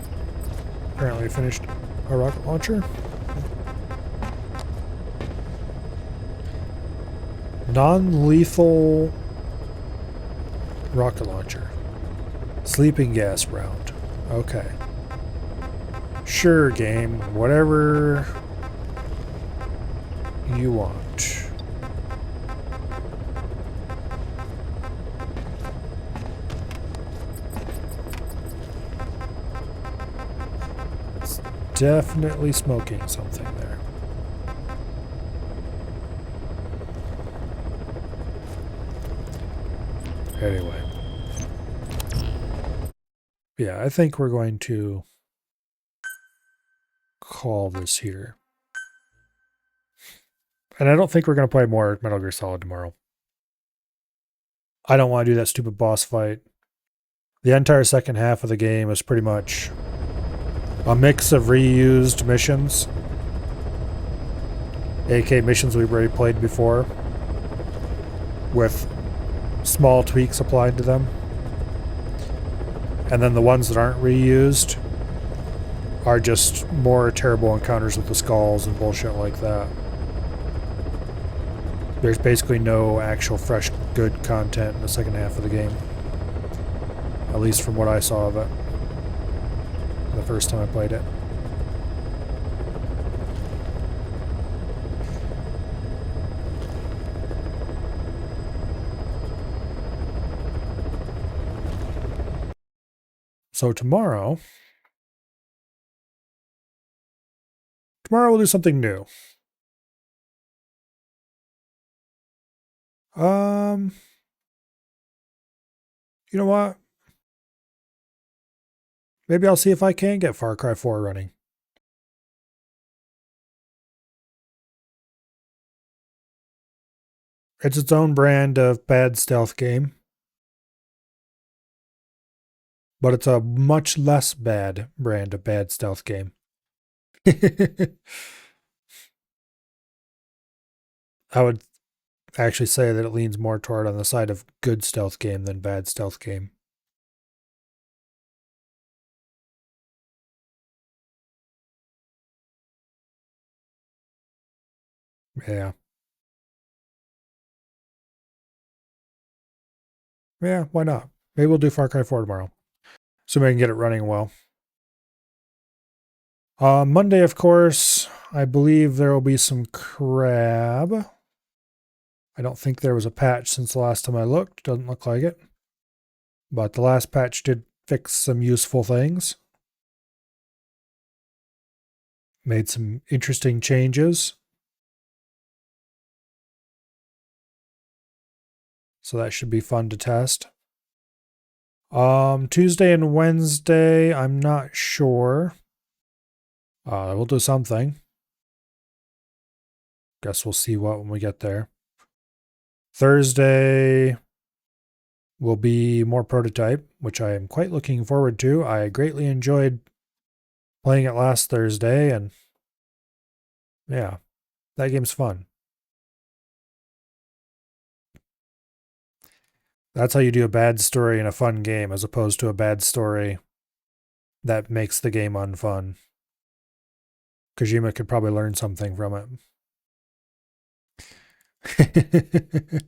Apparently I finished a rocket launcher. Non-lethal rocket launcher. Sleeping gas round. Okay. Sure, game. Whatever you want. It's definitely smoking something there. Anyway. Yeah, I think we're going to call this here. And I don't think we're going to play more Metal Gear Solid tomorrow. I don't want to do that stupid boss fight. The entire second half of the game is pretty much a mix of reused missions, aka missions we've already played before, with small tweaks applied to them. And then the ones that aren't reused are just more terrible encounters with the skulls and bullshit like that. There's basically no actual fresh, good content in the second half of the game. At least from what I saw of it the first time I played it. So tomorrow we'll do something new. You know what? Maybe I'll see if I can get Far Cry 4 running. It's its own brand of bad stealth game. But it's a much less bad brand of bad stealth game. I would actually say that it leans more toward on the side of good stealth game than bad stealth game. Yeah. Yeah, why not? Maybe we'll do Far Cry 4 tomorrow. So we can get it running well. Monday, of course, I believe there will be some crab. I don't think there was a patch since the last time I looked. Doesn't look like it. But the last patch did fix some useful things. Made some interesting changes. So that should be fun to test. Tuesday and Wednesday, I'm not sure. We'll do something. Guess we'll see what when we get there. Thursday will be more prototype, which I am quite looking forward to. I greatly enjoyed playing it last Thursday, and yeah, that game's fun. That's how you do a bad story in a fun game, as opposed to a bad story that makes the game unfun. Kojima could probably learn something from it.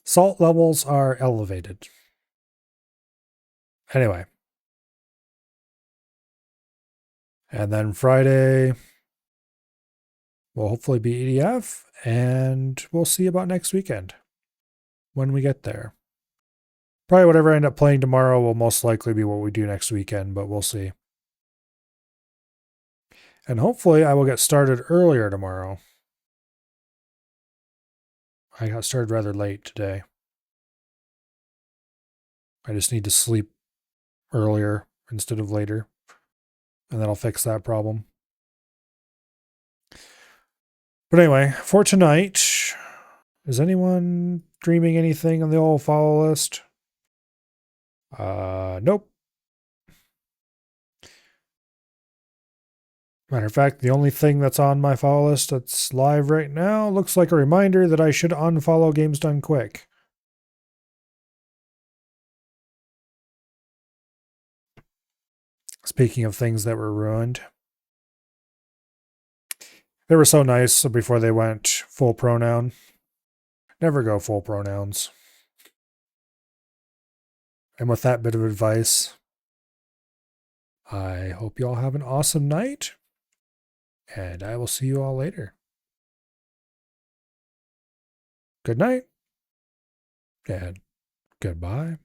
Salt levels are elevated. Anyway. And then Friday will hopefully be EDF, and we'll see about next weekend when we get there. Probably whatever I end up playing tomorrow will most likely be what we do next weekend, but we'll see. And hopefully I will get started earlier tomorrow. I got started rather late today. I just need to sleep earlier instead of later, and that'll fix that problem. But anyway, for tonight, is anyone streaming anything on the old follow list? Nope. Matter of fact, the only thing that's on my follow list that's live right now looks like a reminder that I should unfollow Games Done Quick. Speaking of things that were ruined, they were so nice before they went full pronoun. Never go full pronouns. And with that bit of advice, I hope you all have an awesome night, and I will see you all later. Good night, and goodbye.